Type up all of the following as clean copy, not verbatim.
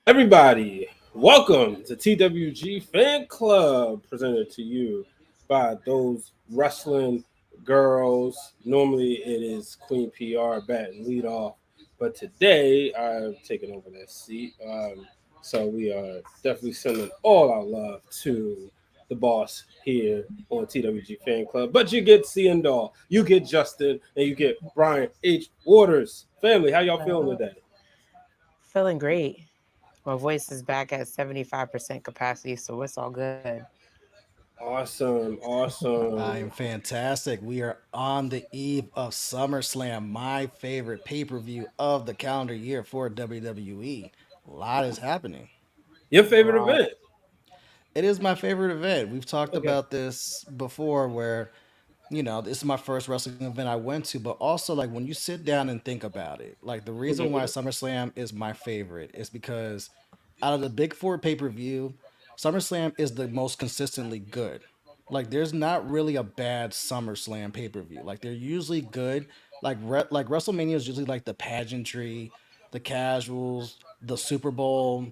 Everybody, welcome to TWG Fan Club, presented to you by those wrestling girls. Normally it is Queen PR, bat and lead off, but today I've taken over that seat. So we are definitely sending all our love to the boss here on TWG Fan Club. But you get Seindole, you get Justin, and you get Brian H. Waters. Family, how y'all feeling Uh, today? Feeling great. My voice is back at 75% capacity, so it's all good. Awesome, I awesome. am fantastic. We are on the eve of SummerSlam, my favorite pay per view of the calendar year for WWE. A lot is happening. Your A favorite lot. event? It is my favorite event. We've talked Okay. about this before where, this is my first wrestling event I went to, but also like when you sit down and think about it, like the reason why Mhm. SummerSlam is my favorite is because out of the big four pay per view, SummerSlam is the most consistently good. Like there's not really a bad SummerSlam pay per view. Like they're usually good. Like WrestleMania is usually like the pageantry, the casuals, the Super Bowl.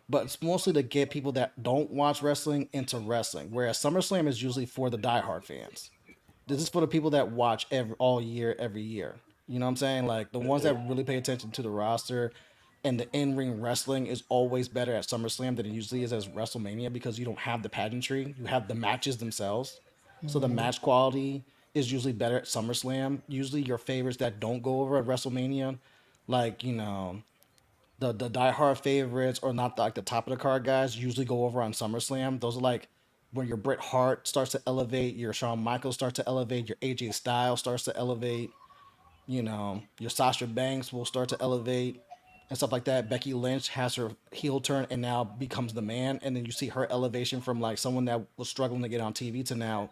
But it's mostly to get people that don't watch wrestling into wrestling. Whereas SummerSlam is usually for the diehard fans. This is for the people that watch all year, every year. You know what I'm saying? Like the ones that really pay attention to the roster and the in-ring wrestling is always better at SummerSlam than it usually is as WrestleMania because you don't have the pageantry. You have the matches themselves. So the Hmm. match quality is usually better at SummerSlam. Usually your favorites that don't go over at WrestleMania, like, the diehard favorites or not like the top of the card guys usually go over on SummerSlam. Those are like when your Bret Hart starts to elevate, your Shawn Michaels starts to elevate, your AJ Styles starts to elevate, your Sasha Banks will start to elevate and stuff like that. Becky Lynch has her heel turn and now becomes the man, and then you see her elevation from like someone that was struggling to get on TV to now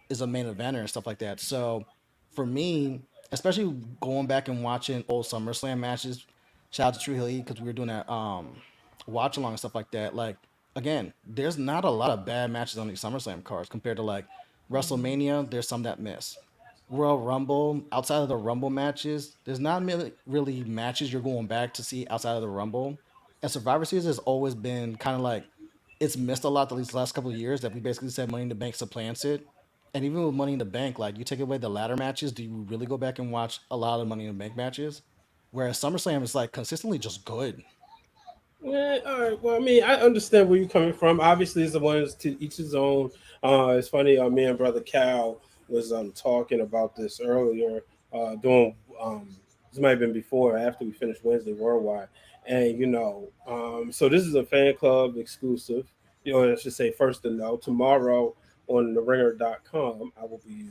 is a main eventer and stuff like that. So for me, especially going back and watching old SummerSlam matches, shout out to True Hill because we were doing that watch along and stuff like that. Like again, there's not a lot of bad matches on these SummerSlam cards compared to like WrestleMania. There's some that miss. Royal Rumble, outside of the Rumble matches, there's not really matches you're going back to see outside of the Rumble. And Survivor Series has always been kind of like it's missed a lot these last couple of years that we basically said Money in the Bank supplants it. And even with Money in the Bank, like you take away the ladder matches, do you really go back and watch a lot of Money in the Bank matches? Whereas SummerSlam is like consistently just good. Yeah, all right. Well, I mean, I understand where you're coming from. Obviously, it's the ones to each his own. It's funny. Me and brother Cal was talking about this earlier. Doing this might have been before or after we finished Wednesday Worldwide, and so this is a fan club exclusive. I should say first to know. Tomorrow on theringer.com, I will be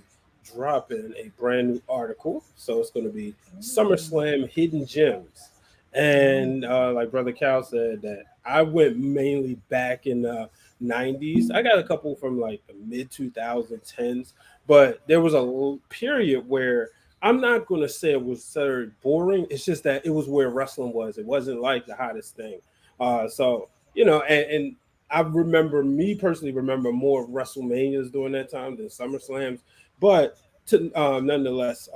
dropping a brand new article. So it's going to be SummerSlam Hidden Gems. Oh. And like Brother Cal said, that I went mainly back in the 90s. I got a couple from like the mid 2010s, but there was a period where I'm not going to say it was very boring. It's just that it was where wrestling was. It wasn't like the hottest thing. And I remember, me personally, remember more of WrestleManias during that time than SummerSlams. But nonetheless,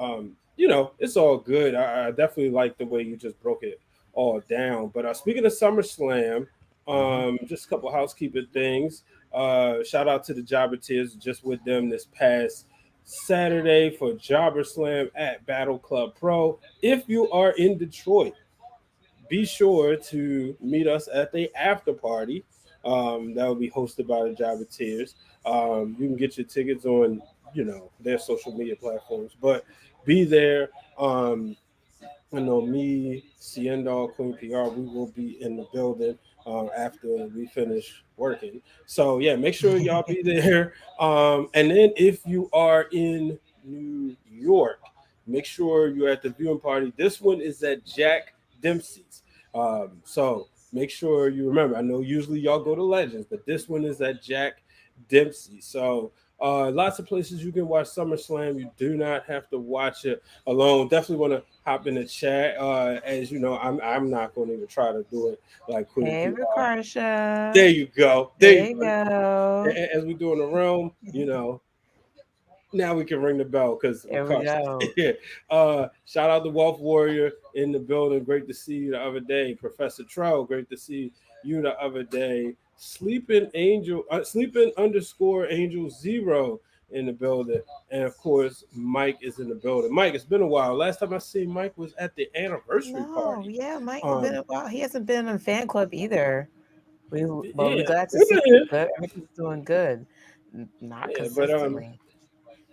it's all good. I definitely like the way you just broke it all down. But speaking of SummerSlam, Hmm. just a couple housekeeping things. Shout out to the Jobberteers, just with them this past Saturday for JobberSlam at Battle Club Pro. If you are in Detroit, be sure to meet us at the after party. That will be hosted by the Jobberteers. You can get your tickets on, their social media platforms, but be there. Um, I know me, Ciendo, Queen PR, we will be in the building after we finish working. So yeah, make sure y'all be there. And then if you are in New York, make sure you're at the viewing party. This one is at Jack Dempsey's. So make sure you remember. I know usually y'all go to Legends, but this one is at Jack Dempsey. So lots of places you can watch SummerSlam. You do not have to watch it alone. Definitely want to hop in the chat. As you know, I'm not going to even try to do it like Queen Hey, PR. Ricardisha. There you go. There There you you go. go. As we do in the realm, Now we can ring the bell because we're There we cautious. go. Shout out to Wealth Warrior in the building. Great to see you the other day. Professor Troll, great to see you the other day. Sleeping underscore Angel Zero in the building. And of course, Mike is in the building. Mike, it's been a while. Last time I seen Mike was at the anniversary No, party. yeah, Mike been Um, a while. He hasn't been in a fan club either. We're yeah, glad to we've see been you. here. Good, everything's doing good. Not Yeah, but consistently.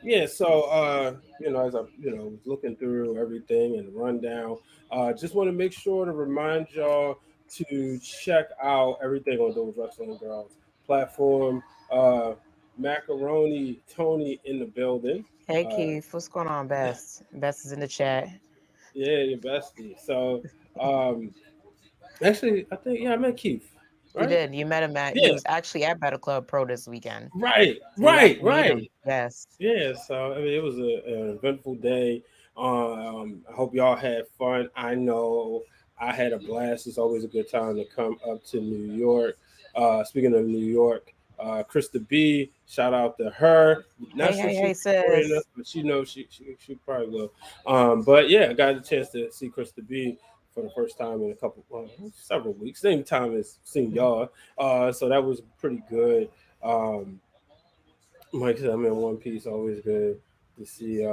yeah, so as I was looking through everything and the rundown, just want to make sure to remind y'all to check out everything on those Wrestling Girls platform. Uh, Macaroni Tony in the building. Hey Uh, Keith, what's going on, Best? Best is in the chat. yeah, your bestie. So um, actually, I think I met Keith, You right? did. You met him at. He Yeah, was actually at Battle Club Pro this weekend, right, so you got right, to meet him. right. Yes. Yeah, so I mean, it was an eventful day. I hope y'all had fun. I know I had a blast. It's always a good time to come up to New York. Speaking of New York, Krista B, shout out to her. Not Hey, sure hey, she's hey, supporting us, sis. but she knows she probably will. But yeah, I got a chance to see Krista B for the first time in several weeks. Same time as seeing y'all. So that was pretty good. Um, like I said, I'm in one piece. Always good to see.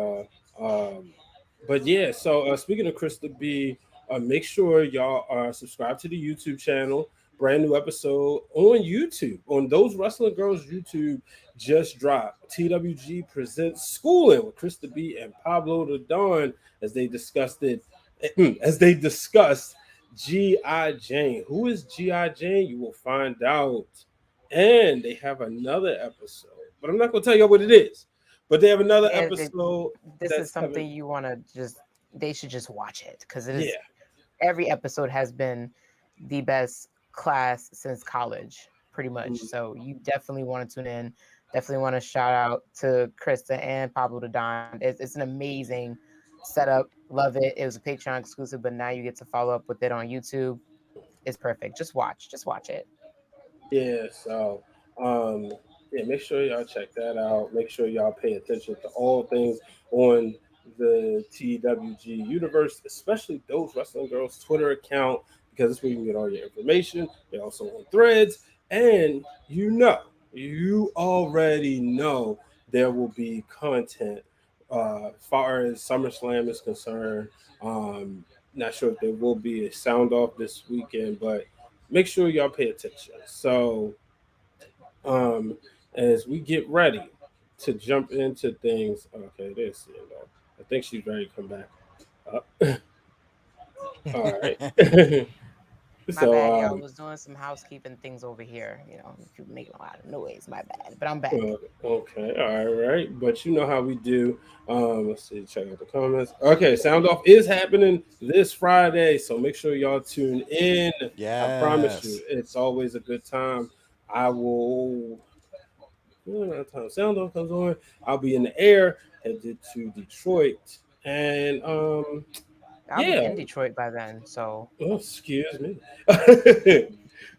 But yeah. So speaking of Krista B, make sure y'all are subscribed to the YouTube channel. Brand new episode on YouTube on those Wrestling Girls YouTube just dropped. TWG presents Schooling with Krista B and Pablo the Don as they discussed it. As they discussed G.I. Jane. Who is G.I. Jane? You will find out. And they have another episode, but I'm not going to tell you what it is. But they have another episode This is that's coming. something you want to just. They should just watch it because it is. Yeah, Every episode has been the best class since college, pretty much. mm, So you definitely want to tune in. Definitely want to shout out to Krista and Pablo the Don. It's an amazing setup. Love it. It was a Patreon exclusive, but now you get to follow up with it on YouTube. It's perfect. Just watch. Just watch it. yeah. So, um, yeah, make sure y'all check that out. Make sure y'all pay attention to all things on the TWG universe, especially those Wrestling Girls Twitter account, because that's where you can get all your information. They're also on Threads, and you already know there will be content as far as SummerSlam is concerned. Not sure if there will be a sound off this weekend, but make sure y'all pay attention. So, um, as we get ready to jump into things, okay, there's Seindole. I think she's ready to come back up. All right. My so, bad, y'all. Was doing some housekeeping things over here. People making a lot of noise. My bad, but I'm back. Okay, all right, but you know how we do. Let's see, check out the comments. Okay, sound off is happening this Friday, so make sure y'all tune in. I promise you, Yes. it's always a good time. I will. When that time sound off comes on, I'll be in the air headed to Detroit, and I'll be yeah. in Detroit by then, so Oh, excuse me.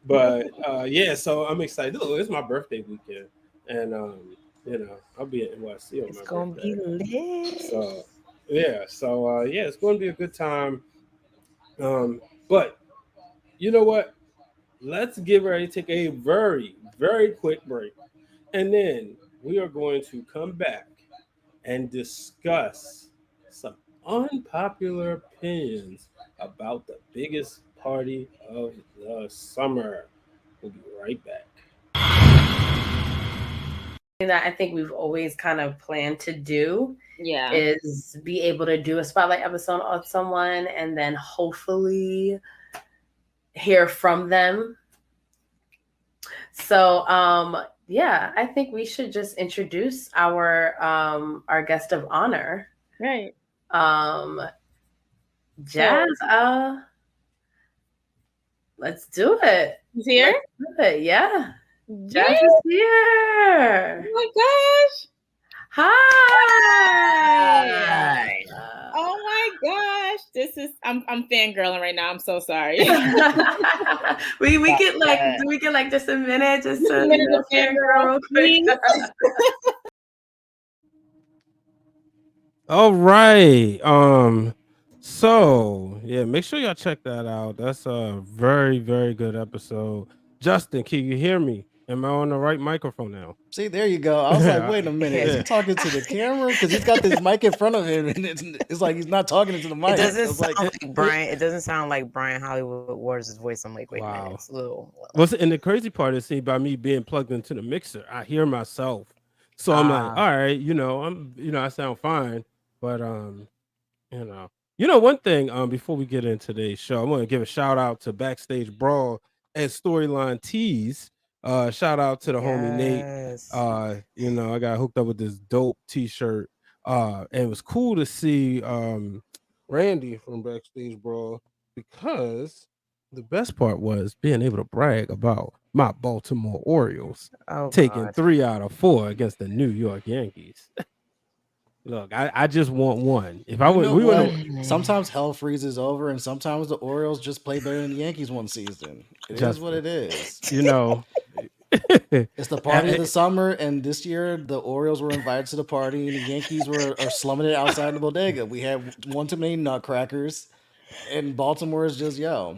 But yeah, so I'm excited. Look, it's my birthday weekend, and I'll be in NYC on it's my gonna be birthday. lit. So yeah, it's going to be a good time. But you know what? Let's get ready to take a very, very quick break, and then we are going to come back and discuss some unpopular opinions about the biggest party of the summer. We'll be right back. That I think we've always kind of planned to do Yeah. is be able to do a spotlight episode on someone and then hopefully hear from them. So yeah, I think we should just introduce our guest of honor. Right. Jazz, let's do it. He's here? Let's do it. Yeah. Yeah. Jazz is here. Oh my gosh. Hi. Oh my gosh. This is I'm fangirling right now. I'm so sorry. we get like do we get like just a minute just to Minute of fangirl real quick? All right. So yeah, make sure y'all check that out. That's a very, very good episode. Justin, can you hear me? Am I on the right microphone now? See, there you go. I was like, wait a minute, is he Yeah. talking to the camera? Because he's got this mic in front of him, and it's like he's not talking into the It mic. I doesn't was sound like, like Brian. It doesn't sound like Brian Hollywood Wars' voice. I'm like, wait a minute, Wow. it's a little. What's and the crazy part is, see, by me being plugged into the mixer, I hear myself. So I'm like, Ah, all right, I sound fine, but you know, one thing. Before we get into today's show, I want to give a shout out to Backstage Brawl and Storyline Tees. Shout out to the homie Nate. yes. I got hooked up with this dope T-shirt. And it was cool to see Randy from Backstage Brawl because the best part was being able to brag about my Baltimore Orioles Oh taking God. 3 out of 4 against the New York Yankees. Look, I just want one. If I you would, know we would what? have, Mm. Sometimes hell freezes over, and sometimes the Orioles just play better than the Yankees one season. It is what Justin. it is. You know, It's the party of eh, the summer, and this year the Orioles were invited to the party, and the Yankees are slumming it outside the bodega. We had one too many nutcrackers, and Baltimore is just yeah.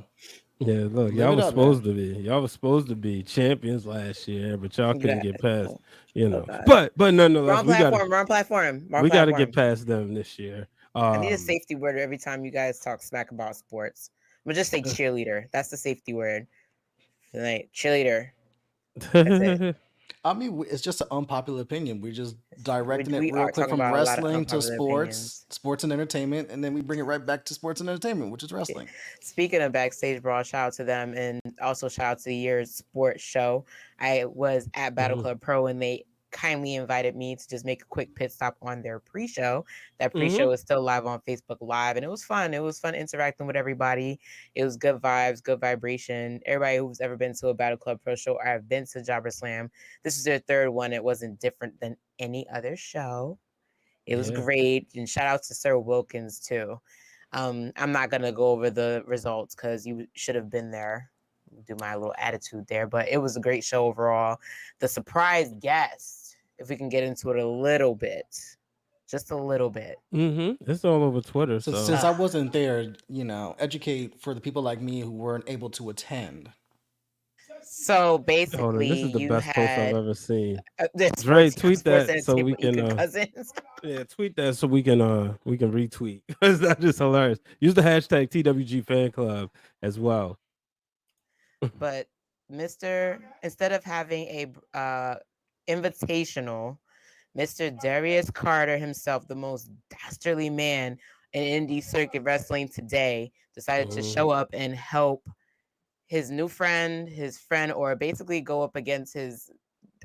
Look, live it up, man. y'all was supposed to be champions last year, but y'all couldn't Yeah. get past. Oh, oh God. But nonetheless, Wrong platform. Wrong platform. Wrong we got to platform. get past them this year. I need a safety word every time you guys talk smack about sports. I'm gonna just say cheerleader. That's the safety word. Like cheerleader. That's it. I mean, it's just an unpopular opinion. We're just directing it We real are quick talking from about a lot of wrestling to unpopular sports, opinions. sports and entertainment, and then we bring it right back to sports and entertainment, which is Yeah. wrestling. Speaking of Backstage Brawl, shout out to them and also shout out to the year's sports show. I was at Battle Mhm. Club Pro and they kindly invited me to just make a quick pit stop on their pre-show. That Mhm. pre-show is still live on Facebook Live and it was fun. It was fun interacting with everybody. It was good vibes, good vibration. Everybody who's ever been to a Battle Club Pro show or have been to JobberSlam, this is their third one. It wasn't different than any other show. It was Yeah. great. And shout out to Sir Wilkins too. I'm not gonna go over the results because you should have been there. Do my little attitude there, but it was a great show overall. The surprise guest, if we can get into it a little bit, just a little bit. It's all over Twitter. So So since Uh, I wasn't there, educate for the people like me who weren't able to attend. so hold on, this basically, is the you best post I've had ever seen. the Dre, sports, tweet sports that so we entertainment, can Eager Cousins. yeah, tweet that so we can retweet. That's just hilarious. Use the hashtag TWG fan club as well. But Mr. Instead of having a invitational, Mr. Darius Carter himself, the most dastardly man in indie circuit wrestling today, decided to Mhm. show up and help his friend, or basically go up against his,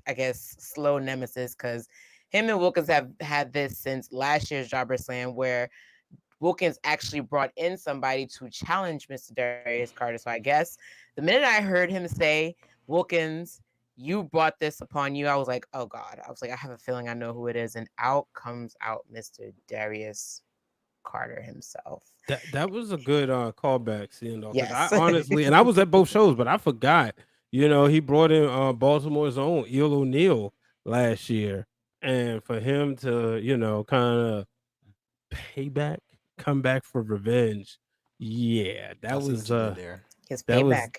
I guess, slow nemesis, because him and Wilkins have had this since last year's JobberSlam, where Wilkins actually brought in somebody to challenge Mr. Darius Carter. So I guess the minute I heard him say, Wilkins, you brought this upon you, I was like, oh God. I was like, I have a feeling I know who it is. And out comes out Mr. Darius Carter himself. That was a good callback, seeing though, because I Yes. honestly, and I was at both shows, but I forgot. He brought in Baltimore's own Eel O'Neill last year, and for him to kind of payback, come back for revenge. Yeah, I see what you did there. His that was payback.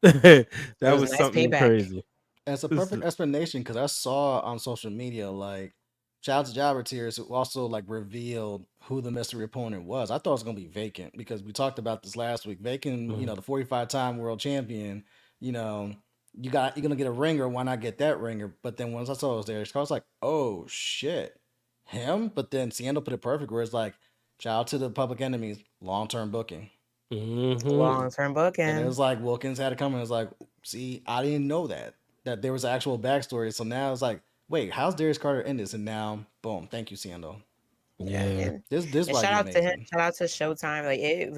that It was a was nice something payback. crazy. And it's a This perfect is- explanation because I saw on social media like shout out to Jobber Tears who also like revealed who the mystery opponent was. I thought it was gonna be Vacant because we talked about this last week. Vacant, Mhm. the 45-time world champion, you know, you're gonna get a ringer, why not get that ringer? But then once I saw it was there, I was like, oh shit, him? But then Seindole put it perfect where it's like, shout out to the public enemies, long-term booking. Mhm. Long term And it booking. was like Wilkins had to come and it was like, see, I didn't know that there was an actual backstory. So now it's like, wait, how's Darius Carter in this? And now, boom, thank you, Seindole. Yeah. Yeah. This is And why shout he's out to him. amazing. Shout out to Showtime. Like it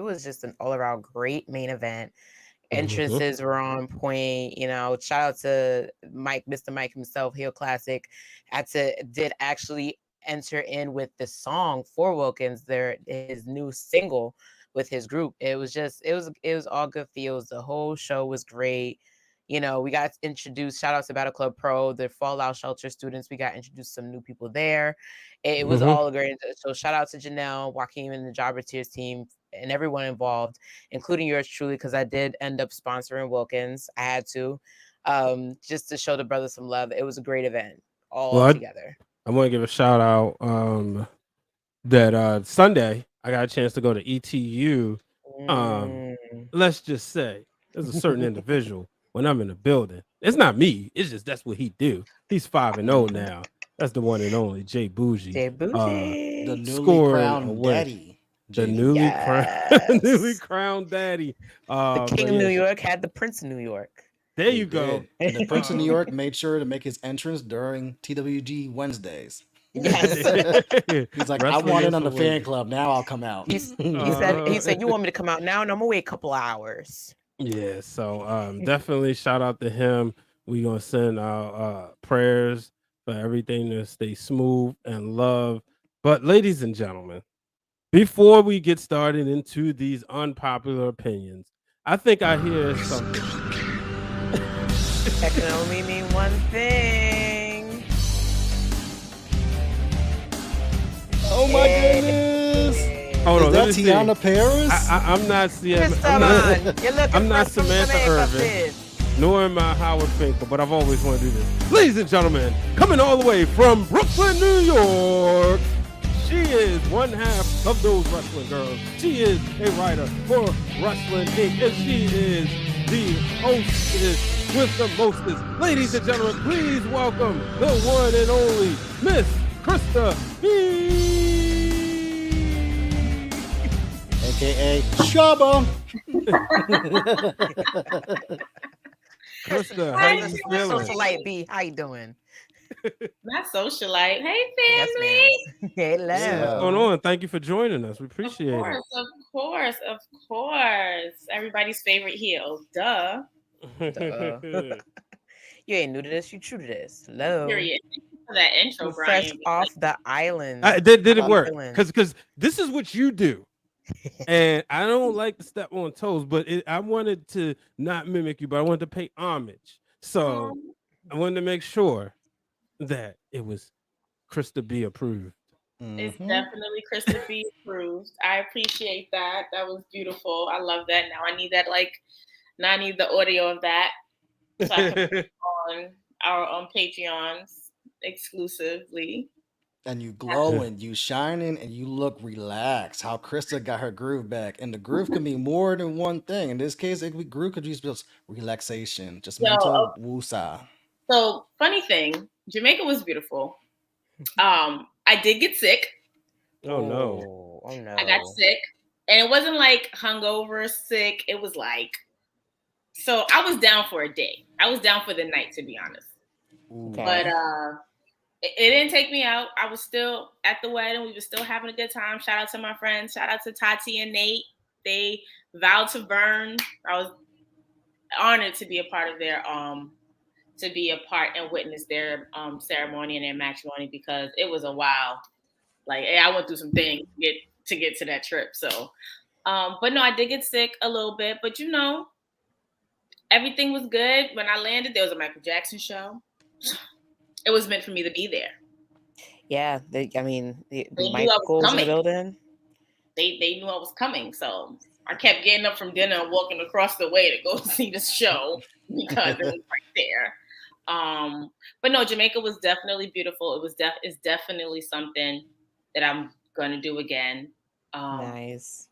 was just an all around great main event. Mhm. Entrances were on point. Shout out to Mike, Mr. Mike himself, Heel Classic. Did actually enter in with the song for Wilkins, his new single with his group. It was all good feels. The whole show was great. we got introduced. Shout out to Battle Club Pro, the Fallout Shelter students. We got introduced to some new people there. It was all a great. So shout out to Janelle, Joaquin, and the Jobber Tears team, and everyone involved, including yours truly, because I did end up sponsoring Wilkins. I had to, just to show the brothers some love. It was a great event all together. I want to give a shout out that Sunday I got a chance to go to ETU. Let's just say there's a certain individual when I'm in the building. It's not me. It's just that's what he do. He's 5-0 now. That's the one and only Jay Bougie. The newly crowned daddy. The newly crowned daddy. The king of New York had the prince of New York. There you go. And the Prince of New York made sure to make his entrance during TWG Wednesdays. Yes. He's like, I want in on the fan club. Now I'll come out. He said, you want me to come out now? And I'm gonna wait a couple hours. Yeah, so definitely shout out to him. We're gonna send our prayers for everything to stay smooth and love. But ladies and gentlemen, before we get started into these unpopular opinions, I think I hear something. That can only mean one thing. Oh my goodness! Hold on, is that Tiana Paris? I'm not Samantha Irvin, nor am I Howard Finkel, but I've always wanted to do this. Ladies and gentlemen, coming all the way from Brooklyn, New York, she is one half of those wrestling girls. She is a writer for Wrestling Inc., and she is the hostess with the mostest. Ladies and gentlemen, please welcome the one and only Miss CRISTA B, aka Shabba. CRISTA, how you feeling? Socialite B, how you doing? Not socialite. Hey, family. Yes, hello. What's going on? Thank you for joining us. We appreciate it. Of course. Everybody's favorite heel. Duh. You ain't new to this. You true to this. Hello. Period. Thank you for that intro, Fresh Brian. off the island. Did it work? Because this is what you do. And I don't like to step on toes, but I wanted to not mimic you, but I wanted to pay homage. So I wanted to make sure that it was CRISTA B approved. It's definitely CRISTA B approved. I appreciate that. That was beautiful. I love that. Now I need that. Now I need the audio of that, so I can put it on our Patreons exclusively. And you glowing, you shining, and you look relaxed. How CRISTA got her groove back, and the groove can be more than one thing. In this case, groove could just be relaxation, just mental woosah. So funny thing, Jamaica was beautiful. I did get sick. Oh no! I got sick, and it wasn't like hungover sick. It was like, so I was down for a day. I was down for the night, to be honest. Okay. But it didn't take me out. I was still at the wedding. We were still having a good time. Shout out to my friends. Shout out to Tati and Nate. They vowed to burn. I was honored to be a part of their to be a part and witness their ceremony and their matrimony, because it was a while. Like, I went through some things to get to that trip. So, but no, I did get sick a little bit. But everything was good. When I landed, there was a Michael Jackson show. It was meant for me to be there. Yeah, the Michael's in the building. They knew I was coming, so I kept getting up from dinner and walking across the way to go see the show because it was right there. But no, Jamaica was definitely beautiful. It's definitely something that I'm gonna do again. Nice.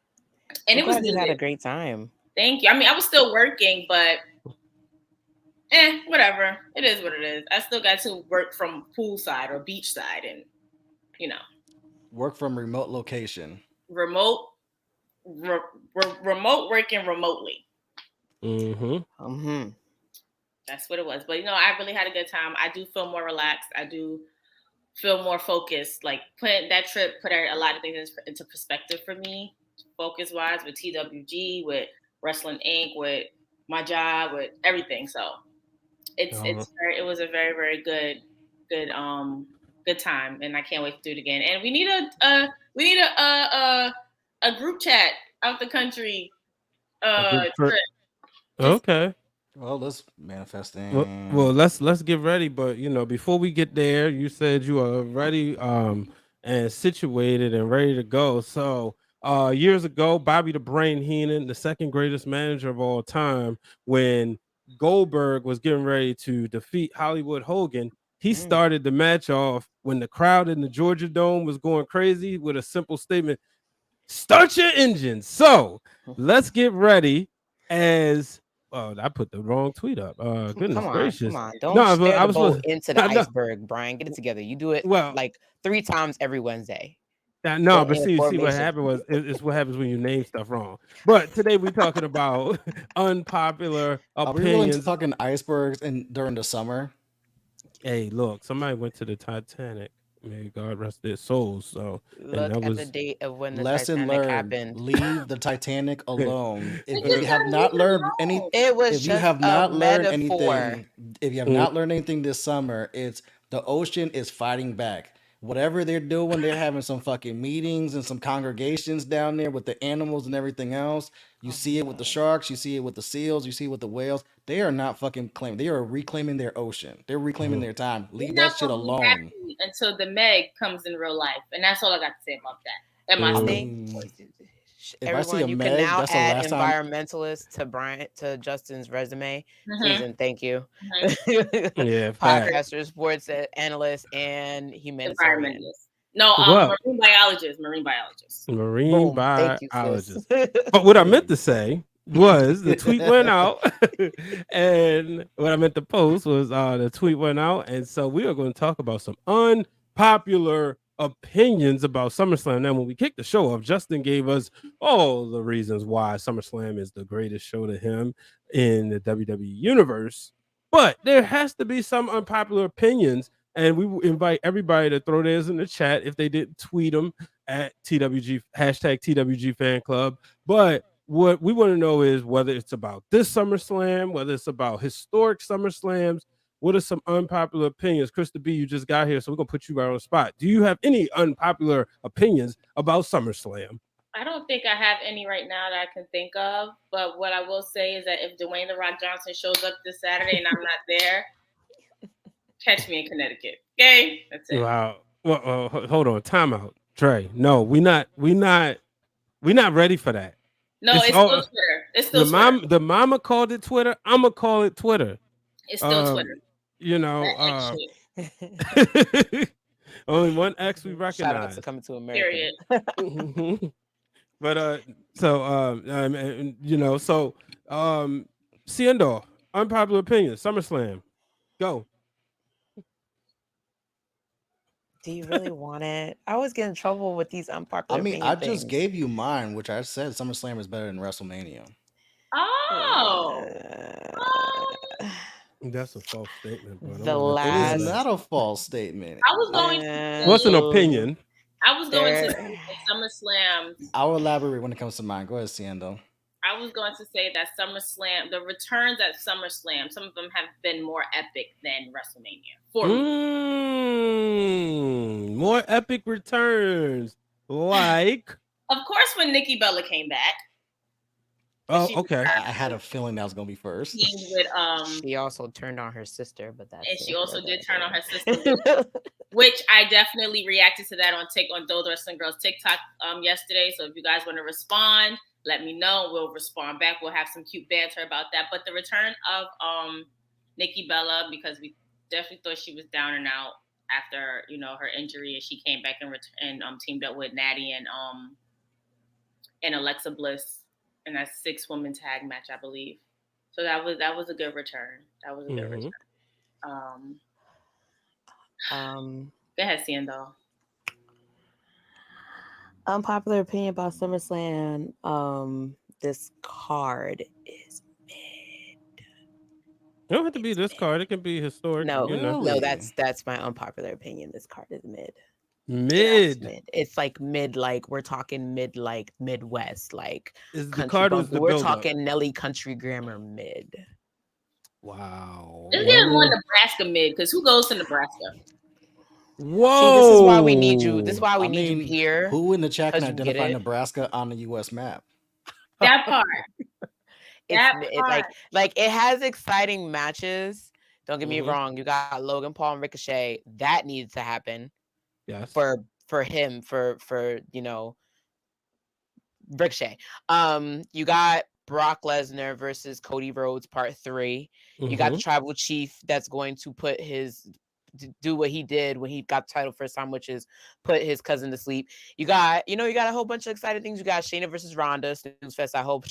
And it was you had a great time. Thank you. I mean, I was still working, but whatever. It is what it is. I still got to work from poolside or beachside, and work from remote location. Remote working remotely. That's what it was. But I really had a good time. I do feel more relaxed. I do feel more focused. Like, put a lot of things into perspective for me, focus wise, with TWG, with Wrestling Inc., with my job, with everything. So it was a very, very good time, and I can't wait to do it again. And we need a group chat out the country trip. Okay. Well, let's Well, manifesting. let's get ready. But before we get there, you said you are ready, and situated and ready to go. So, years ago, Bobby the Brain Heenan, the second greatest manager of all time, when Goldberg was getting ready to defeat Hollywood Hogan, he started the match off when the crowd in the Georgia Dome was going crazy with a simple statement: "Start your engines." So let's get ready. As I put the wrong tweet up. Goodness Come gracious. on. No, Don't I steer the was boat supposed. into the No, iceberg, Brian. Get it together. You do it well, like 3 times every Wednesday. no, but In see what formation. happened was it's what happens when you name stuff wrong. But today we're talking about unpopular Are we really opinions. talking icebergs during the summer? Hey, look, somebody went to the Titanic. May God rest their souls. So, and Look that at the was date of when the Lesson Titanic learned: happened. leave the Titanic alone. We If just you have gotta leave not it learned any, alone. It was if you just have a not learned metaphor. anything, if you have Mm, not learned anything this summer, it's the ocean is fighting back. Whatever they're doing, they're having some fucking meetings and some congregations down there with the animals and everything else. You Oh see my it with the god. sharks, you see it with the seals, you see it with the whales. They are not fucking claiming. They are reclaiming their ocean. They're reclaiming mhm. their time. We're Leave that not shit supposed to be alone. happy until the Meg comes in real life, and that's all I got to say about that. And my I I story. think mean, if I see everyone, a you can Meg, now that's the add last time. environmentalist to Justin's resume. Please Mm-hmm. and thank you. Mm-hmm. Yeah, fact. Podcaster, sports analyst, and humanitarian. Environmentalist. No, Well, marine biologist. Marine biologist. marine Boom. Thank you, sis. biologist. But what I There meant you to go. say was the tweet went out, and what I meant to post was the tweet went out, and so we are going to talk about some unpopular opinions about SummerSlam. Now, when we kicked the show off, Justin gave us all the reasons why SummerSlam is the greatest show to him in the WWE universe, but there has to be some unpopular opinions. And we invite everybody to throw theirs in the chat if they didn't tweet them at TWG hashtag TWG fan club. But what we want to know is whether it's about this SummerSlam, whether it's about historic SummerSlams. What are some unpopular opinions? Krista B, you just got here, so we're gonna put you right on the spot. Do you have any unpopular opinions about SummerSlam? I don't think I have any right now that I can think of. But what I will say is that if Dwayne the Rock Johnson shows up this Saturday and I'm not there, catch me in Connecticut. Okay, that's it. Wow. Well, hold on, timeout, Trey. No, we not ready for that. No, It's it's still all Twitter. It's still Twitter. the mama called it Twitter. I'ma call it Twitter. It's still Twitter. Um, you know, That X shit. only one X we Shout out to recognize. Coming to America. Period. But so and, so Seindole, unpopular opinion, SummerSlam, go. Do you really want it? I always get in trouble with these I unpopular mean, opinion I just things. gave you mine, which I said SummerSlam is better than WrestleMania. Oh. That's a false statement, but I'm The gonna let It you is have last. that. not a false statement. I was going to What's an say, opinion? I was going to There. say that SummerSlam. I'll elaborate when it comes to mine. Go ahead, Siendo. I was going to say that SummerSlam, the returns at SummerSlam, some of them have been more epic than WrestleMania for me. More epic returns, like. Of course, when Nikki Bella came back. Oh, She okay. I had a feeling that was gonna be first. teamed with She also turned on her sister, but that's and she it. also did turn on her sister, which I definitely reacted to that on Those Wrestling Girls TikTok yesterday. So if you guys want to respond, let me know. We'll respond back. We'll have some cute banter about that. But the return of Nikki Bella, because we definitely thought she was down and out after her injury, and she came back and teamed up with Natty and Alexa Bliss in that 6-woman tag match, I believe. So that was a good return. That was a good return. Go ahead, Seindole. Unpopular opinion about SummerSlam. This card is mid. It don't have to be this card. It can be historic. No, Really? that's my unpopular opinion. This card is mid. Mid. Yeah, it's like mid, like we're talking mid, like Midwest, like Is the country card was bumpkin. the We're build-up? talking Nelly country grammar mid. Wow. Let's get more Nebraska mid, because who goes to Nebraska? Whoa. See, this is why we need you. This is why we need you here. Who in the chat can 'cause you get identify it. Nebraska on the U.S. map? That part. That part. like it has exciting matches. Don't get me Mhm. wrong. You got Logan Paul and Ricochet. That needs to happen Yes. for him for Ricochet. You got Brock Lesnar versus Cody Rhodes Part 3. You got the Mhm. Tribal Chief that's going to do what he did when he got the title first time, which is put his cousin to sleep. You got a whole bunch of exciting things. You got Shayna versus Ronda Snooze Fest. I hope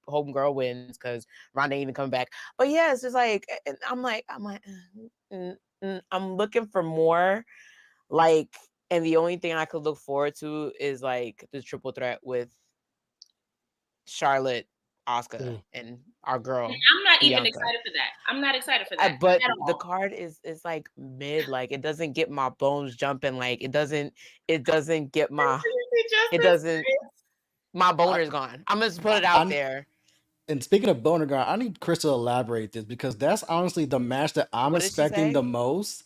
Homegirl wins because Ronda ain't even coming back. But yeah, it's just like I'm looking for more. Like, and the only thing I could look forward to is like the triple threat with Charlotte, Oscar, Mm. and our girl I'm not even Bianca. excited for that. I'm not excited for that But at the all. card is like mid. Like it doesn't get my bones jumping. Like it doesn't get my it doesn't my I, boner's gone. I'm gonna just put it out I, there. and speaking of boner guy, I need Chris to elaborate this because that's honestly the match that I'm What did she expecting say? the most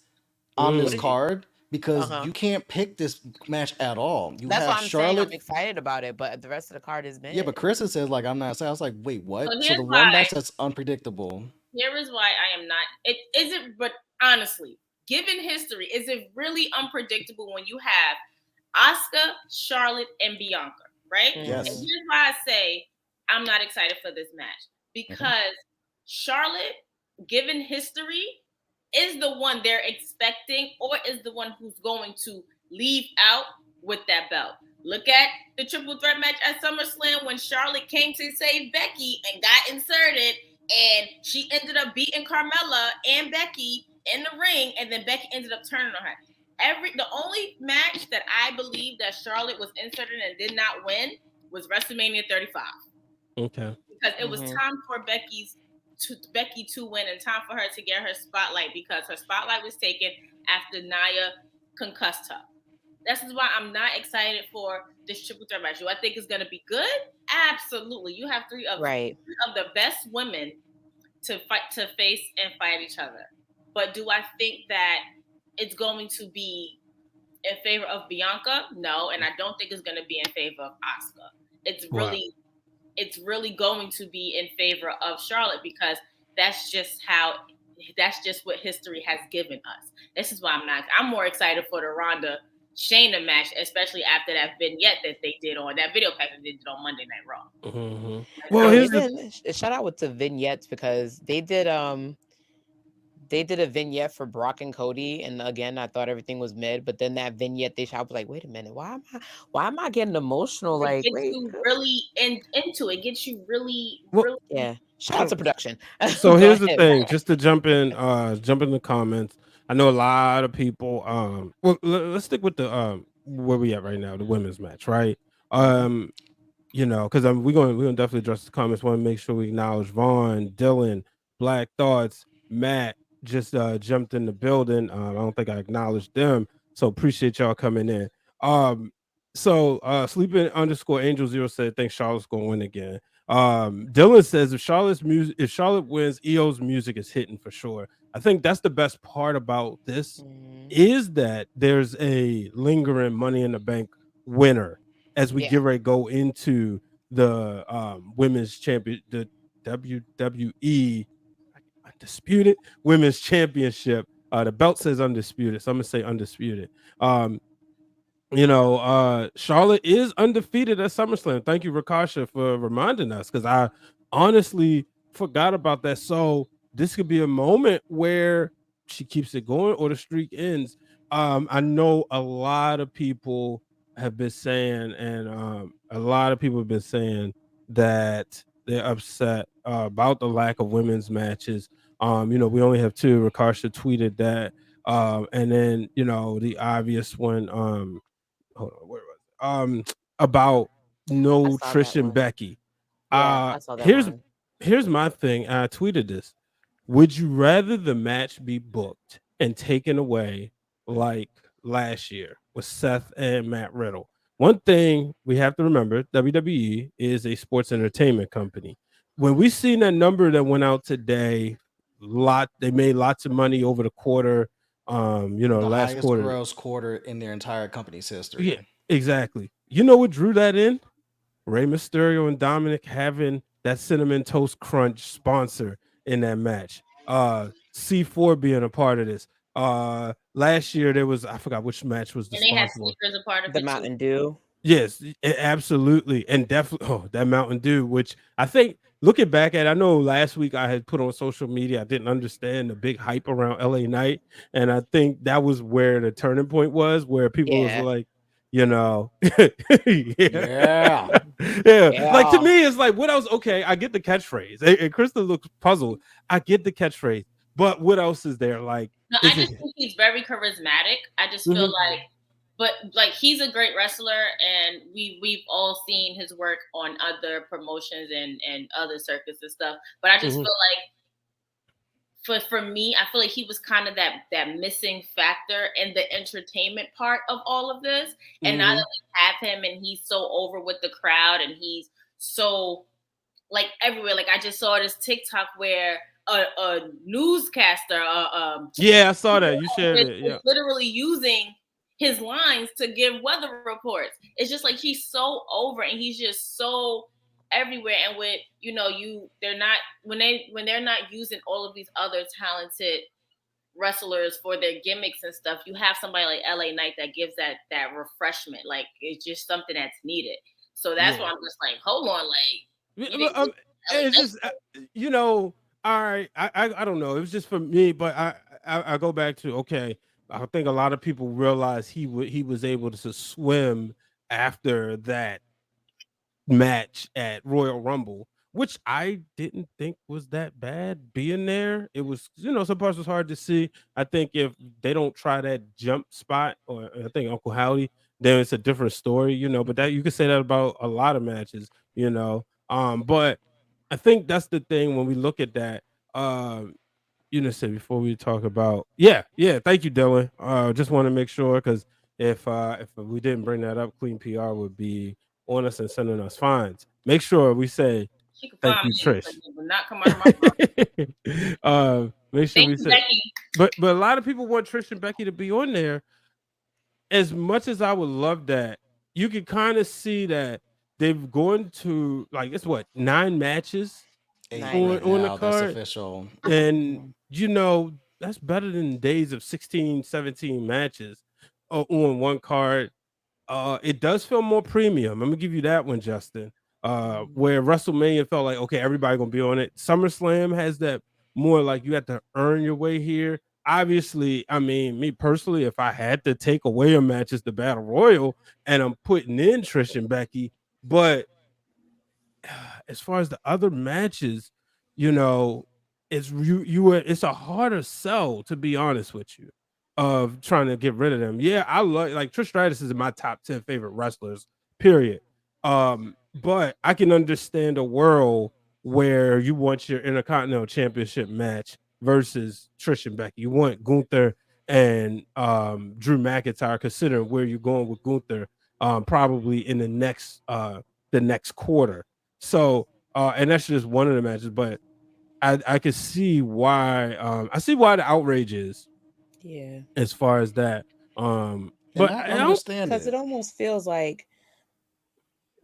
on What this Mm. did she? card Uh because huh. you can't pick this match at all. You That's have why I'm saying I'm Charlotte. excited about it, but the rest of the card is Yeah, but mid. Chris says like I'm not saying. I was like, wait, So what? So here's the why. one match that's unpredictable. Here is why I am not. It isn't. But honestly, given history, is it really unpredictable when you have Asuka, Charlotte, and Bianca, right? And Mm-hmm. Yes. here's why I say I'm not excited for this match Mhm. because Charlotte, given history, is the one they're expecting or is the one who's going to leave out with that belt. Look at the triple threat match at SummerSlam when Charlotte came to save Becky and got inserted, and she ended up beating Carmella and Becky in the ring, and then Becky ended up turning on her. The only match that I believe that Charlotte was inserted and did not win was WrestleMania 35 Okay. because it was Mm-hmm. time for Becky to win and time for her to get her spotlight because her spotlight was taken after Nia concussed her. This is why I'm not excited for this triple threat match. Do I think it's going to be good? Absolutely. You have three of Right. the best women to face and fight each other. But do I think that it's going to be in favor of Bianca? No, and I don't think it's going to be in favor of Asuka. Right. It's really going to be in favor of Charlotte because that's just what history has given us. This is why I'm more excited for the Ronda Shayna match, especially after that vignette that they did on that video package they did on Monday Night Raw. Mhm. Like, Well, And I'm here's the even shout out with the vignettes because they did a vignette for Brock and Cody, and again, I thought everything was mid, but then that vignette they shot was like, wait a minute, why am I getting emotional? it Like, gets wait, you really into it. Gets you really, well. really. yeah. Shout out to production. So Go here's the ahead. thing, just to jump in the comments. I know a lot of people. Well, let's stick with the where we at right now, the women's match, right? Mhm. Um, because we're gonna definitely address the comments. Want to make sure we acknowledge Vaughn, Dylan, Black Thoughts, Matt just jumped in the building. I don't think I acknowledged them, so appreciate y'all coming in. So sleeping underscore angel 0 said thanks Charlotte's gonna win again. Dylan says if Charlotte wins, EO's music is hitting for sure. I think that's the best part about this Mhm. is that there's a lingering Money in the Bank winner as we Yeah. get ready to go into the women's champion, the WWE undisputed women's championship. The belt says undisputed, so I'm gonna say undisputed. Um, Charlotte is undefeated at SummerSlam. Thank you, Rakasha, for reminding us because I honestly forgot about that. So this could be a moment where she keeps it going or the streak ends. I know a lot of people have been saying, and a lot of people have been saying that they're upset about the lack of women's matches. We only have two. Rakasha tweeted that. And then the obvious one. Hold on, where was it? About I no saw that Trish and one. Becky. Yeah, I saw that Here's one. my thing. And I tweeted this. Would you rather the match be booked and taken away like last year with Seth and Matt Riddle? One thing we have to remember: WWE is a sports entertainment company. When we seen that number that went out today, they made lots of money over the quarter. The Last highest quarter. gross quarter in their entire company's Yeah, history. exactly. You know what drew that in? Rey Mysterio and Dominic having that cinnamon toast crunch sponsor in that match. C4 being a part of this. Last year there was, I forgot which match was the And they had sponsor one. sneakers a part of The it too. Mountain Dew. Yes, absolutely, and definitely. Oh, that Mountain Dew, which I think looking back at, I know last week I had put on social media, I didn't understand the big hype around LA Knight, and I think that was where the turning point was, where people was Yeah. like, you know, Yeah. yeah. Like to Yeah. me, it's like, what else? Okay, I get the catchphrase, and Krista looks puzzled. I get the catchphrase, but what else is there? Like, No, I is just it? think he's very charismatic. I just feel Mhm. like, but like he's a great wrestler, and we've all seen his work on other promotions and other circuits and stuff. But I just Mhm. feel like for me, I feel like he was kind of that missing factor in the entertainment part of all of this. And now that Mhm. we have him, and he's so over with the crowd, and he's so like everywhere. Like I just saw this TikTok where a newscaster, Yeah, I saw that. You shared it. is Yeah. literally using his lines to give weather reports. It's just like he's so over, and he's just so everywhere. And with they're not when they're not using all of these other talented wrestlers for their gimmicks and stuff. You have somebody like LA Knight that gives that refreshment. Like it's just something that's needed. So that's why Yeah. I'm just like, hold on, like Yeah, you but, didn't use LA it's Knight. just you know, all right. I don't know. It was just for me, but I go back to okay. I think a lot of people realize he was able to swim after that match at Royal Rumble, which I didn't think was that bad being there. It was, some parts was hard to see. I think if they don't try that jump spot, or I think Uncle Howdy, then it's a different story, but that you could say that about a lot of matches, but I think that's the thing when we look at that. Said before we talk about, yeah, thank you, Dylan. Just want to make sure because if we didn't bring that up, Clean PR would be on us and sending us fines. Make sure we say She could thank find you, me, but Trish. it will not come out of my mouth. Make sure Thank we you, say, Becky. but a lot of people want Trish and Becky to be on there. As much as I would love that, you can kind of see that they've gone to like it's what 9 matches 8 Nine, on right yeah. the now. That's card. official. And that's better than days of 16, 17 matches on one card. It does feel more premium. I'm gonna give you that one, Justin. Where WrestleMania felt like okay, everybody gonna be on it. SummerSlam has that more like you have to earn your way here. Obviously, I mean, me personally, if I had to take away a match, it's the Battle Royal, and I'm putting in Trish and Becky. But as far as the other matches, you know, it's a harder sell to be honest with you of trying to get rid of them. Yeah, I like Trish Stratus is in my top 10 favorite wrestlers, period. But I can understand a world where you want your Intercontinental Championship match versus Trish and Becky. You want Gunther and Drew McIntyre, considering where you're going with Gunther, probably in the next quarter. So, and that's just one of the matches, but I can see why. I see why the outrage is Yeah. as far as that. And But I I don't. understand Because it. it almost feels like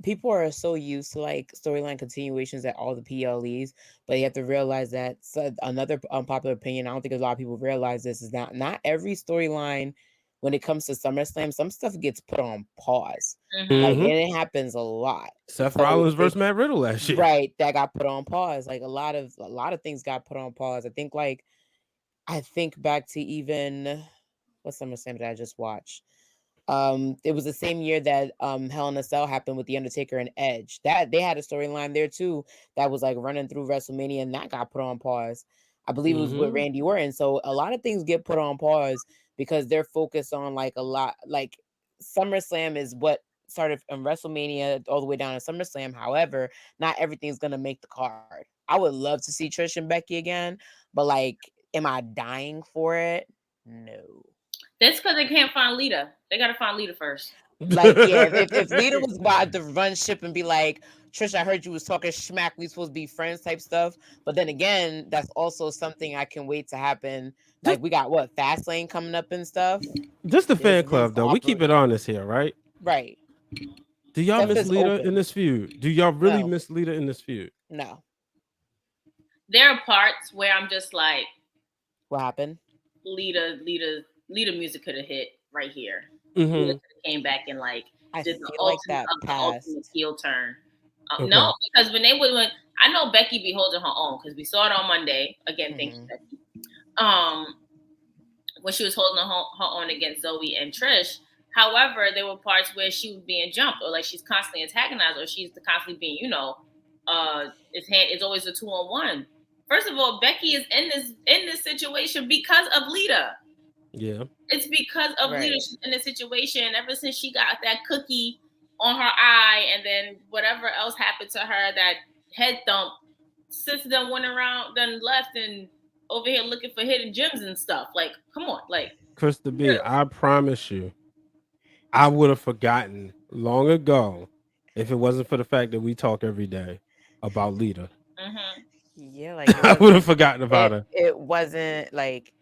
people are so used to like storyline continuations at all the PLEs, but you have to realize that another unpopular opinion. I don't think a lot of people realize this is not every storyline. When it comes to SummerSlam, some stuff gets put on pause, like, Mhm. and it happens a lot. Seth So Rollins versus Matt Riddle last year. right, that got put on pause. Like a lot of things got put on pause. I think back to even what SummerSlam did I just watch? It was the same year that Hell in a Cell happened with The Undertaker and Edge. That they had a storyline there too that was like running through WrestleMania, and that got put on pause. I believe it was with Mhm. Randy Orton. So a lot of things get put on pause because they're focused on like a lot. Like SummerSlam is what started from WrestleMania all the way down to SummerSlam. However, not everything's gonna make the card. I would love to see Trish and Becky again, but like, am I dying for it? No. That's because they can't find Lita. They gotta find Lita first. Like, yeah, if Lita was about to run ship and be like, Trish, I heard you was talking schmack, we supposed to be friends type stuff. But then again, that's also something I can wait to happen. just, Like, we got what, Fastlane coming up and stuff. just the There's fan room club for though. We keep it honest here, right? right. Do y'all Stuff miss is Lita in open. this feud? Do y'all really No, miss Lita in this feud? No. There are parts where I'm just like, What happened? Lita music could have hit right here. Lita Mm-hmm. could have came back and like I did the feel like ultimate that of the ultimate passed. heel turn. Okay. No, because when I know Becky be holding her own because we saw it on Monday. Again, thank you, Becky. When she was holding her own against Zoe and Trish. However, there were parts where she was being jumped, or like she's constantly antagonized, or she's constantly being, it's always a 2-on-1. First of all, Becky is in this situation because of Lita. Yeah. It's because of Right. Lita she's in this situation. Ever since she got that cookie on her eye, and then whatever else happened to her, that head thump, sis done went around, done left, and over here looking for hidden gems and stuff. Like, come on, like. Krista B, I promise you, I would have forgotten long ago if it wasn't for the fact that we talk every day about Lita. Mm-hmm. Yeah, like I would have forgotten about her. It wasn't like.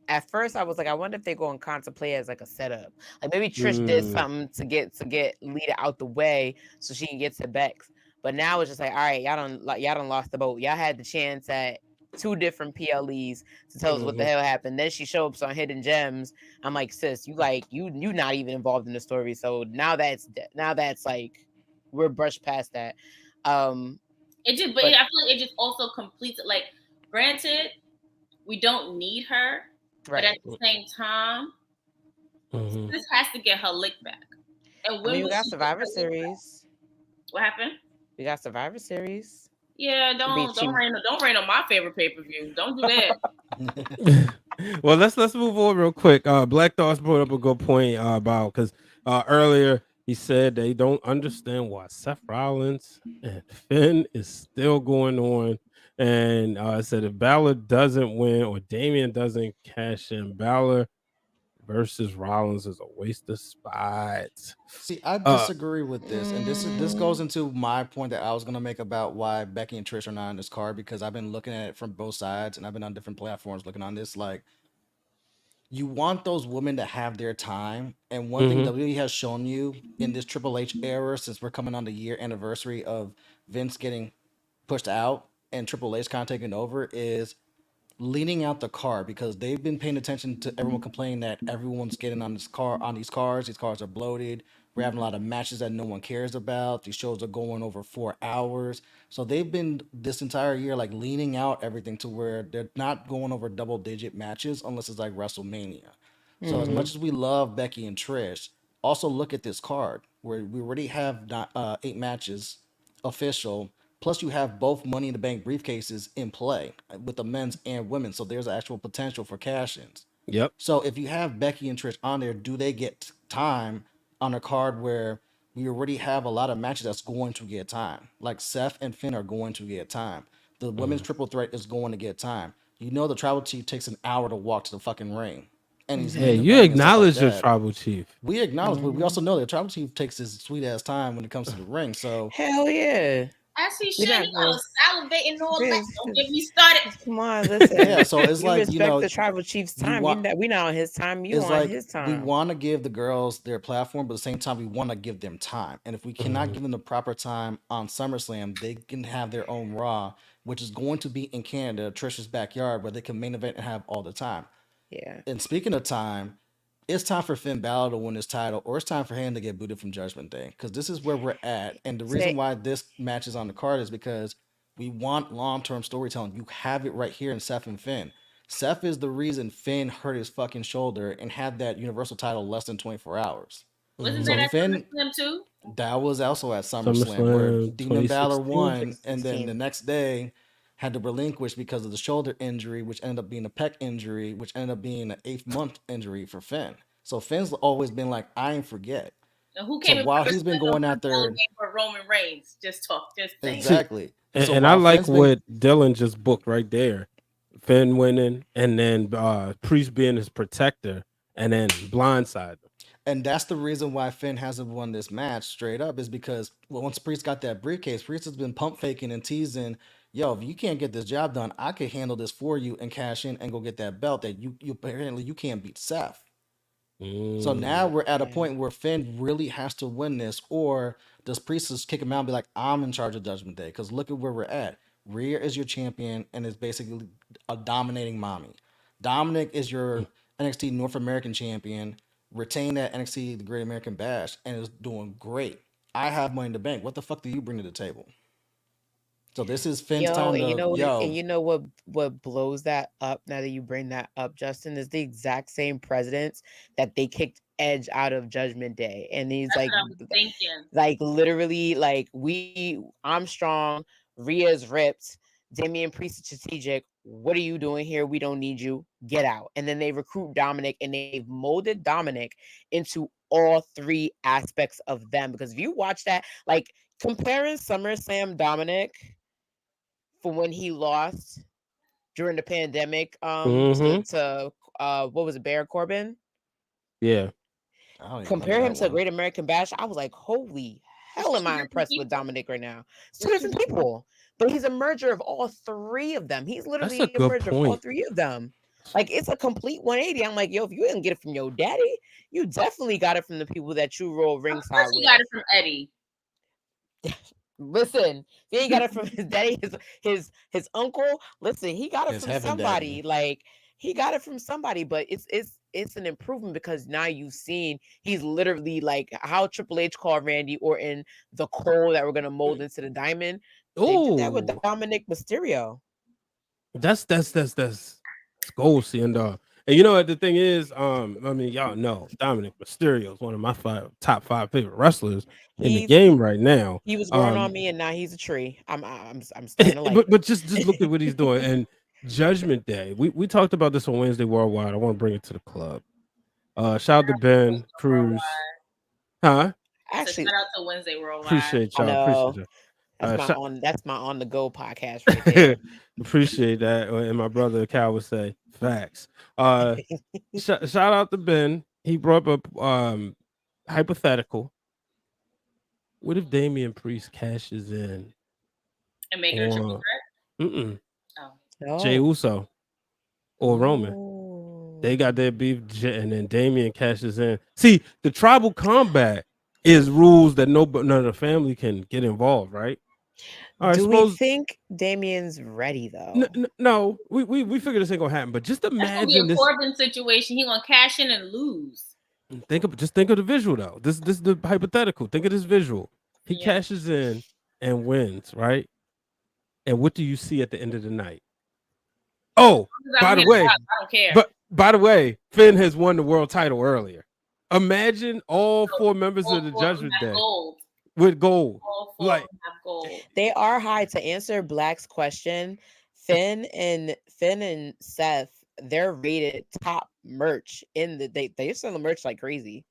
At first, I was like, I wonder if they're going to contemplate as like a setup. Like maybe Trish did something to get Lita out the way so she can get to Bex. But now it's just like, all right, y'all done lost the boat. Y'all had the chance at 2 different PLEs to tell us what the hell happened. Then she shows up on Hidden Gems. I'm like, sis, you not even involved in the story. So now that's like we're brushed past that. But I feel like it just also completes it. Like, granted, we don't need her. Right. But at the same time, this has to get her lick back. And when we got Survivor Series. What happened? We got Survivor Series. Yeah, don't rain on my favorite pay-per-view. Don't do that. Well, let's move on real quick. Black Thoughts brought up a good point about because earlier he said they don't understand why Seth Rollins and Finn is still going on. And said if Balor doesn't win or Damian doesn't cash in, Balor versus Rollins is a waste of spots. See, I disagree with this, and this goes into my point that I was gonna make about why Becky and Trish are not in this card, because I've been looking at it from both sides, and I've been on different platforms looking on this. Like, you want those women to have their time, and one thing WWE has shown you in this Triple H era, since we're coming on the year anniversary of Vince getting pushed out and Triple H kind of taking over, is leaning out the car, because they've been paying attention to everyone complaining that everyone's getting on these cars. These cars are bloated. We're having a lot of matches that no one cares about. These shows are going over 4 hours. So they've been this entire year like leaning out everything to where they're not going over double digit matches unless it's like WrestleMania. So as much as we love Becky and Trish, also look at this card where we already have 8 matches official. Plus, you have both Money in the Bank briefcases in play with the men's and women. So there's actual potential for cash-ins. Yep. So if you have Becky and Trish on there, do they get time on a card where we already have a lot of matches that's going to get time? Like Seth and Finn are going to get time. The women's triple threat is going to get time. You know the tribal chief takes an hour to walk to the fucking ring. And he's you acknowledge your tribal chief. We acknowledge, but we also know that tribal chief takes his sweet ass time when it comes to the ring. So hell yeah. As he should. He was salivating all that. Don't get me started. Come on, listen. Yeah, so it's you like, respect you know, the tribal chief's time. We not on his time. You on like, his time. we want to give the girls their platform, but at the same time, we want to give them time. And if we cannot give them the proper time on SummerSlam, they can have their own Raw, which is going to be in Canada, Trish's backyard, where they can main event and have all the time. Yeah. And speaking of time, it's time for Finn Balor to win his title, or it's time for him to get booted from Judgment Day, because this is where we're at. And the reason why this match is on the card is because we want long-term storytelling. You have it right here in Seth and Finn. Seth is the reason Finn hurt his fucking shoulder and had that Universal title less than 24 hours. Wasn't that at SummerSlam too? That was also at SummerSlam where Demon Balor won, and then the next day had to relinquish because of the shoulder injury, which ended up being a pec injury, which ended up being an 8th-month injury for Finn. So Finn's always been like, I ain't forget. Now who came while he's been going out there for Roman Reigns, just exactly. And I like what Dylan just booked right there. Finn winning, and then Priest being his protector, and then blindside. And that's the reason why Finn hasn't won this match straight up, is because once Priest got that briefcase, Priest has been pump faking and teasing, yo, if you can't get this job done, I could handle this for you and cash in and go get that belt that you apparently you can't beat Seth. So now we're at a Yeah. point where Finn really has to win this, or does Priestess kick him out and be like, I'm in charge of Judgment Day? Because look at where we're at. Rhea is your champion and is basically a dominating mommy. Dominic is your NXT North American champion, retained at NXT the Great American Bash, and is doing great. I have money in the bank. What the fuck do you bring to the table? So this is Finn's Yo, time and to, you know what blows that up now that you bring that up, Justin, is the exact same presidents that they kicked Edge out of Judgment Day. And he's That's what I was thinking. like literally like I'm strong, Rhea's ripped, Damian Priest is strategic. What are you doing here? We don't need you. Get out. And then they recruit Dominic and they've molded Dominic into all three aspects of them. Because if you watch that, like comparing SummerSlam Dominic from when he lost during the pandemic to what was it, Baron Corbin? Yeah. I don't even remember Compare him that to one. Great American Bash. I was like, holy hell, It's am two I different impressed with people. Dominic right now? It's two different people, but he's a merger of all three of them. He's That's literally a a merger good of all point. three of them. Like it's a complete 180. I'm like, yo, if you didn't get it from your daddy, you definitely got it from the people that you roll Of ringside course, he with. got it from Eddie. Listen, he ain't got it from his daddy, his uncle. Listen, he got it His from heaven somebody. daddy. Like he got it from somebody, but it's an improvement because now you've seen he's literally like how Triple H called Randy Orton the coal that we're gonna mold into the diamond. They did that with Oh, Dominic Mysterio. that's gold, Cinder. And you know what the thing is? I mean, y'all know Dominic Mysterio is one of my top five favorite wrestlers in the He's game right now. he was growing on me, and now he's a tree. I'm starting to like but him. just look at what he's doing. And Judgment Day, we talked about this on Wednesday Worldwide. I want to bring it to the club. Shout out to Ben Cruz, huh? I said Actually, shout out to Wednesday Worldwide. Appreciate I y'all. Appreciate know y'all. that's my Shout on the go podcast right there. appreciate that. And my brother Cal would say facts. Uh, shout out to Ben. He brought up hypothetical. What if Damian Priest cashes in And make her a triple on threat. mm-mm, Oh. Jey No. Uso or Roman? They got their beef, and then Damian cashes in. See, the tribal combat is rules that none of the family can get involved, right? All right, Do we suppose think Damien's ready though? no, we figured this ain't gonna happen, but just That's gonna be imagine a this. Corbin situation. He gonna cash in and lose. Think of the visual though. This is the hypothetical. Think of this visual. He Yeah. cashes in and wins, right? And what do you see at the end of the night? Oh, I by don't the hear way, I don't care. Finn has won the world title earlier. Imagine all four members All of the four of them Judgment have Day gold. with gold. All four of Like, them have gold. They are high. To answer Black's question, Finn and Seth, they're rated top merch in they're selling merch like crazy.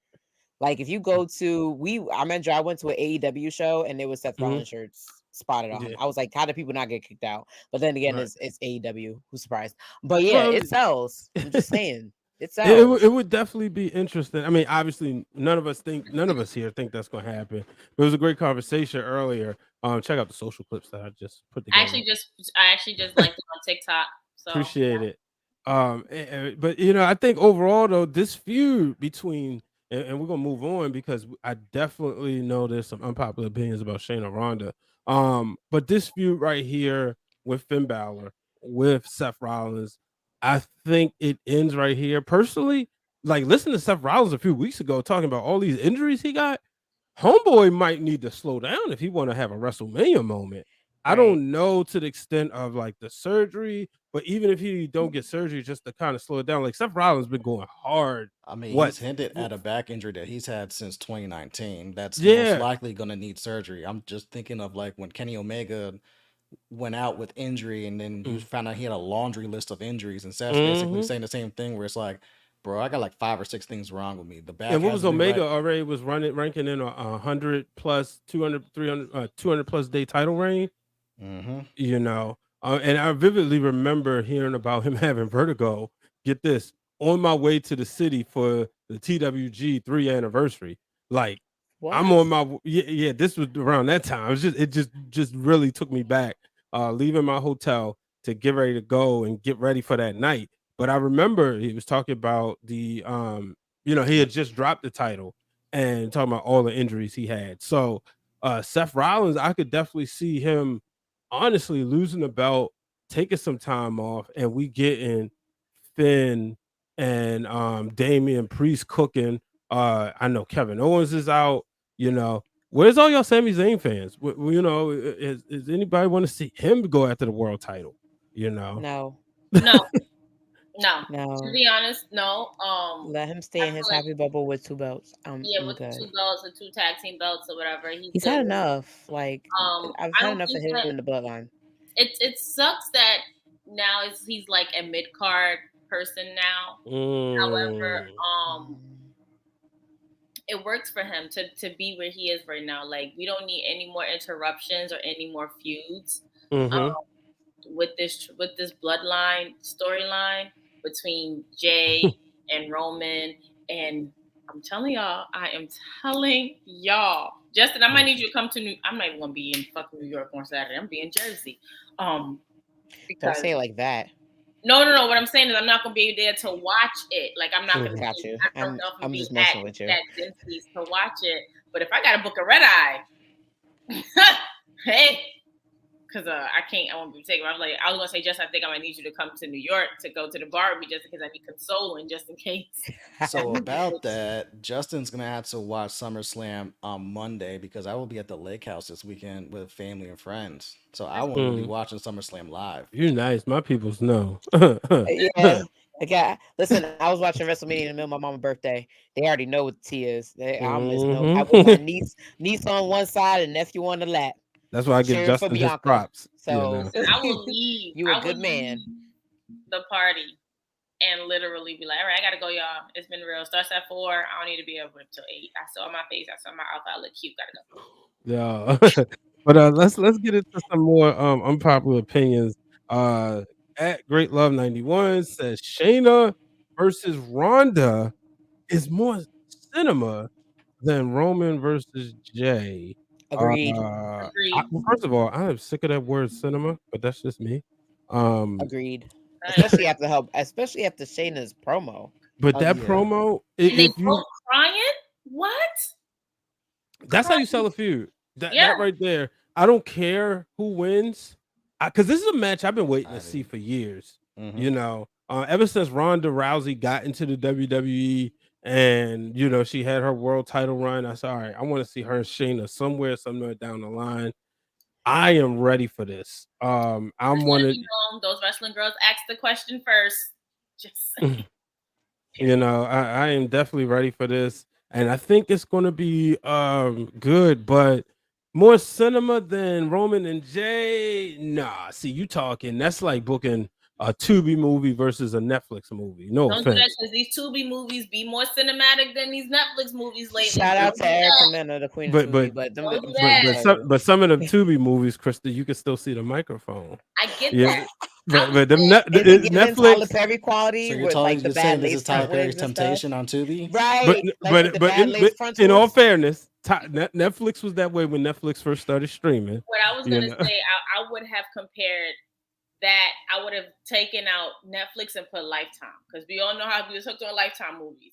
Like if you go to I remember I went to an AEW show and there was Seth mhm, Rollins shirts spotted on. yeah, I was like, how do people not get kicked out? But then again, right. it's AEW. Who's surprised? But yeah, Well, it sells. I'm just saying, it it sells. would definitely be interesting. I mean, obviously, none of us here think that's going to happen. But it was a great conversation earlier. Check out the social clips that I just put together. I actually just liked it on TikTok. So Appreciate it. But you know, I think overall though, this feud between and we're gonna move on because I definitely know there's some unpopular opinions about Shayna Ronda. But this feud right here with Finn Balor with Seth Rollins, I think it ends right here. Personally, like listen to Seth Rollins a few weeks ago talking about all these injuries he got. Homeboy might need to slow down if he want to have a WrestleMania moment. I Right. don't know to the extent of like the surgery, but even if he don't get surgery, just to kind of slow it down. Like Seth Rollins been going hard. I mean, What? he's hinted at a back injury that he's had since 2019. That's most Yeah. likely going to need surgery. I'm just thinking of like when Kenny Omega went out with injury and then you found out he had a laundry list of injuries. And Seth's basically saying the same thing where it's like, bro, I got like 5 or 6 things wrong with me. The back And what has was to be Omega right. already was ranking in a 100 plus 200 300 200 plus day title reign. Mm-hmm. You know, and I vividly remember hearing about him having vertigo. Get this, on my way to the city for the TWG 3 anniversary. Like I'm What? on my yeah. This was around that time. It just really took me back. Leaving my hotel to get ready to go and get ready for that night. But I remember he was talking about he had just dropped the title and talking about all the injuries he had. So Seth Rollins, I could definitely see him honestly losing the belt, taking some time off, and we getting Finn and Damian Priest cooking. I know Kevin Owens is out. You know, where's all y'all Sami Zayn fans? Is anybody want to see him go after the world title? You know, No, No, no. To no. be honest, no. Let him stay I in feel his like happy bubble with 2 belts. yeah, I'm with the good. 2 belts or 2 tag team belts or whatever, he's He's good. had enough. Like I've I had don't enough of think him that in the bloodline. it sucks that now he's like a mid card person now. However, mm, Mm. it works for him to be where he is right now. Like we don't need any more interruptions or any more feuds. mm-hmm. With this bloodline storyline between Jay and Roman, and I am telling y'all, Justin, I might need you to come to New. I'm not even gonna be in fucking New York on Saturday. I'm gonna be in Jersey, Don't because say it like that. no. What I'm saying is I'm not gonna be there to watch it. Like I'm not gonna Mhm. Got be. you. I don't know if I'm gonna I'm be just messing with you. at Disney's to watch it. But if I gotta book a red eye, hey. Cause I can't. I won't be taking. I was gonna say, just I think I might need you to come to New York to go to the Barbie, just because I need consoling, just in case. So about that, Justin's gonna have to watch SummerSlam on Monday because I will be at the lake house this weekend with family and friends. So I won't even be Mm. watching SummerSlam live. You nice. My peoples know. Yeah. Okay. Listen, I was watching WrestleMania in the middle of my mama's birthday. They already know what the tea is. I'm just no. I with my Mhm. niece on one side and nephew on the lap, That's why I give cheering for Justin his Bianca. props. So I will leave. you a I good would man. leave the party and literally be like, all right, I gotta go, y'all. It's been real. Starts at 4. I don't need to be up until 8. I saw my face. I saw my outfit. I look cute. Gotta go. Yeah. But let's get into some more unpopular opinions. Uh at Great Love 91 says Shayna versus Ronda is more cinema than Roman versus Jay. Agreed. Agreed. Well, first of all, I am sick of that word cinema, but that's just me. Um, Agreed. I agree. Especially after Shayna's promo. but Oh that yeah. promo, And they if you both crying. What? that's how you Crying? sell a feud. That Yeah. that right there. I don't care who wins, because this is a match I've been waiting to I see do. for years. Mm-hmm. Ever since Ronda Rousey got into the WWE and she had her world title run, I said, all right, I want to see her and Shayna somewhere down the line. I am ready for this. I'm Just let one of you know, those wrestling girls asked the question first. Just saying. I am definitely ready for this, and I think it's going to be good, but more cinema than Roman and Jay. Nah, see, you talking that's like booking a Tubi movie versus a Netflix movie. No Don't do that, offense, because these Tubi movies be more cinematic than these Netflix movies lately. Shout Don't out do to Erica that. Mena, the queen of but Tubi, but but Don't do I'm but that. gonna but tell some you. but some of them Tubi movies, Krista, you can still see the microphone. I get Yeah, that. I but was them saying, Is it giving Tyler Netflix. Perry quality So you're with telling like the you're bad saying this is lace Tyler front Perry's wigs and stuff? Temptation on Tubi? But Right. Like with the bad lace but front in all wigs? fairness, Netflix was that way when Netflix first started streaming. what I was You gonna know, say. I would have compared that. I would have taken out Netflix and put Lifetime, because we all know how we was hooked on Lifetime movies.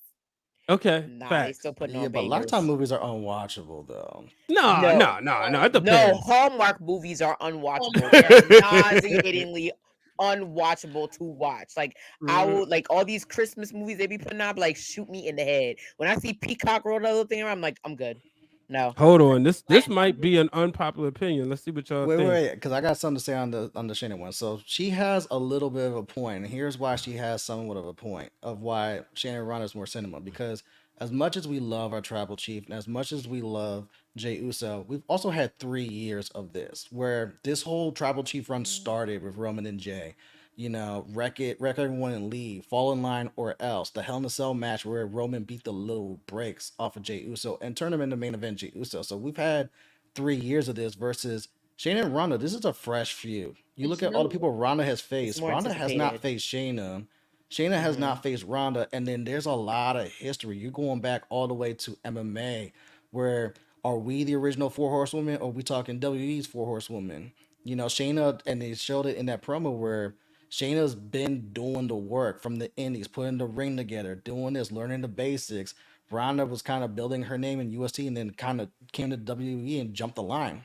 okay, Nah, they facts. still putting Yeah, on but Lifetime bangers. movies are unwatchable though. No, No, no, no, no. It no, depends. Hallmark movies are Oh unwatchable. my They are god! nauseatingly unwatchable to watch. Like I Mm, will like all these Christmas movies they be putting out, like shoot me in the head. When I see Peacock roll that little thing around, I'm like, I'm good. No. Hold on, this Lifetime might movies. be an unpopular opinion. Let's see what y'all Wait, think. wait, because I got something to say on the Shayna one. So she has a little bit of a point, and here's why she has somewhat of a point of why Shayna Ronda is more cinema. Because as much as we love our tribal chief, and as much as we love Jey Uso, we've also had 3 years of this, where this whole tribal chief run started with Roman and Jay. Wreck everyone and leave, fall in line or else. The Hell in a Cell match where Roman beat the little breaks off of Jey Uso and turned him into main event Jey Uso. So we've had 3 years of this versus Shayna and Ronda. This is a fresh feud. You look It's at all the new. people Ronda has It's faced. more Ronda has not anticipated. faced Shayna. Shayna has Hmm. not faced Ronda, and then there's a lot of history. You're going back all the way to MMA, where are we the original four horsewomen, or are we talking WWE's four horsewomen? Shayna, and they showed it in that promo where Shayna's been doing the work from the indies, putting the ring together, doing this, learning the basics. Ronda was kind of building her name in UST and then kind of came to WWE and jumped the line.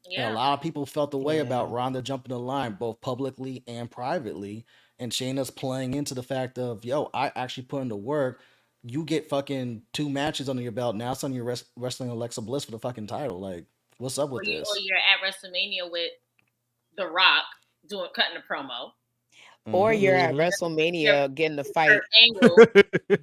And a Yeah. lot of people felt the way about Yeah. Ronda jumping the line, both publicly and privately. And Shayna's playing into the fact of, yo, I actually put in the work. You get fucking 2 matches under your belt. Now it's on your wrestling Alexa Bliss for the fucking title. Like, what's up Or with this? you're at WrestleMania with The Rock cutting a promo. Or Hmm. you're at Mhm. You're WrestleMania getting the Kurt fight. Angle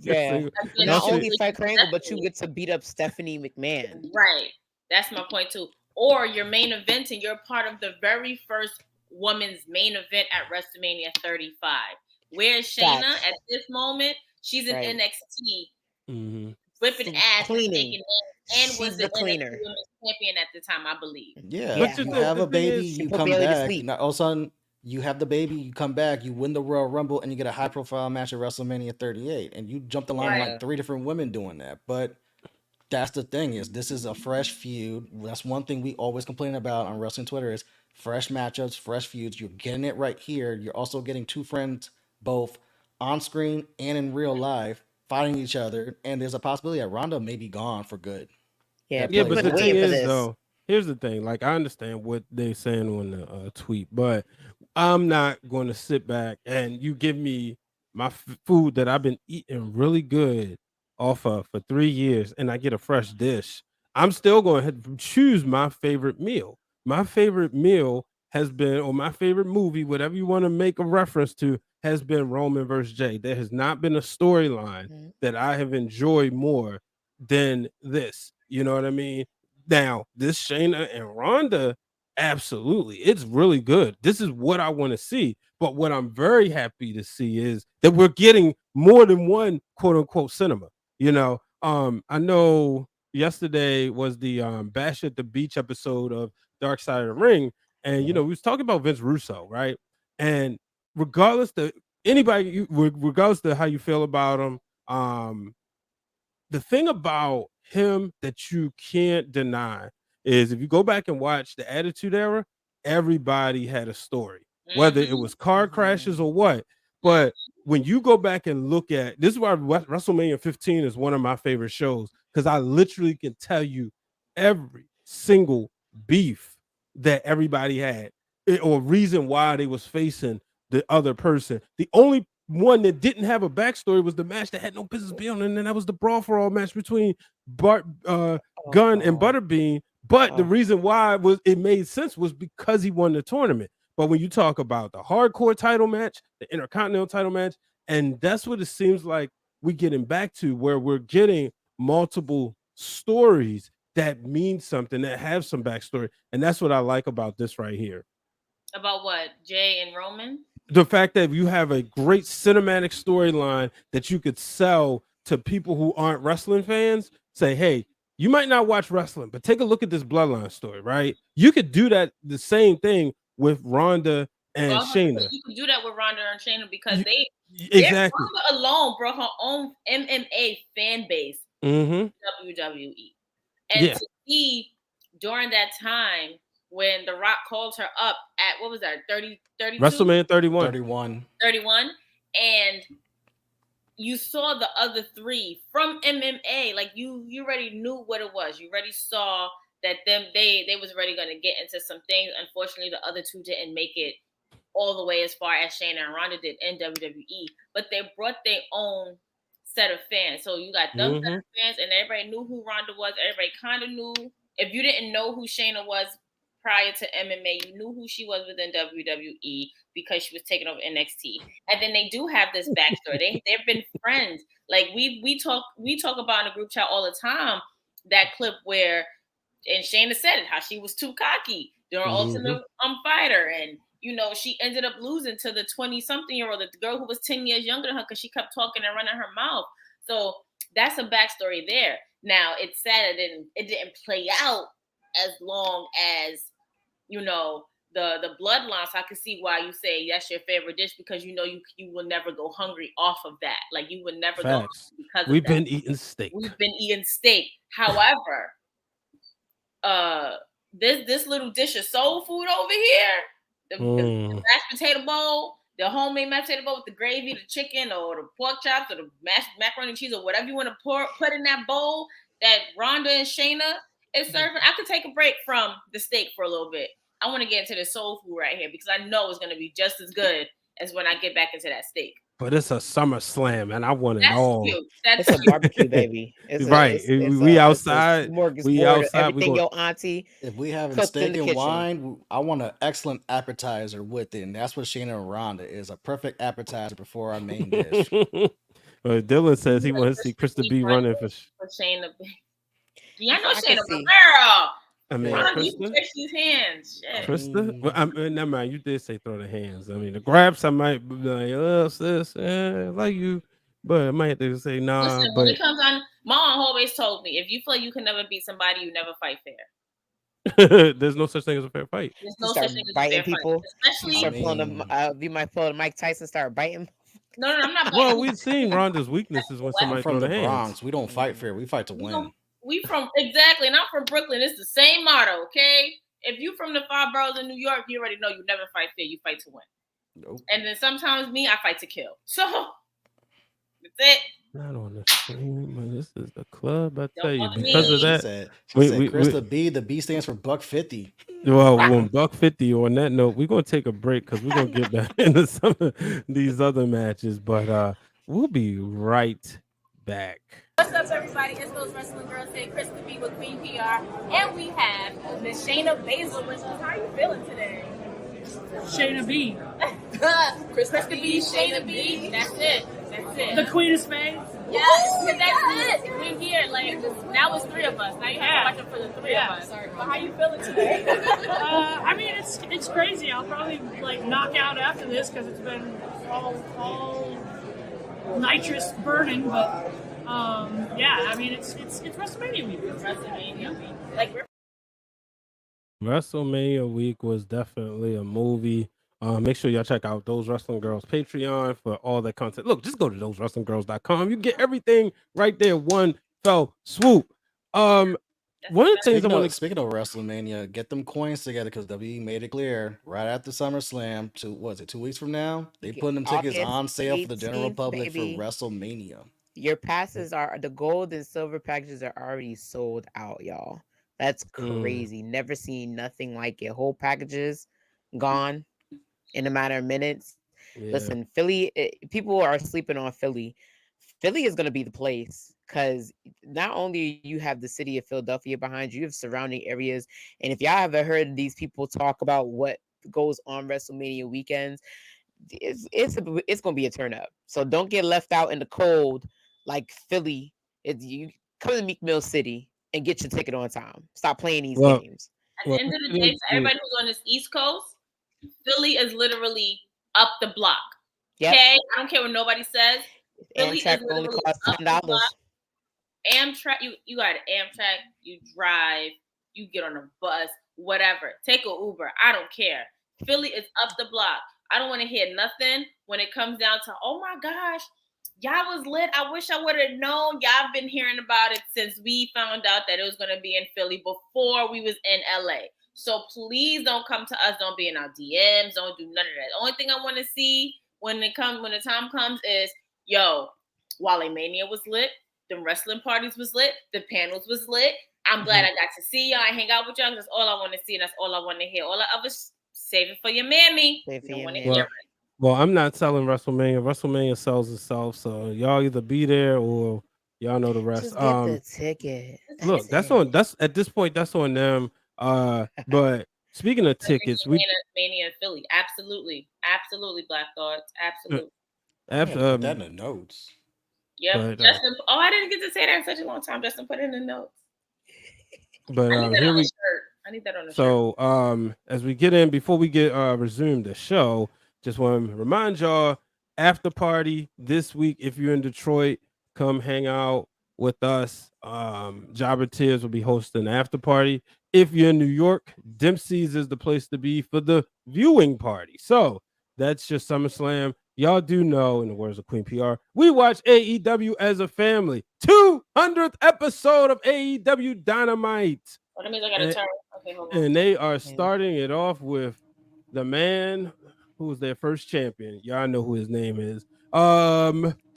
Yeah. See, against y'all Not see, only Triple H fight and Kurt Angle, but you Stephanie. get to beat up Stephanie McMahon. Right. That's my point too. Or your main event, and you're part of the very first women's main event at WrestleMania 35. Where's Shayna Facts. at this moment? She's in Right. NXT, Mhm. whipping ass and Cleaning. taking names, and was She's the the NXT cleaner. Women's Champion at the time, I believe. Yeah, but Yeah. you have the a thing baby, is, She you put come Bailey to back. sleep. Now, all of a sudden, you have the baby, you come back, you win the Royal Rumble, and you get a high profile match at WrestleMania 38. And you jump the line with Right. like 3 different women doing that. But that's the thing is this is a fresh feud. That's one thing we always complain about on wrestling Twitter is fresh matchups, fresh feuds. You're getting it right here. You're also getting two friends both on screen and in real life fighting each other. And there's a possibility that Ronda may be gone for good. Yeah. That yeah, People plays but been the into thing waiting for is, this. this. though, here's the thing. Like, I understand what they're saying on the tweet, but I'm not going to sit back and you give me my food that I've been eating really good off of for 3 years, and I get a fresh dish. I'm still going to choose my favorite meal. My favorite meal has been, or my favorite movie, whatever you want to make a reference to, has been Roman versus Jay. There has not been a storyline Mhm. that I have enjoyed more than this. You know what I mean? Now, this Shayna and Ronda, absolutely, it's really good. This is what I want to see. But what I'm very happy to see is that we're getting more than one quote unquote cinema. I know yesterday was the Bash at the Beach episode of Dark Side of the Ring, and Mhm. we was talking about Vince Russo, right? And regardless to regardless to how you feel about him, the thing about him that you can't deny is if you go back and watch the Attitude Era, everybody had a story, whether it was car crashes or what. But when you go back and look at this, is why WrestleMania 15 is one of my favorite shows because I literally can tell you every single beef that everybody had or reason why they was facing the other person. The only one that didn't have a backstory was the match that had no business being on, and then that was the brawl for all match between Bart Gunn and Oh. Butterbean. But the Oh. reason why it made sense was because he won the tournament. But when you talk about the hardcore title match, the intercontinental title match, and that's what it seems like we're getting back to, where we're getting multiple stories that mean something, that have some backstory, and that's what I like about this right here. About what? Jay and Roman? The fact that you have a great cinematic storyline that you could sell to people who aren't wrestling fans, say, hey, you might not watch wrestling, but take a look at this bloodline story, right? You could do that the same thing with Ronda and Shayna. You can do that with Ronda and Shayna because Exactly. Ronda alone brought her own MMA fan base Mm-hmm. WWE. And Yeah. to see during that time when The Rock called her up at, what was that, 32? WrestleMania 31. 31. 31, and you saw the other three from MMA, like you already knew what it was. You already saw that they was already going to get into some things. Unfortunately, the other two didn't make it all the way as far as Shayna and Ronda did in WWE, but they brought their own set of fans. So you got them set of fans, and everybody knew who Ronda was. Everybody kind of knew. If you didn't know who Shayna was prior to MMA, you knew who she was within WWE because she was taking over NXT. And then they do have this backstory. They've been friends. Like we talk about in the group chat all the time that clip where, and Shayna said it, how she was too cocky during Ultimate Fighter, and she ended up losing to the 20-something-year-old, the girl who was 10 years younger than her, because she kept talking and running her mouth. So that's a backstory there. Now it's sad it didn't play out as long as the bloodline. So I can see why you say that's your favorite dish, because you will never go hungry off of that. Like you would never go hungry because We've of that. been eating steak. We've been eating steak. However, this little dish of soul food over here, the mashed potato bowl, the homemade mashed potato bowl with the gravy, the chicken, or the pork chops, or the mashed macaroni and cheese, or whatever you want to put in that bowl that Rhonda and Shayna is serving. I could take a break from the steak for a little bit. I want to get into the soul food right here because I know it's going to be just as good as when I get back into that steak. But it's a Summerslam, and I want it That's all. cute. That's It's a cute. barbecue, baby. It's Right. We outside. We outside. Everything your auntie. If we having cooked in steak the and kitchen. wine, I want an excellent appetizer with it, and that's what Shayna and Rhonda is, a perfect appetizer before our main dish. Well, Dylan says he wants to see Krista B running for Shayna. Yeah, I know I Shayna can see. girl. I mean, Rhonda, you Krista. fish these hands. Shit. Krista? Well, never mind. You did say throw the hands. I mean, the grabs, I might be like, oh, sis, I like you. But I might have to say, nah. Listen, when it comes on, Mom always told me, if you feel you can never beat somebody, you never fight fair. There's no such thing as a fair fight. There's no such thing as a fair people. fight. Especially, you might pull the Mike Tyson, start biting. No, I'm not biting. Well, we've seen Rhonda's weaknesses when somebody from throw the the hands. Bronx. We don't fight fair. We fight to win. We from exactly, and I'm from Brooklyn. It's the same motto, okay? If you from the 5 boroughs in New York, you already know you never fight fair. You fight to win. Nope. And then sometimes me, I fight to kill. So that's it. Not on the screen, but this is the club. I tell you, Don't because of that, she said Krista B. The B stands for $1.50. Well, when $1.50. On that note, we're gonna take a break because we're gonna get back into some of these other matches, but we'll be right back. What's up, everybody? It's those wrestling girls here, Krista B with Queen PR, and we have Miss Shayna BASZLER with us. How are you feeling today? Shayna B. Krista B, Shayna B. That's it. That's it. The Queen of Spades. Yes, that's it. We're here. Like now, it's 3 of us. Now you have to watch it for the 3 of us. Sorry. But how you feeling today? I mean, it's crazy. I'll probably like knock out after this because it's been all nitrous burning, but. Yeah, I mean it's WrestleMania week. WrestleMania week. Like WrestleMania week was definitely a movie. Make sure y'all check out Those Wrestling Girls Patreon for all that content. Look, just go to thosewrestlinggirls.com. You get everything right there, one fell swoop. One of the things speaking of WrestleMania, get them coins together because WWE made it clear right after SummerSlam. 2 weeks from now, they putting them tickets on sale for the general public for WrestleMania. Your passes are the gold and silver packages are already sold out, y'all. That's crazy. Never seen nothing like it. Whole packages gone in a matter of minutes. Yeah. Listen, Philly, people are sleeping on Philly. Philly is going to be the place because not only you have the city of Philadelphia behind you, you have surrounding areas. And if y'all haven't heard these people talk about what goes on WrestleMania weekends, it's going to be a turn up. So don't get left out in the cold. Like Philly, you come to Meek Mill City and get your ticket on time. Stop playing these games. At the end of the day, for everybody who's on this East Coast, Philly is literally up the block. Yep. Okay, I don't care what nobody says. Philly Amtrak is only costs $10. Amtrak, you got an Amtrak, you drive, you get on a bus, whatever. Take an Uber. I don't care. Philly is up the block. I don't want to hear nothing when it comes down to, oh my gosh, y'all was lit. I wish I would have known. Y'all been hearing about it since we found out that it was going to be in Philly before we was in LA. So please don't come to us. Don't be in our DMs. Don't do none of that. The only thing I want to see when the time comes is, yo, Wale Mania was lit. The wrestling parties was lit. The panels was lit. I'm glad I got to see y'all. I hang out with y'all. That's all I want to see. And that's all I want to hear. All the others, save it for your mammy. Well, I'm not selling WrestleMania. WrestleMania sells itself, so y'all either be there or y'all know the rest. Just get the ticket. Look, that's at this point, that's on them. But speaking of tickets, Mania in Philly, absolutely, Black Thoughts, absolutely. Put that in the notes. Yep, Justin. I didn't get to say that in such a long time. Justin put it in the notes. But I need that on the shirt. I need that on the shirt. So as we get in, before we get resume the show, just want to remind y'all, after party this week. If you're in Detroit, come hang out with us. Jobber Tears will be hosting the after party. If you're in New York, Dempsey's is the place to be for the viewing party. So that's just SummerSlam. Y'all do know, in the words of Queen PR, we watch AEW as a family. 200th episode of AEW Dynamite. That means I got to turn. Okay, hold on. And they are starting it off with the man who was their first champion. Y'all know who his name is.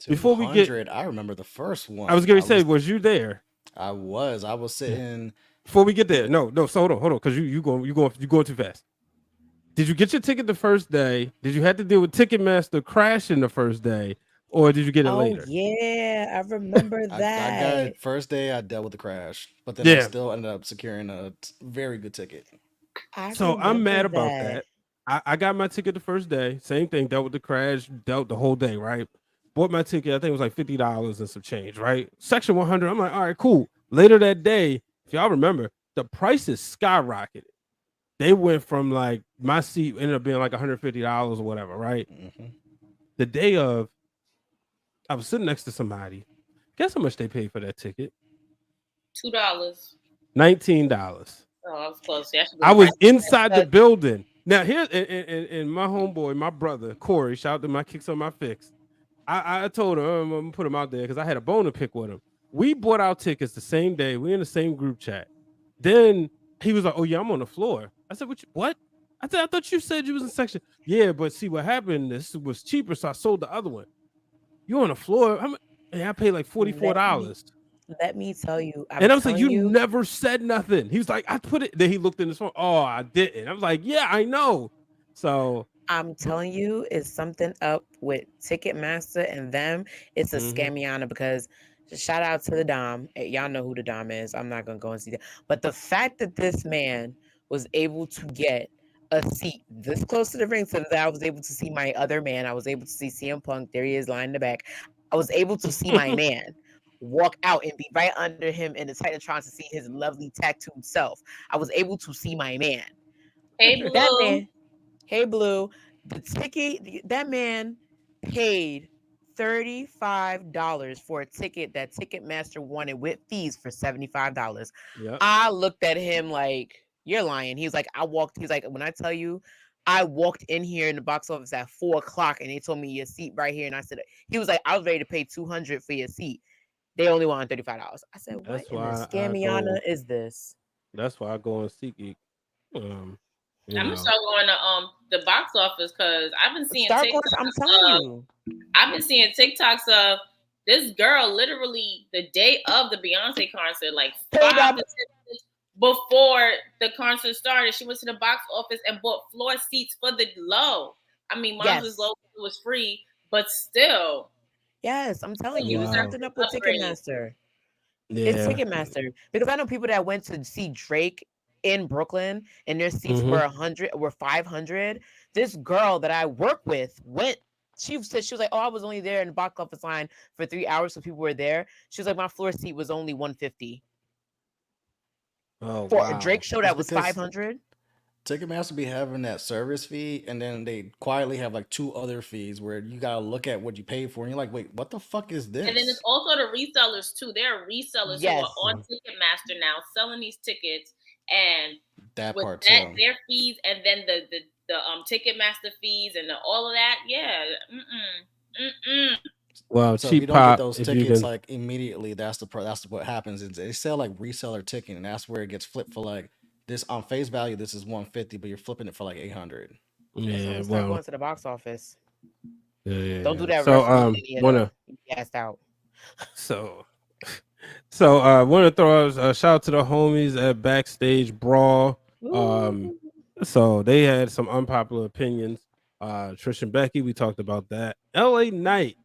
Before we get, 200. I remember the first I was one. going to say, was you there? I was sitting. Before we get there, no. So hold on, because you going too fast. Did you get your ticket the first day? Did you have to deal with Ticketmaster crashing the first day, or did you get it later? Yeah, I remember I that. got it first day. I dealt with the crash, but then I Yeah. still ended up securing a very good ticket. I So I'm remember mad about that. that. I got my ticket the first day. Same thing. Dealt with the crash. Dealt the whole day. Right. Bought my ticket. I think it was like $50 and some change. Right. Section 100. I'm like, all right, cool. Later that day, if y'all remember, the prices skyrocketed. They went from like my seat ended up being like $150 or whatever. Right. The day of, I was sitting next to somebody. Guess how much they paid for that ticket? $2. $19. Oh, I was close. Yeah, I was inside the building. Now here, and my homeboy, my brother Corey, shout out to my kicks on my fix. I told him I'm gonna put him out there because I had a bone to pick with him. We bought our tickets the same day. We in the same group chat. Then he was like, "Oh yeah, I'm on the floor." I said, "What?" I said, "I thought you said you was in section." Yeah, but see what happened. This was cheaper, so I sold the other one. You on the floor? I paid like $44. Let me tell you, And I was like, you never said nothing. He was like, I put it. Then he looked in his phone. Oh, I didn't. I was like, yeah, I know. So I'm telling you, it's something up with Ticketmaster and them. It's a scamiana because shout out to the Dom. Y'all know who the Dom is. I'm not gonna go and see that. But the fact that this man was able to get a seat this close to the ring so that I was able to see my other man. I was able to see CM Punk. There he is lying in the back. I was able to see my man walk out and be right under him in the Titantron to see his lovely tattooed self. I was able to see my man. Hey, Blue. That man. Hey, Blue. The ticket, that man paid $35 for a ticket that Ticketmaster wanted with fees for $75. Yep. I looked at him like, you're lying. He was like, he's like, when I tell you, I walked in here in the box office at 4 o'clock and they told me your seat right here. And I said, he was like, I was ready to pay $200 for your seat. They only want $35. I said, what in the scamiana is this? That's why I go on SeatGeek. I'm gonna start going to the box office because I've been seeing TikToks. I'm telling you, I've been seeing TikToks of this girl literally the day of the Beyonce concert, like 5 to 6 minutes before the concert started. She went to the box office and bought floor seats for the low. I mean, mine was low, it was free, but still. Yes, I'm telling you, it's something up with Ticketmaster. Yeah. It's Ticketmaster because I know people that went to see Drake in Brooklyn and their seats were 500. This girl that I work with went. She said she was like, "Oh, I was only there in the box office line for 3 hours, so people were there." She was like, "My floor seat was only 150." Oh, for a Drake show that was 500. Ticketmaster be having that service fee, and then they quietly have like 2 other fees where you gotta look at what you paid for, and you're like, wait, what the fuck is this? And then it's also the resellers too. There are resellers who are on Ticketmaster now selling these tickets, and that with part that, too. their fees, and then the Ticketmaster fees and all of that. Yeah. Well, so cheap if you don't get pop, those tickets like immediately, that's what happens. Is they sell like reseller ticket, and that's where it gets flipped for like this on face value. This is 150, but you're flipping it for like 800. Yeah, start going to the box office. Yeah, don't do that. So wanna gassed out. So want to throw a shout out to the homies at Backstage Brawl. So they had some unpopular opinions. Trish and Becky, we talked about that. LA Knight,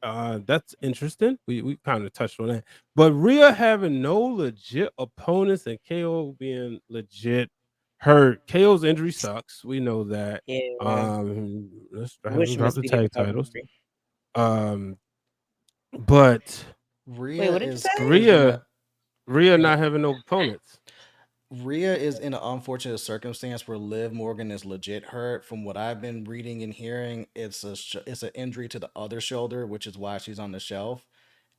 that's interesting. We kind of touched on that. But Rhea having no legit opponents and KO being legit hurt. KO's injury sucks. We know that. Let's have him drop the tag titles. But Rhea what did you say? Rhea not having no opponents. Rhea is in an unfortunate circumstance where Liv Morgan is legit hurt. From what I've been reading and hearing, it's an injury to the other shoulder, which is why she's on the shelf.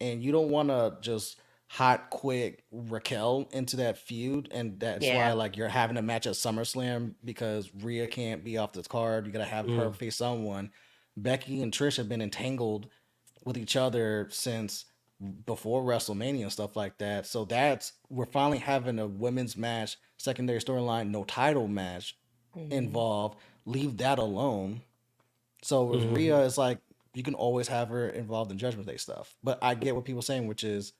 And you don't want to just hot quick Raquel into that feud, and that's why like you're having a match at SummerSlam because Rhea can't be off the card. You gotta have her face someone. Becky and Trish have been entangled with each other since before WrestleMania and stuff like that. So we're finally having a women's match, secondary storyline, no title match involved. Leave that alone. So with Rhea, it's like you can always have her involved in Judgment Day stuff. But I get what people are saying, which is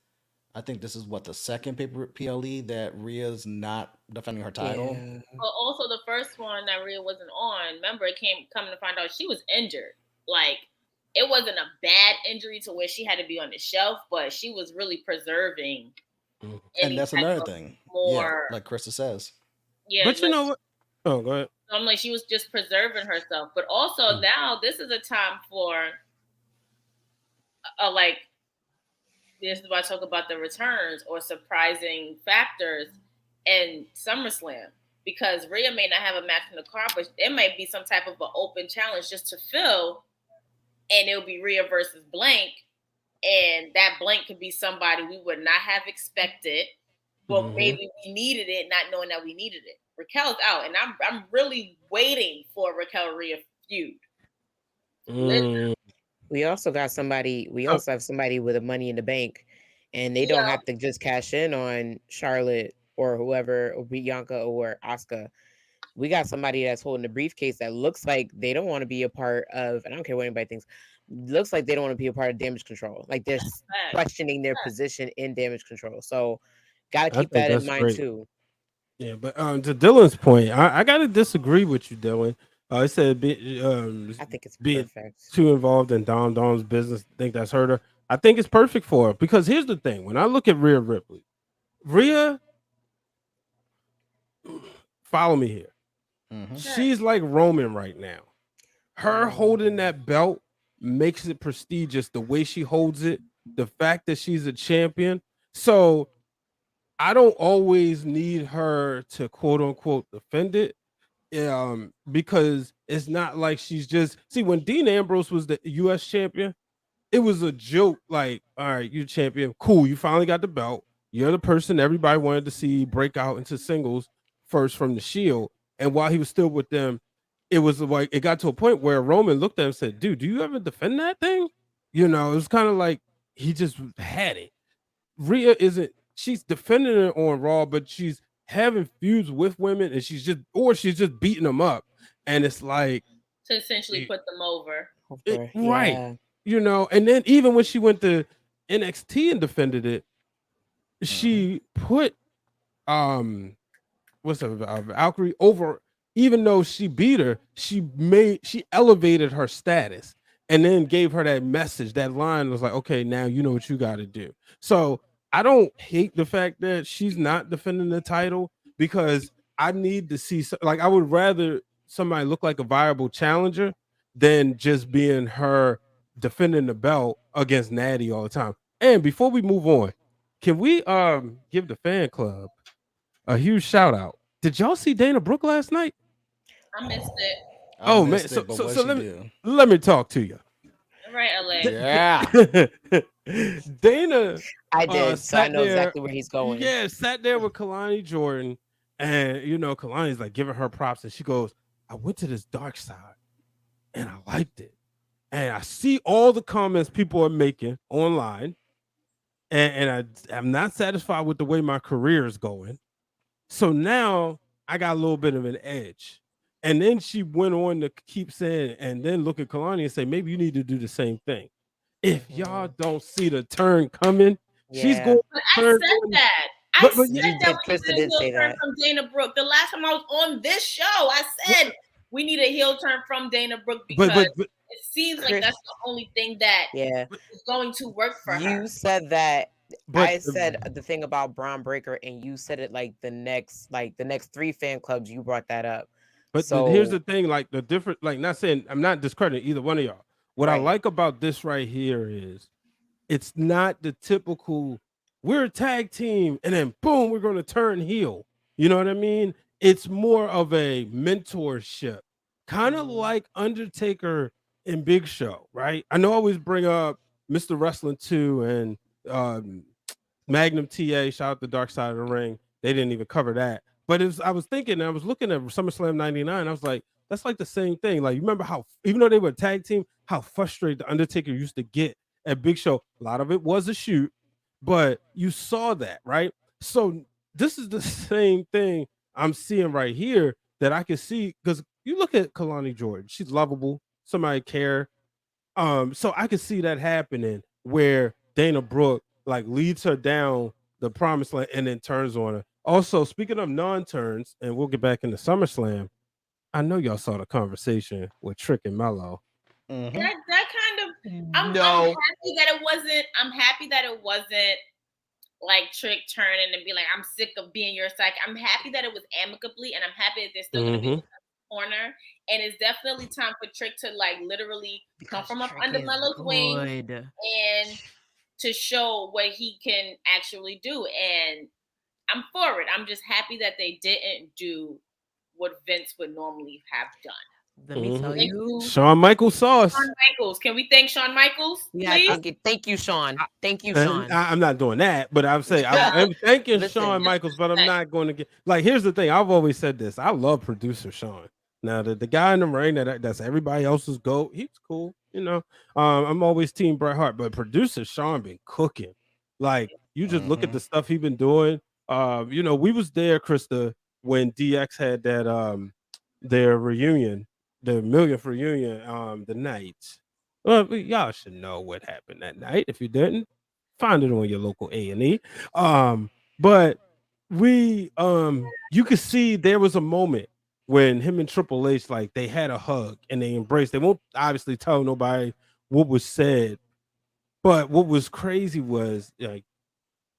I think this is what the second paper PLE that Rhea's not defending her title. Yeah. But also the first one that Rhea wasn't on. Remember, it came coming to find out she was injured. Like it wasn't a bad injury to where she had to be on the shelf, but she was really preserving And any that's type another of thing. Yeah, more. like Krista says. Yeah, But you like, know what? Oh, go ahead. I'm like she was just preserving herself. But also now this is a time for like this is why I talk about the returns or surprising factors in SummerSlam. Because Rhea may not have a match in the card, but it might be some type of an open challenge just to fill, and it'll be Rhea versus Blank, and that Blank could be somebody we would not have expected, but maybe we needed it, not knowing that we needed it. Raquel's out, and I'm really waiting for a Raquel Rhea feud. We also got somebody. We also have somebody with a Money in the Bank, and they don't have to just cash in on Charlotte or whoever, or Bianca or Asuka. We got somebody that's holding the briefcase that looks like they don't want to be a part of. And I don't care what anybody thinks. Looks like they don't want to be a part of Damage Control. Like they're questioning their position in Damage Control. So, gotta keep that in mind too. Yeah, but to Dylan's point, I gotta disagree with you, Dylan. I said I think it's being perfect. too involved in Dom's business. I think that's hurt her. I think it's perfect for her because here's the thing: when I look at Rhea Ripley, Rhea, follow me here. She's like Roman right now. Her holding that belt makes it prestigious. The way she holds it, the fact that she's a champion. So I don't always need her to quote unquote defend it. Because it's not like she's just see when Dean Ambrose was the US champion, it was a joke, like, all right, you're champion, cool, you finally got the belt. You're the person everybody wanted to see break out into singles first from the Shield. And while he was still with them, it was like it got to a point where Roman looked at him and said, dude, do you ever defend that thing? You know, it was kind of like he just had it. Rhea isn't, she's defending it on Raw, but she's having feuds with women and she's just beating them up. And it's like to essentially put them over. Right. You know, and then even when she went to NXT and defended it, she put Valkyrie over, even though she beat her, she elevated her status and then gave her that message. That line was like, okay, now you know what you got to do. So I don't hate the fact that she's not defending the title because I need to see, like, I would rather somebody look like a viable challenger than just being her defending the belt against Natty all the time. And before we move on, can we give the fan club a huge shout out? Did y'all see Dana Brooke last night? I missed it. Oh man, so let me talk to you. All right, LA. Yeah. Dana, I did, so I know exactly where he's going. Yeah, sat there with Kalani Jordan, and you know, Kalani's like giving her props, and she goes, "I went to this dark side, and I liked it, and I see all the comments people are making online, and I'm not satisfied with the way my career is going, so now I got a little bit of an edge." And then she went on to keep saying, and then look at Kalani and say, maybe you need to do the same thing. If y'all don't see the turn coming, she's going to turn. I said that. I said that we need a heel turn from Dana Brooke. The last time I was on this show, I said we need a heel turn from Dana Brooke because it seems like that's the only thing that is going to work for her. You said that. I said the thing about Braun Breaker, and you said it like the next 3 fan clubs. You brought that up. But here's the thing, like the different, like not saying I'm not discrediting either one of y'all. What I like about this right here is it's not the typical we're a tag team and then boom, we're going to turn heel. You know what I mean? It's more of a mentorship, kind of like Undertaker and Big Show, right? I know I always bring up Mr. Wrestling 2 and Magnum TA, shout out the Dark Side of the Ring. They didn't even cover that. But I was thinking, I was looking at SummerSlam 99. I was like, that's like the same thing. Like, you remember how, even though they were a tag team, how frustrated the Undertaker used to get at Big Show. A lot of it was a shoot, but you saw that, right? So this is the same thing I'm seeing right here that I can see, because you look at Kalani Jordan. She's lovable. somebody care. So I could see that happening where Dana Brooke like leads her down the promised land and then turns on her. Also, speaking of non-turns, and we'll get back into SummerSlam. I know y'all saw the conversation with Trick and Mello. Mhm. That kind of I'm No. happy that it wasn't. I'm happy that it wasn't like Trick turning and be like, I'm sick of being your psych. I'm happy that it was amicably, and I'm happy that they're still gonna be in the corner. And it's definitely time for Trick to like literally come from up under Mello's wing and to show what he can actually do. And I'm for it. I'm just happy that they didn't do what Vince would normally have done. Let me tell you, Shawn Michaels sauce. Shawn Michaels. Can we thank Shawn Michaels? Yeah, Please? thank you, Sean. Thank you, Sean. I'm not doing that, but I'm saying I'm thanking Listen. Shawn Michaels, but I'm not going to get like. Here's the thing: I've always said this. I love producer Shawn. Now the guy in the ring that's everybody else's goat. He's cool, you know. I'm always team Bret Hart, but producer Shawn been cooking. Like you just look at the stuff he been doing. You know, we was there, Krista, when DX had that their reunion, the millionth reunion, the night. Well, y'all should know what happened that night. If you didn't, find it on your local A&E. But you could see there was a moment when him and Triple H, like they had a hug and they embraced. They won't obviously tell nobody what was said, but what was crazy was like,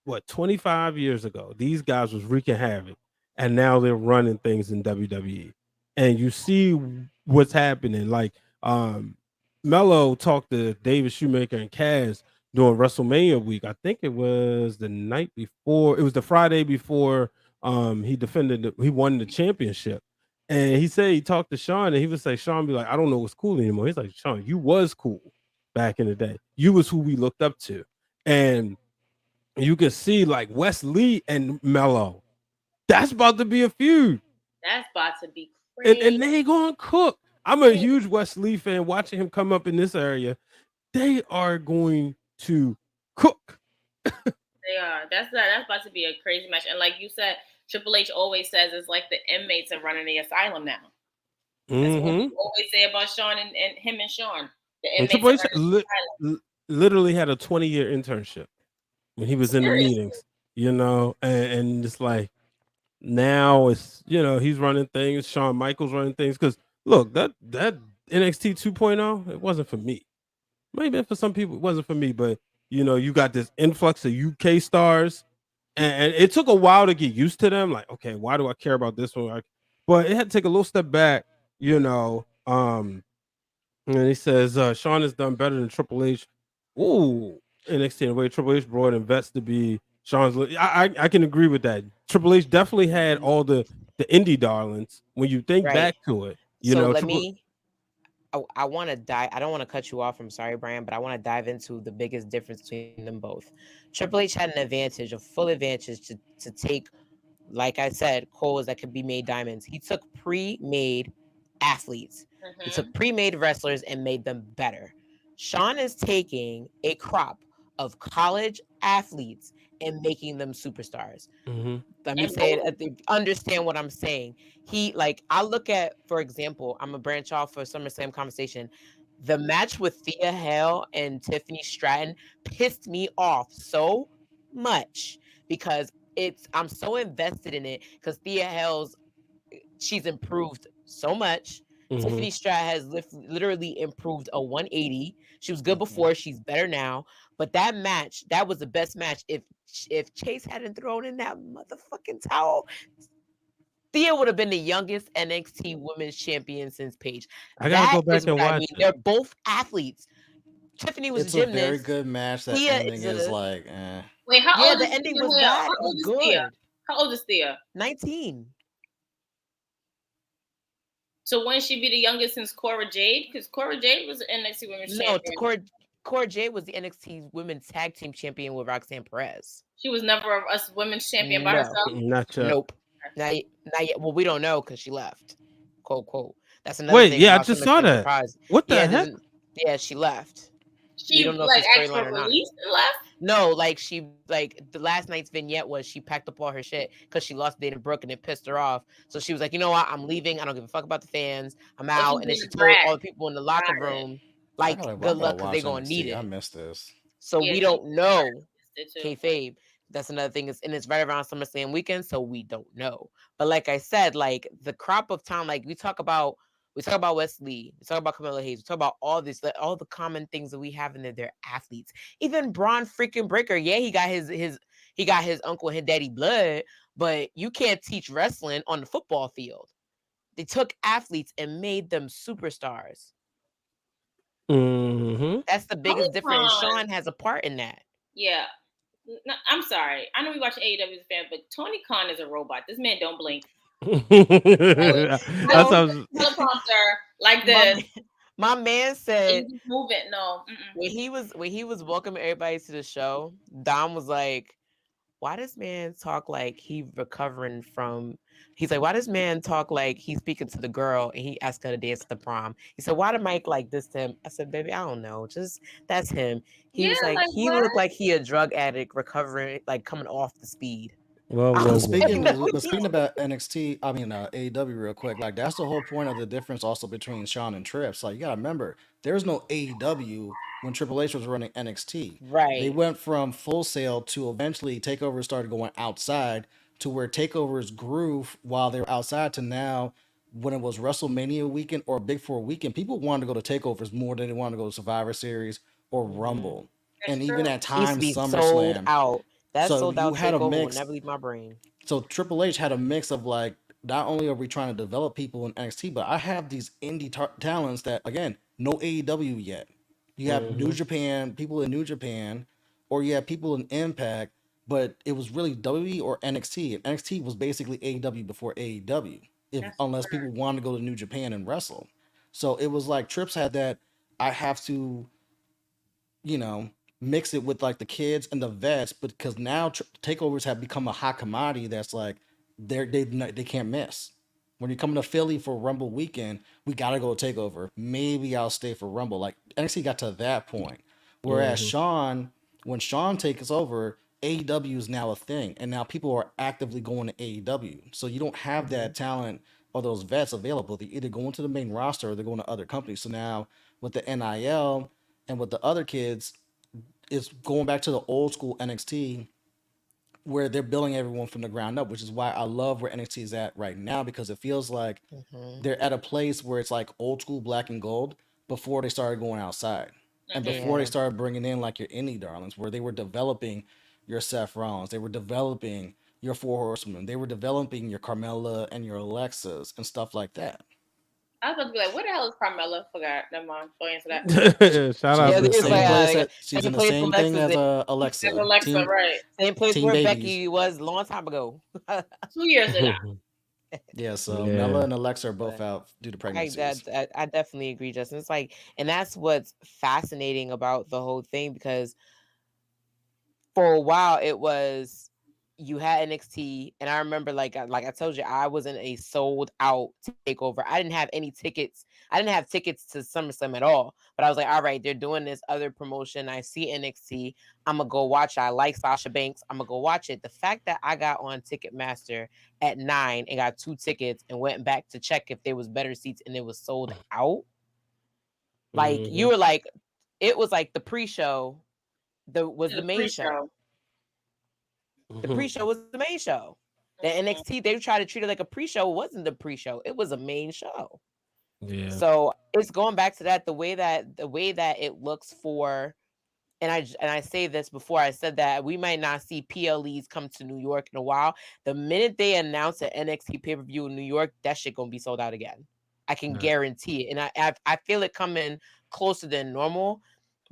what, 25 years ago, these guys was wreaking havoc, and now they're running things in WWE. And you see what's happening. Like, Mello talked to David Shoemaker and Kaz during WrestleMania week. I think it was the night before. It was the Friday before he won the championship. And he said he talked to Sean, and he would say, Sean be like, I don't know what's cool anymore. He's like, Sean, you was cool back in the day. You was who we looked up to. And you can see like Wes Lee and Mello. That's about to be a feud. That's about to be crazy. And they gonna cook. I'm a huge Wes Lee fan. Watching him come up in this area, they are going to cook. They are. That's about to be a crazy match. And like you said, Triple H always says it's like the inmates are running the asylum now. That's what you always say about Sean and him and Sean. The inmates Triple H are literally had a 20-year internship when he was in the meetings, you know, and it's like now it's, you know, he's running things. Shawn Michaels running things. Because look, that NXT 2.0, it wasn't for me. Maybe for some people it wasn't for me, but you know, you got this influx of UK stars, and it took a while to get used to them. Like, okay, why do I care about this one? But it had to take a little step back, you know. And he says Sean has done better than Triple H. Ooh, NXT in a way Triple H brought in vets to be Sean's. I can agree with that. Triple H definitely had all the indie darlings. When you think back to it, you know. I want to dive. I don't want to cut you off. I'm sorry, Brian, but I want to dive into the biggest difference between them both. Triple H had an advantage, a full advantage to take, like I said, coals that could be made diamonds. He took pre-made athletes. He took pre-made wrestlers and made them better. Sean is taking a crop of college athletes and making them superstars. Let me say it. Understand what I'm saying. I look at, for example, I'm gonna branch off for SummerSlam conversation. The match with Thea Hale and Tiffany Stratton pissed me off so much because I'm so invested in it because Thea Hale's she's improved so much. Tiffany Stratton has literally improved a 180. She was good before. She's better now. But that match, that was the best match. If Chase hadn't thrown in that motherfucking towel, Thea would have been the youngest NXT Women's Champion since Paige. I gotta go back and watch it. They're both athletes. Tiffany was It's a gymnast. a very good match. That Thea ending is like, eh. Wait, how old the is ending Thea was Hale? bad. How It old was is good. Thea? How old is Thea? 19. So wouldn't she be the youngest since Cora Jade? Because Cora Jade was an NXT Women's Champion. Cora Jade was the NXT Women's Tag Team Champion with Roxanne Perez. She was never a women's champion by herself? Not yet. Nope. Not yet. Well, we don't know because she left. Quote, quote. That's another thing. Wait, yeah, I just saw that. What the heck? Yeah, she left. We She don't know if like it's asked storyline for or not. release and left. No, like the last night's vignette was she packed up all her shit because she lost Dana Brooke and it pissed her off. So she was like, you know what, I'm leaving. I don't give a fuck about the fans. I'm So out. she's And then being she a told brat. all the people in the locker Got it. room, like, I good gotta luck because they're watch gonna need NXT. I it. missed this. So Yeah, we she don't know. missed it too. Kayfabe. That's another thing. And it's right around SummerSlam weekend, so we don't know. But like I said, like the crop of time, like we talk about Wesley, we talk about Camilla Hayes, we talk about all this, like, all the common things that we have in there. They're athletes. Even Braun freaking Breaker, yeah, he got his uncle and his daddy blood, but you can't teach wrestling on the football field. They took athletes and made them superstars. Mm-hmm. That's the Tony biggest difference. And Khan, Sean has a part in that. yeah. No, I'm sorry. I know we watch AEW as a fan, but Tony Khan is a robot. This man don't blink. That's Like Yo, teleprompter, like my this. man, my man And said you just move it. No. when he was welcoming everybody to the show, Dom was like, "Why does man talk like he recovering from?" He's like, "Why does man talk like he's speaking to the girl and he asked her to dance at the prom?" He said, "Why did Mike like this to him?" I said, "Baby, I don't know. Just that's him." He Yeah, was like, like "He what? looked like he a drug addict recovering, like coming off the speed." well, I But well, was like, well. speaking, "No, but he speaking about NXT, I mean AEW, real quick. Like that's the whole point of the difference, also between Sean and Trips. Like you gotta remember, there's no AEW when Triple H was running NXT. They right." went from Full Sail to eventually Takeover started going outside to where Takeovers grew while they were outside to now when it was WrestleMania weekend or Big Four weekend, people wanted to go to Takeovers more than they wanted to go to Survivor Series or Mhm. Rumble, That's and even true. at It used to times be sold SummerSlam. out. That So sold you out had a takeover will mix. never leave my brain. So Triple H had a mix of like, not only are we trying to develop people in NXT, but I have these talents that again no AEW yet. You have New Mm-hmm. Japan, people in New Japan, or you have people in Impact, but it was really WWE or NXT, and NXT was basically AEW before AEW, if That's unless true. people wanted to go to New Japan and wrestle. So it was like Trips had that. I have to, you know, mix it with like the kids and the vets, but because now takeovers have become a hot commodity that's like they can't miss. When you're coming to Philly for Rumble weekend, we gotta go to takeover. Maybe I'll stay for Rumble. Like NXT got to that point. Whereas Mm-hmm. Sean, when Sean takes over, AEW is now a thing, and now people are actively going to AEW. So you don't have Mhm. that talent or those vets available. They either go into the main roster or they're going to other companies. So now with the NIL and with the other kids, it's going back to the old school NXT where they're building everyone from the ground up, which is why I love where NXT is at right now because it feels like Mhm. they're at a place where it's like old school black and gold before they started going outside and Hmm. before they Yeah. started bringing in like your indie darlings, where they were developing your Seth Rollins, they were developing your Four Horsemen, they were developing your Carmella and your Alexas and stuff like that. I was about to be like, what the hell is Carmella? Forgot. Never mind. Go answer that. Shout She's out Yeah, in to the it's same like Sam. place that she's in same the place same thing Alexa's as in, That's Alexa. Alexa, right? same place Team where Babies. Becky was a long time ago. 2 years ago. Yeah, so Mella Yeah. and Alexa are both But out due to I pregnancies. that I definitely agree, Justin. It's like, and that's what's fascinating about the whole thing because for a while it was you had NXT, and I remember like I told you, I was in a sold out takeover. I didn't have any tickets. I didn't have tickets to SummerSlam at all. But I was like, all right, they're doing this other promotion. I see NXT. I'm gonna go watch it. I like Sasha Banks. I'm gonna go watch it. The fact that I got on Ticketmaster at 9 and got 2 tickets and went back to check if there was better seats and it was sold out. Like Mm-hmm. you were like, it was like the pre-show. Was To the the main show. pre-show. The Mm-hmm. pre-show was the main show. The Hmm. NXT, they tried to treat it like a pre-show. It wasn't the pre-show. It was a main show. Yeah. So it's going back to that, the way that it looks for, and I say this before, I said that we might not see PLEs come to New York in a while. The minute they announce an NXT pay-per-view in New York, that shit gonna be sold out again. I can Right. guarantee it. And I feel it coming closer than normal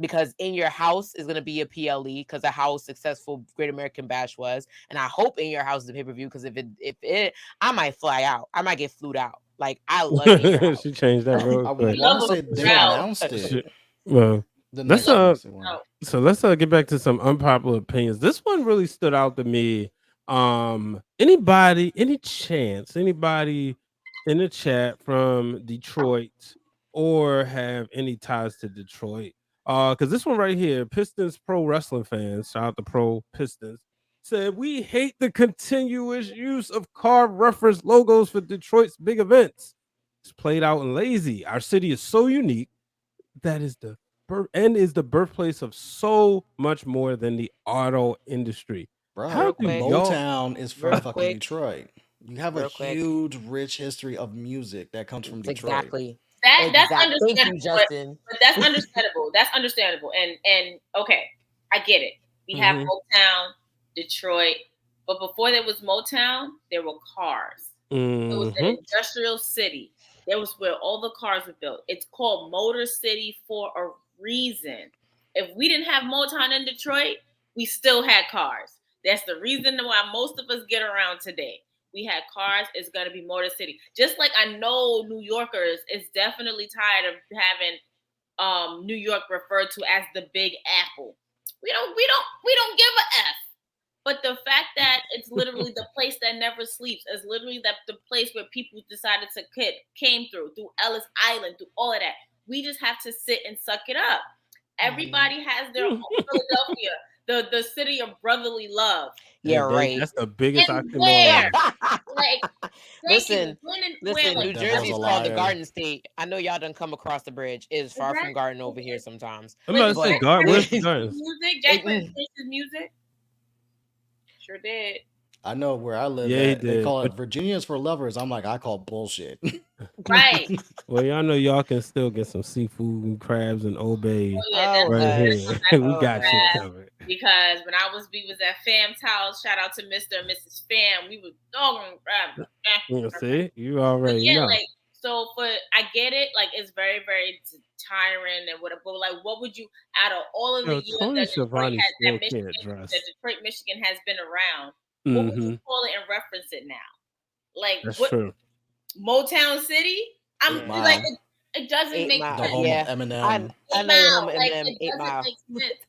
because In Your House is gonna be a PLE because of how successful Great American Bash was. And I hope In Your House is a pay-per-view because if it I might fly out. I might get flued out. Like I love In Your She House. changed that real I quick. We want love to a say they drought. announced it. Shit. Well, The We let's next love NXT one. drought. let's get back to some unpopular opinions. This one really stood out to me. Anybody, any chance, anybody in the chat from Detroit or have any ties to Detroit? Because this one right here, Pistons pro wrestling fans, shout out to Pro Pistons, said we hate the continuous use of car reference logos for Detroit's big events. It's played out and lazy. Our city is so unique that is the is the birthplace of so much more than the auto industry. How Real Bro, do quick. y'all? Motown is from Real fucking quick. Detroit. You have a Real quick. huge, rich history of music that comes from Detroit. Exactly. That's Thank you, understandable, Justin. but that's understandable. That's understandable. And okay, I get it. We have Mhm. Motown, Detroit, but before there was Motown, there were cars. It was an industrial city. That was where all the cars were built. It's called Motor City for a reason. If we didn't have Motown in Detroit, we still had cars. That's the reason why most of us get around today. We had cars. It's gonna be Motor City. Just like I know New Yorkers is definitely tired of having New York referred to as the Big Apple. We don't give a F. But the fact that it's literally the place that never sleeps is literally the place where people decided to came through Ellis Island, through all of that. We just have to sit and suck it up. Everybody has their own Philadelphia, the city of brotherly love. Yeah, right. That's the biggest And oxymoron. where? Like, Listen, where, New like, Jersey's a called the liar. Garden State. I know y'all done come across the bridge. It is far from Exactly. Garden over here sometimes. I'm about to say, where's the gardens? Music, Jack Prince's music. Sure did. I know where I live Yeah, he at. They did, call it but- Virginia's for lovers. I'm like, I call bullshit. Right. Well, y'all know y'all can still get some seafood and crabs and Obey that's right here. We oh, got you crabs. covered. Because when we was at Fam's house, shout out to Mr. and Mrs. Fam, we was dogging crabs. You see, you already know. Like, so I get it, like it's very, very tiring and whatever. But like, what would you out of all of the years Tony that Detroit, Schiavone still can't dress. that Detroit, Michigan has been around, what would you call it and reference it now? Like, That's what? true. Motown City? I'm like, it doesn't make sense. The home of Eminem. I know the home of like, Eminem. 8 Mile. Make sense.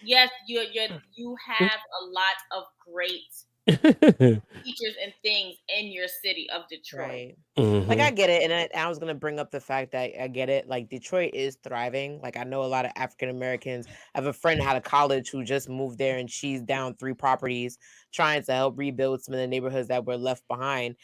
Yes, you have a lot of great features and things in your city of Detroit. Right. Like I get it, and I was gonna bring up the fact that I get it. Like Detroit is thriving. Like I know a lot of African Americans. I have a friend out of college who just moved there, and she's down 3 properties trying to help rebuild some of the neighborhoods that were left behind.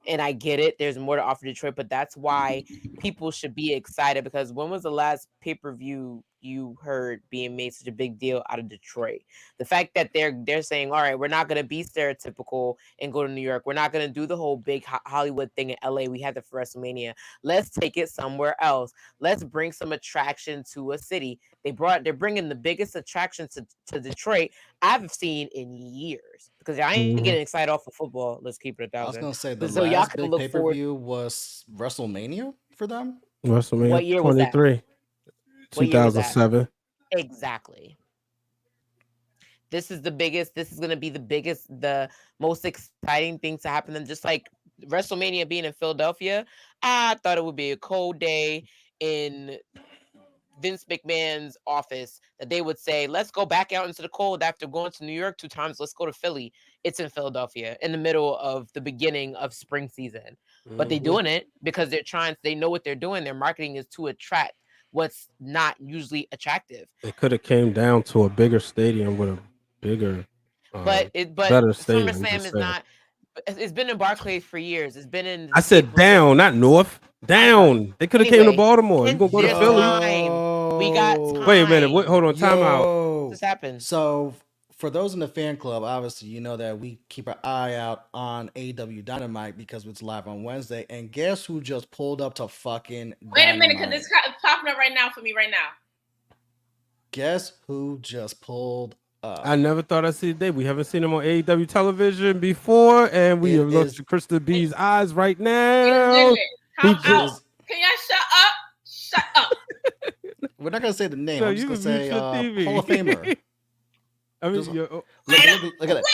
And I get it. There's more to offer Detroit, but that's why people should be excited, because when was the last pay-per-view you heard being made such a big deal out of Detroit? The fact that they're saying, all right, we're not going to be stereotypical and go to New York. We're not going to do the whole big Hollywood thing in LA. We had the for WrestleMania. Let's take it somewhere else. Let's bring some attraction to a city. They're bringing the biggest attraction to Detroit I've seen in years, because I ain't getting excited off of football. Let's keep it 1,000. I was going to say, the so last big pay-per-view was WrestleMania for them? WrestleMania What year was that? 23. 2007. Exactly. This is the biggest. This is going to be the most exciting thing to happen. And just like WrestleMania being in Philadelphia, I thought it would be a cold day in Vince McMahon's office that they would say, let's go back out into the cold after going to New York 2 times. Let's go to Philly. It's in Philadelphia in the middle of the beginning of spring season. But they're doing it because they know what they're doing. Their marketing is to attract what's not usually attractive. It could have came down to a bigger stadium with a bigger, but better stadium. SummerSlam is not. It's been in Barclays for years. It's been in. I said down, not north. Down. They could have came to Baltimore. You gonna go to Philly? We got time. Wait a minute. Hold on. Time out. This happened. So for those in the fan club, obviously you know that we keep our eye out on AEW Dynamite because it's live on Wednesday. And guess who just pulled up to fucking Wait a minute, because it's popping up right now for me right now. Guess who just pulled up? I never thought I'd see the day. We haven't seen him on AEW television before, and we have looked at Krista B's eyes right now. Can y'all shut up? Shut up. We're not gonna say the name. No, I'm just gonna say Hall of Famer. I mean, look at that.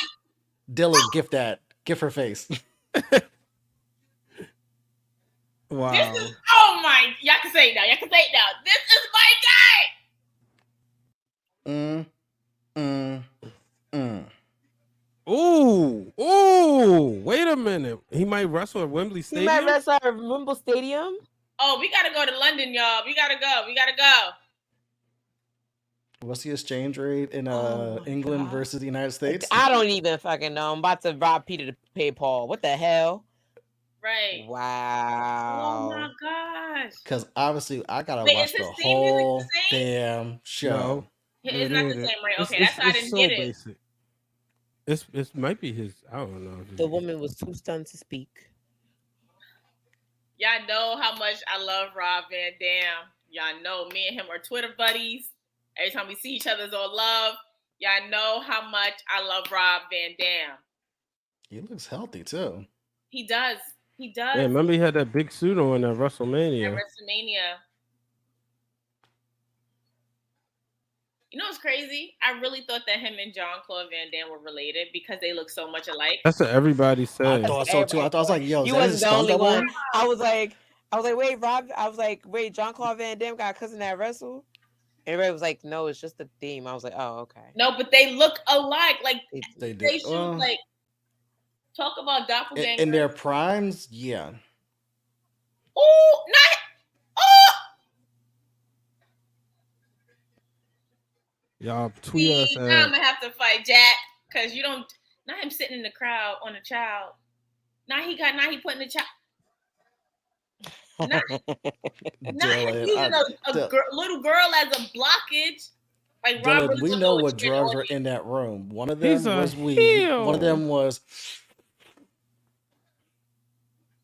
Dylan, gift her face. Wow. Oh my! Y'all can say it now. This is my guy. Ooh! Wait a minute. He might wrestle at Wembley Stadium. He might wrestle at Wembley Stadium. Oh, we gotta go to London, y'all. We gotta go. What's the exchange rate in Oh my England God. versus the United States? I don't even fucking know. I'm about to rob Peter to pay Paul. What the hell? Right. Oh Wow. my gosh. Because obviously I gotta Wait, is watch his the theme music whole the same? damn show. No, It's not the same, right? Okay, that's why I it's didn't so get it. basic. It might be his. I don't know. if it's The his. woman was too stunned to speak. Y'all know how much I love Rob Van Dam. Y'all know me and him are Twitter buddies. Every time we see each other, it's all love. Y'all know how much I love Rob Van Dam. He looks healthy too. He does. He does. Yeah, remember he had that big suit on at At WrestleMania. WrestleMania. You know what's crazy? I really thought that him and Jean-Claude Van Damme were related because they look so much alike. That's what everybody I said. thought so too. I thought I was like, yo, is You that his wasn't the stunt only double? one. I was like, wait, Rob. I was like, wait, Jean-Claude Van Damme got a cousin that wrestle? And Ray was like, no, it's just the theme. I was like, oh, okay. No, but they look alike. Like They do. they should like talk about doppelganger in their primes, yeah. Oh, not oh. Y'all tweet us Now I'm at. gonna have to fight Jack because you don't. Not him sitting in the crowd on a child. Now he putting the child. Not him using a little girl as a blockage. Like Dylan, Robert, we know what drugs were in that room. One of them was weed. heel. One of them was.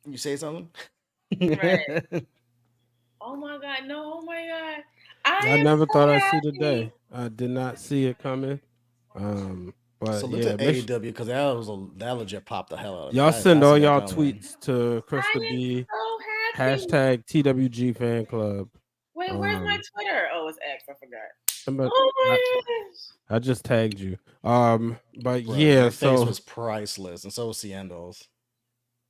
You say something? Right. Oh my God! No! Oh my God! I never thought I'd see the day. I did not see it coming. But Salute yeah, to AEW because that legit popped the hell out of me. Y'all send all y'all that tweets to CRISTA B. So Hashtag TWG fan club. Wait, where's my Twitter? Oh, it's X. I forgot. But Oh my gosh! I just tagged you. But Bro, yeah, your so face was priceless, and so was Seindole's.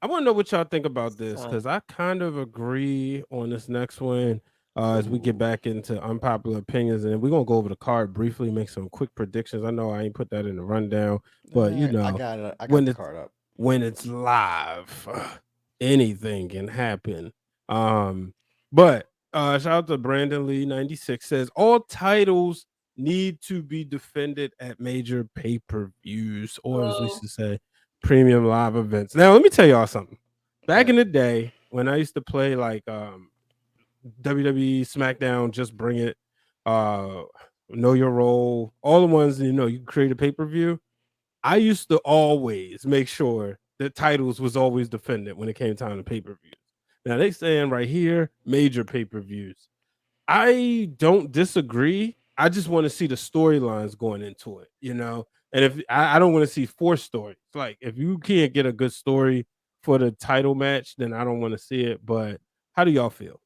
I want to know what y'all think about this because I kind of agree on this next one. As we get back into unpopular opinions, and we're gonna go over the card briefly, make some quick predictions. I know I ain't put that in the rundown, but you know, I got the card up. When it's live, anything can happen. But shout out to Brandon Lee 96 says all titles need to be defended at major pay-per-views, or as we used to say, premium live events. Now, let me tell y'all something. Back in the day, when I used to play like WWE, SmackDown, Just Bring It, Know Your Role, all the ones you create a pay-per-view. I used to always make sure that titles was always defended when it came time to pay-per-views. Now they saying right here, major pay-per-views. I don't disagree. I just want to see the storylines going into it, And if I don't want to see 4 stories. Like if you can't get a good story for the title match, then I don't want to see it. But how do y'all feel?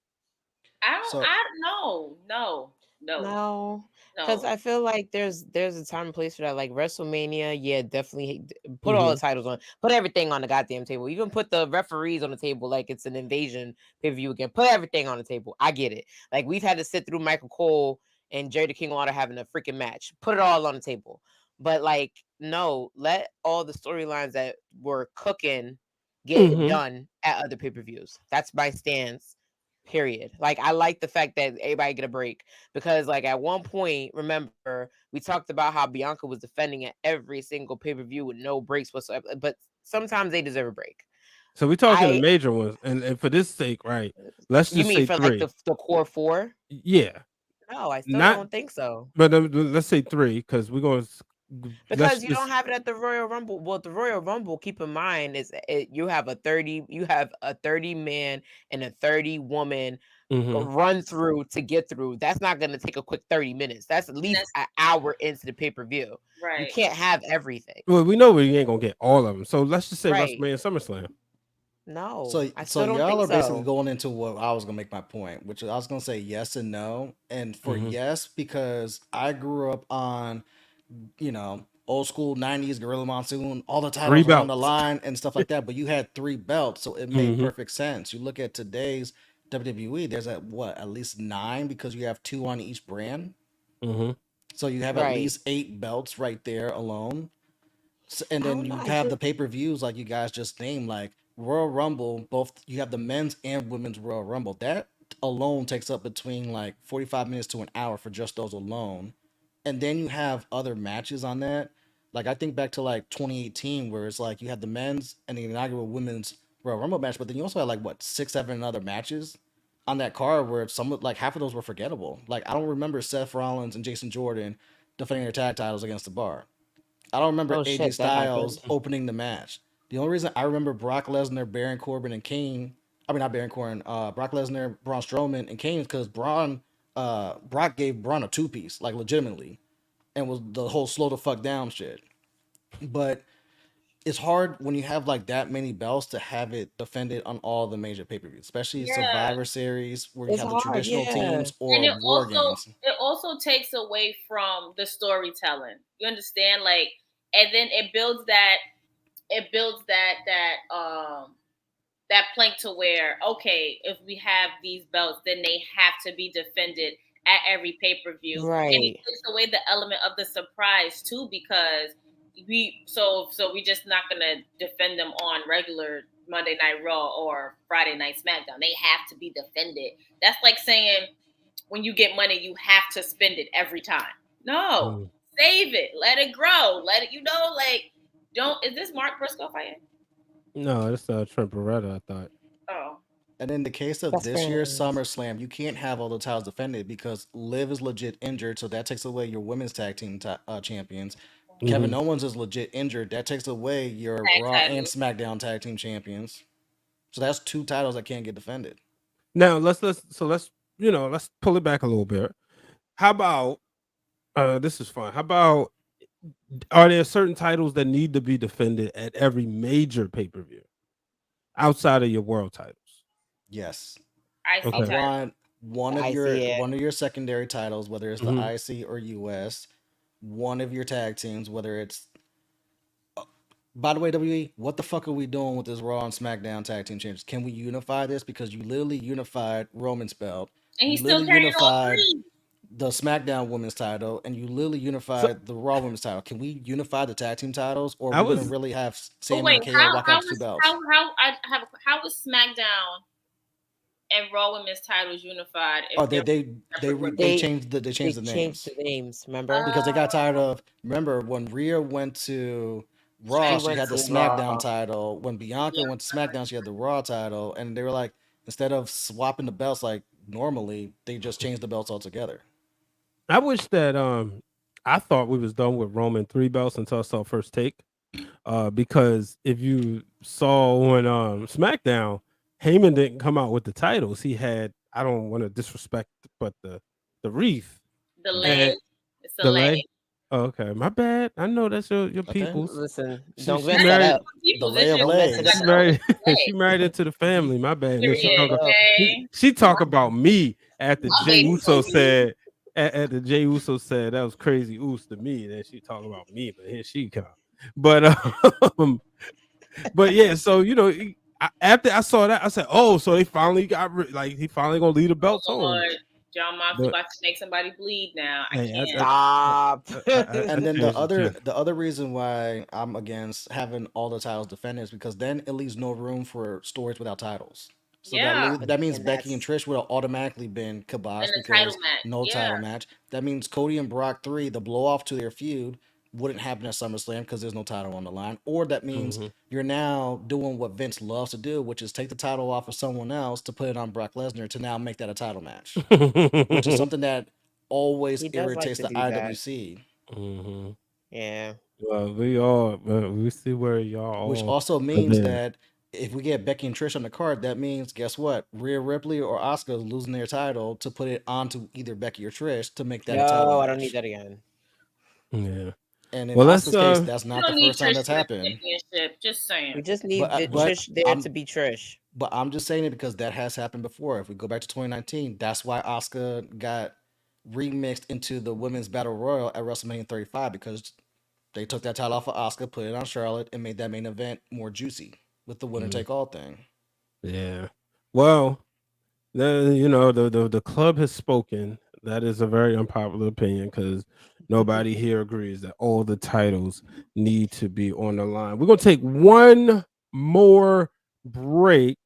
I don't know. No. Because I feel like there's a time and place for that. Like WrestleMania, yeah, definitely put all the titles on, put everything on the goddamn table. Even put the referees on the table like it's an invasion pay-per-view again. Put everything on the table. I get it. Like we've had to sit through Michael Cole and Jerry the King Lawler having a freaking match. Put it all on the table. But like, no, let all the storylines that were cooking get done at other pay-per-views. That's my stance. Period. Like I like the fact that everybody get a break because like at one point, remember we talked about how Bianca was defending at every single pay-per-view with no breaks whatsoever, but sometimes they deserve a break. So we're talking the major ones, and for this sake, right? Let's just say for 3. Like the core 4? Yeah. No, I still don't think so. But let's say 3 because we're going to. Because you don't have it at the Royal Rumble. Well, the Royal Rumble, keep in mind, you have a 30 man and a 30 woman run through to get through. That's not going to take a quick 30 minutes. That's at least an hour into the pay-per-view. Right. You can't have everything. Well, we know we ain't going to get all of them. So let's just say WrestleMania, SummerSlam. No. So don't y'all think are basically going into what I was gonna make my point, which I was gonna say yes and no. And for yes, because I grew up on, old school 90s Gorilla Monsoon, all the titles on the line and stuff like that. But you had 3 belts, so it made perfect sense. You look at today's WWE, there's at least 9 because you have 2 on each brand. So you have at least 8 belts right there alone. So, and then you have the pay-per-views like you guys just named, like Royal Rumble. Both you have the men's and women's Royal Rumble. That alone takes up between like 45 minutes to an hour for just those alone. and then you have other matches on that. Like I think back to like 2018, where it's like you had the men's and the inaugural women's Royal Rumble match, but then you also had like what 6, 7 other matches on that card where some like half of those were forgettable. Like I don't remember Seth Rollins and Jason Jordan defending their tag titles against the Bar. I don't remember Oh AJ shit, that Styles happened. opening the match. The only reason I remember Brock Lesnar, Baron Corbin, and Kane, I mean not Baron Corbin, Brock Lesnar, Braun Strowman, and Kane is because Brock gave Braun a 2 piece, like legitimately, and was the whole slow the fuck down shit. But it's hard when you have like that many belts to have it defended on all the major pay per views, especially Yeah. Survivor Series where you It's have the hard, traditional yeah. teams And or War Games. it also takes away from the storytelling. You understand? Like, and then it builds that plank to where, okay, if we have these belts, then they have to be defended at every pay-per-view. And it Right. takes away the element of the surprise too, because we just not gonna defend them on regular Monday Night Raw or Friday Night SmackDown. They have to be defended. That's like saying when you get money, you have to spend it every time. No, save it, let it grow, let it, like, don't. Is this Mark Briscoe fighting? No, it's Trent Beretta, I thought. Oh, And in the case of That's this fair. year's SummerSlam, you can't have all the titles defended because Liv is legit injured, so that takes away your women's tag team champions. Kevin Mhm. Owens is legit injured, that takes away your tag Raw and titles. SmackDown tag team champions. So that's 2 titles that can't get defended. Now let's let's pull it back a little bit. How about this is fun. How about are there certain titles that need to be defended at every major pay-per-view outside of your world titles? Yes. IC I Okay. title. want I see it. one of your secondary titles, whether it's the Mhm. IC or US, one of your tag teams, whether it's by the way, WE, what the fuck are we doing with this Raw and SmackDown tag team champions? Can we unify this? Because you literally unified Roman's belt. And You he's still literally carrying all unified three. the SmackDown Women's title, and you literally So unified the Raw Women's title. Can we unify the tag team titles, or are I we gonna was really have But Sammy wait, and KO walk out with two belts? how was SmackDown and Raw Women's titles unified if Oh, they're separate women? they They changed they the changed names the names, remember? because they got tired Oh, of. Remember when Rhea went to Raw, She she SmackDown. went had the to SmackDown Raw. title. When Yeah, Bianca went to SmackDown, she had the Raw title, and they were like, instead of swapping the belts like normally, they just changed the belts altogether. I wish that I thought we was done with Roman 3 belts until I saw First Take. Because if you saw on SmackDown, Heyman didn't come out with the titles. He had, I don't want to disrespect, but the wreath the and leg. It's a the leg. leg. Oh, okay, my bad. I know that's your Okay, people's. Listen, she don't She Not mess she that even married. up. the people's. It's Lay of just Don't mess it She up. Legs. married. the She leg. married into the family. My bad. And then she Period. talk. Okay. She talk about me after My Jay baby Uso booty. said. After Jay Uso said that was crazy oos to me. Then she talk about me, but here she come. But um, but yeah. So after I saw that, I said, "Oh, so they finally like he finally gonna leave the belts Oh on." Lord, John Moxley But about to make somebody bleed now. I hey, can't. Stop. I And then changed the gist. the other reason why I'm against having all the titles defended is because then it leaves no room for stories without titles. So Yeah, that means And Becky and that's Trish would have automatically been in kiboshed the title because match. no Yeah, title match. That means Cody and Brock 3, the blow off to their feud, wouldn't happen at SummerSlam because there's no title on the line. Or that means Mhm. you're now doing what Vince loves to do, which is take the title off of someone else to put it on Brock Lesnar to now make that a title match, which is something that always he does like irritates to the do that. IWC. Mhm. Yeah. Well, we see where y'all Which all also are means there. that if we get Becky and Trish on the card, that means guess what? Rhea Ripley or Asuka is losing their title to put it onto either Becky or Trish to make that a title No, I don't need match. that again. Yeah. And in Well, let's Asuka's case, that's you not the don't need first time Trish that's for the happened. championship. Just saying. We just But need but Trish there to I'm be Trish. but I'm just saying it because that has happened before. If we go back to 2019, that's why Asuka got remixed into the women's battle royal at WrestleMania 35 because they took that title off of Asuka, put it on Charlotte, and made that main event more juicy with the winner Mm, take all thing. yeah. Well, the club has spoken. That is a very unpopular opinion because nobody here agrees that all the titles need to be on the line. We're gonna take one more break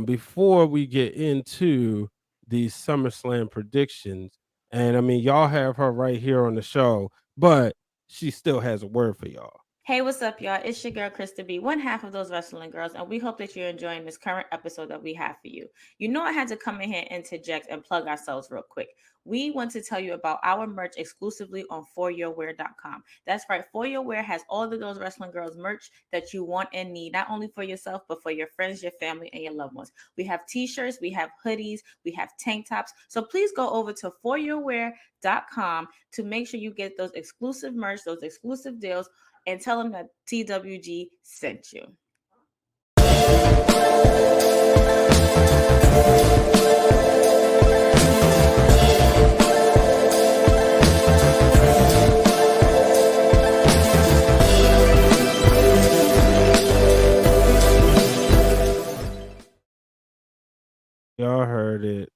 before we get into the SummerSlam predictions. And I mean, y'all have her right here on the show, but she still has a word for y'all. Hey, what's up, y'all? It's your girl, KRISTA B, one half of those wrestling girls, and we hope that you're enjoying this current episode that we have for you. You know, I had to come in here, interject, and plug ourselves real quick. We want to tell you about our merch exclusively on foryourwear.com. That's right, For Your Wear has all of those wrestling girls merch that you want and need, not only for yourself, but for your friends, your family, and your loved ones. We have t-shirts, we have hoodies, we have tank tops. So please go over to foryourwear.com to make sure you get those exclusive merch, those exclusive deals, and tell them that TWG sent you. Y'all heard it.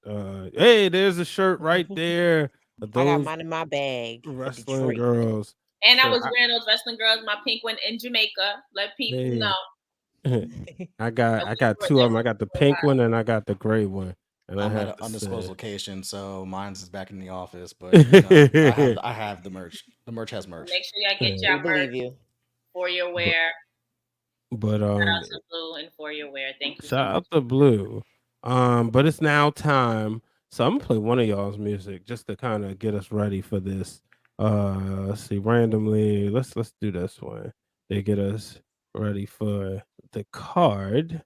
Hey, there's a shirt right there. I got Those mine in my bag. For wrestling Detroit. girls. And I So was wearing those wrestling girls, my pink one in Jamaica. Let people hey, know. I And got we two were of them. I got the pink one and I got the gray one. And I I'm at have an to undisclosed say, location, so mine's is back in the office. But you know, I have the merch. The merch has merch. make sure y'all get We your merch believe you. For Your but, Wear. but Shout out to Blue and For Your Wear. Thank you so shout much. out to Blue. But it's now time. So I'm gonna play one of y'all's music just to kind of get us ready for this. Let's see, randomly. Let's do this one. They get us ready for the card.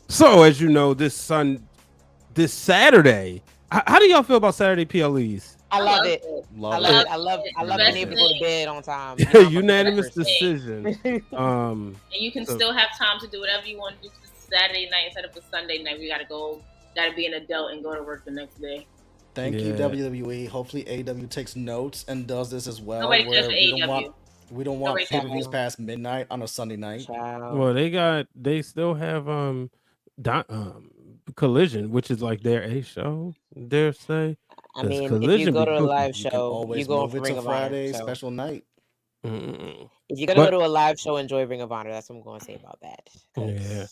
So as you know, this Saturday. How do y'all feel about Saturday PLEs? I love it. Love I it. love it. I love The being best able to thing. go to bed on time. You know, I'm a Unanimous person. decision. And you can so- still have time to do whatever you want to do Saturday night instead of a Sunday night. We gotta be an adult and go to work the next day. Thank you, Yeah. WWE. Hopefully, AEW takes notes and does this as well. Nobody cares Where for we don't AEW. want Nobody pay cares. per views past midnight on a Sunday night. Child. Well, they still have Collision, which is like their A show, dare say. I 'Cause mean, if you Collision go be to a cooking. live You can show, you always go move for it Ring to of Honor. Friday So special night. Mm-mm. if you're gonna But go to a live show, enjoy Ring of Honor. That's what I'm going to say about that. yeah.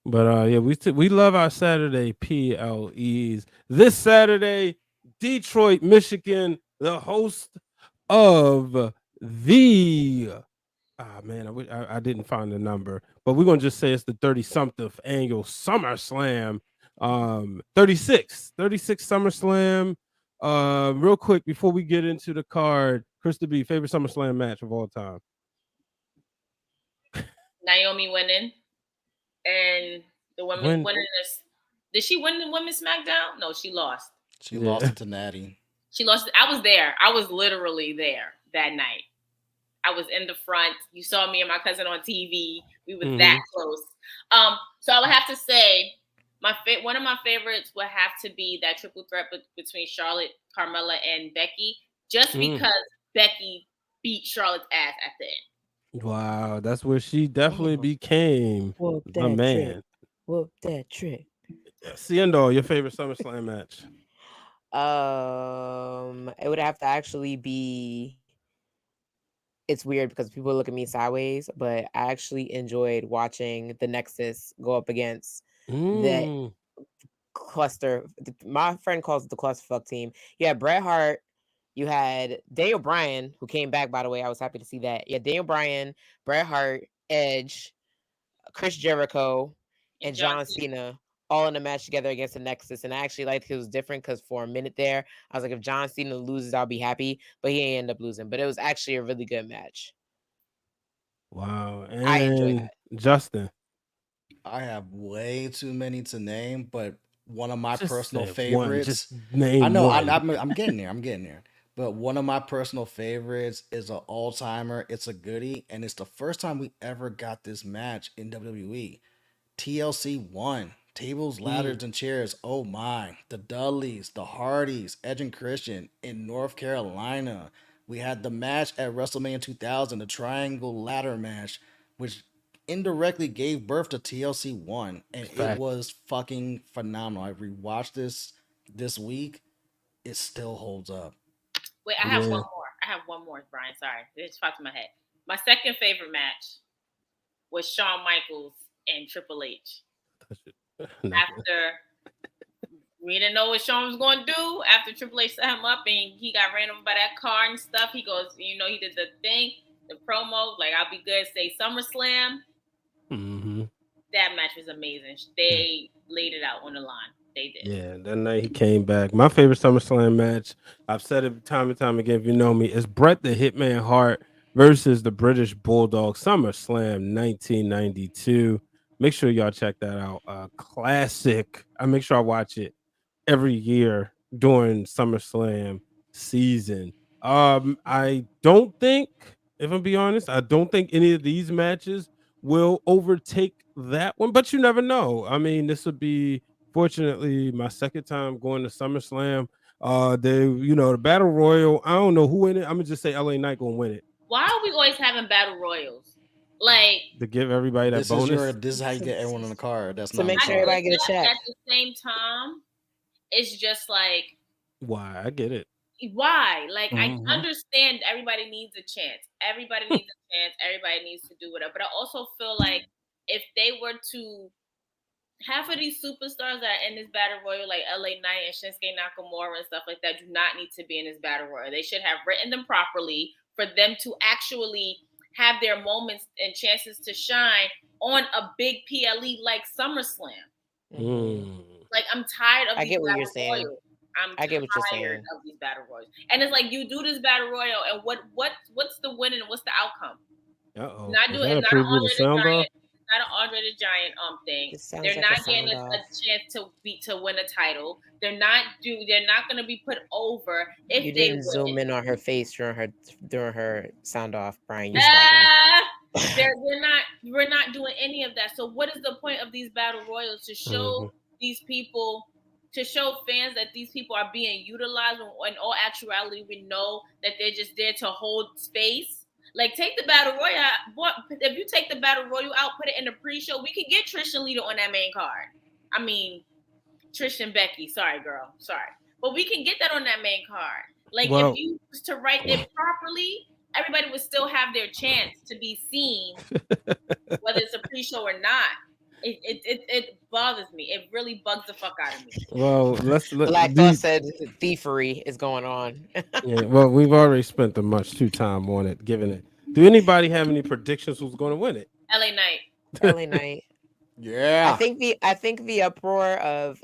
But yeah, we love our Saturday PLEs. This Saturday, Detroit, Michigan, the host of the man, I didn't find the number, but we're gonna just say it's the 30-something annual SummerSlam. 36 SummerSlam. Real quick before we get into the card, Krista B, favorite SummerSlam match of all time. Naomi winning, and the women winning this. Did she win the women's SmackDown? No, she lost. She lost it to Natty. She lost. I was there. I was literally there that night. I was in the front. You saw me and my cousin on TV. We were that close. So I would have to say one of my favorites would have to be that triple threat between Charlotte, Carmella, and Becky, just because Becky beat Charlotte's ass at the end. Wow, that's where she definitely became the man. Whoop that trick. Seindole, your favorite SummerSlam match? It would have to actually be. It's weird because people look at me sideways, but I actually enjoyed watching the Nexus go up against that cluster. My friend calls it the clusterfuck team. You had Bret Hart. You had Daniel Bryan, who came back, by the way. I was happy to see that. Yeah, Daniel Bryan, Bret Hart, Edge, Chris Jericho, and John Cena all in a match together against the Nexus. And I actually liked it was different because for a minute there, I was like, if John Cena loses, I'll be happy. But he ain't end up losing. But it was actually a really good match. Wow. And I enjoyed that. Justin. I have way too many to name, but one of my Just personal say one. favorites. Just name I know one. I'm getting there. I'm getting there. But one of my personal favorites is an all timer. It's a goodie, and it's the first time we ever got this match in WWE. TLC 1. Tables, ladders, and chairs. Oh my. The Dudleys, the Hardys, Edge and Christian in North Carolina. We had the match at WrestleMania 2000, the Triangle Ladder match, which indirectly gave birth to TLC 1. And it was fucking phenomenal. I rewatched this week. It still holds up. Wait, I have one more. Brian. Sorry. It just popped in my head. My second favorite match was Shawn Michaels and Triple H. After we didn't know what Sean was going to do after Triple H set him up and he got ran over by that car and stuff. He goes, you know, he did the thing, the promo, like, I'll be good, say SummerSlam. Mm-hmm. That match was amazing. They laid it out on the line. They did. Yeah, that night he came back. My favorite SummerSlam match, I've said it time and time again, if you know me, is Bret the Hitman Hart versus the British Bulldog, SummerSlam 1992. Make sure y'all check that out. Classic. I make sure I watch it every year during SummerSlam season. I don't think, if I'm be honest, I don't think any of these matches will overtake that one, but you never know. I mean, this would be fortunately my second time going to SummerSlam. The Battle Royal, I don't know who in it. I'm gonna just say LA Knight gonna win it. Why are we always having battle royals? Like, to give everybody that bonus. This is how you get everyone on the card. That's To not make on sure the card. everybody get a check. At the same time, it's just like, Why? I get it. why? Like, Mhm. I understand everybody needs a chance. Everybody needs a chance. Everybody needs to do whatever. But I also feel like if they were to half of these superstars that are in this battle royal, like LA Knight and Shinsuke Nakamura and stuff like that, do not need to be in this battle royal. They should have written them properly for them to actually have their moments and chances to shine on a big PLE like SummerSlam. Mm. Like, I'm tired of I these get what battle you're saying. royals. I get what you're tired saying. of these battle royals. And it's like, you do this battle royal, and what's the win and what's the outcome? Uh-oh. Not Is doing that a it's not an preview Andre to the sound Giant. off? It's not an Andre the Giant thing. It sounds They're like a not getting sound a off. chance to win a title. They're not gonna be put over if You they didn't zoom win. in on her face during her sound off, Brian. You started. We're not doing any of that. So what is the point of these battle royals? To show these people, to show fans that these people are being utilized, when in all actuality we know that they're just there to hold space. Like, take the battle royal out. If you take the battle royal out, put it in the pre-show, we can get Trish and Lita on that main card. I mean, Trish and Becky. Sorry, girl. Sorry. But we can get that on that main card. Like, Well, if you was to write it properly, everybody would still have their chance to be seen, whether it's a pre-show or not. It bothers me. It really bugs the fuck out of me. well, Black Thought said thievery is going on. Yeah, well, we've already spent the much too time on it, giving it. Do anybody have any predictions who's going to win it? LA Knight. LA Knight. Yeah. I think the uproar of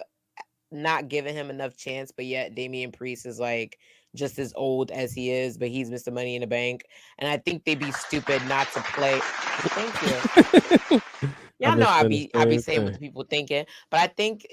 not giving him enough chance, but yet Damian Priest is like just as old as he is, but he's Mr. Money in the Bank. And I think they'd be stupid not to play. Thank you. Y'all know I be saying what the people thinking, but I think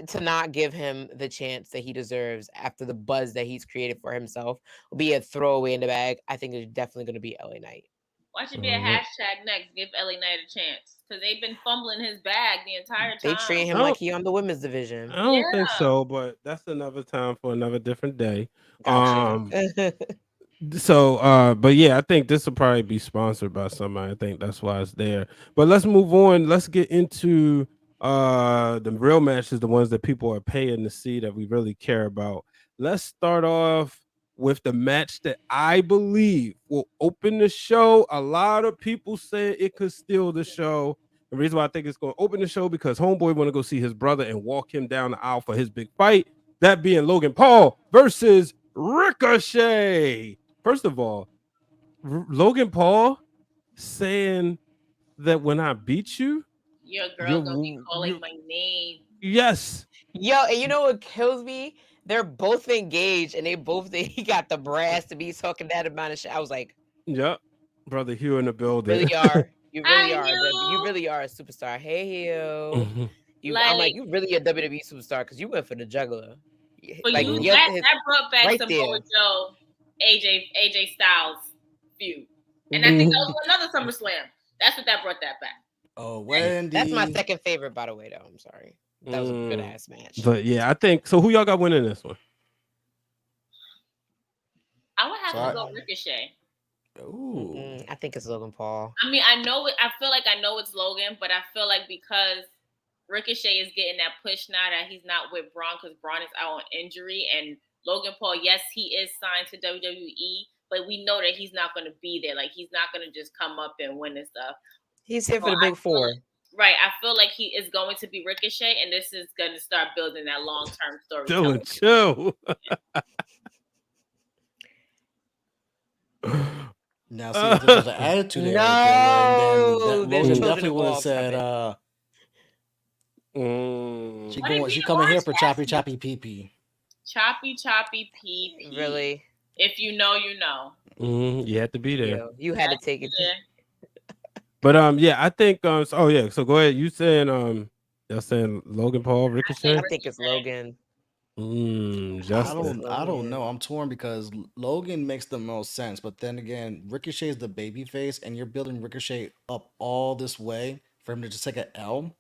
to not give him the chance that he deserves after the buzz that he's created for himself will be a throwaway in the bag. I think it's definitely going to be LA Knight. Why should be a hashtag next? Give LA Knight a chance, because they've been fumbling his bag the entire time. They treat him like he on the women's division. I don't think so, but that's another time for another different day. Gotcha. But yeah, I think this will probably be sponsored by somebody. I think that's why it's there. But let's move on. Let's get into the real matches, the ones that people are paying to see that we really care about. Let's start off with the match that I believe will open the show. A lot of people say it could steal the show. The reason why I think it's going to open the show, because Homeboy want to go see his brother and walk him down the aisle for his big fight. That being Logan Paul versus Ricochet. First of all, Logan Paul saying that when I beat you, your girl gonna be calling my name. Yes. Yo, and you know what kills me? They're both engaged, and they both think he got the brass to be talking that amount of shit. I was like, yep, brother Hugh in the building. Really are. You really are. You really are a superstar. Hey, Hugh. I'm like, you really a WWE superstar because you went for the juggler. For like, you, that brought back right Samoa Joe, AJ Styles feud, and I think that was another SummerSlam. That's what that brought that back. Oh, Wendy. That's my second favorite, by the way. Though I'm sorry, that was a good ass match. But yeah, I think so. Who y'all got winning this one? I would have to go Ricochet. Ooh, I think it's Logan Paul. I mean, I know it. I feel like I know it's Logan, but I feel like because Ricochet is getting that push now that he's not with Braun, because Braun is out on injury, and Logan Paul, yes, he is signed to WWE, but we know that he's not going to be there. Like, he's not going to just come up and win and stuff. He's here for the big four. Right. I feel like he is going to be Ricochet, and this is going to start building that long-term storytelling. Dylan, chill. Now, see, if this was an attitude era, Dylan, then there's Logan children definitely would have involved. Stop said, it. she What if she he coming here for choppy orange pee pee. Choppy pee pee. Really? If you know, you know. You had to be there. Yo, you had to take it. But yeah, I think so, yeah, so go ahead. You saying y'all saying Logan Paul, Ricochet? I think it's Logan. I Justin. don't know. I'm torn because Logan makes the most sense, but then again, Ricochet is the baby face, and you're building Ricochet up all this way for him to just take an L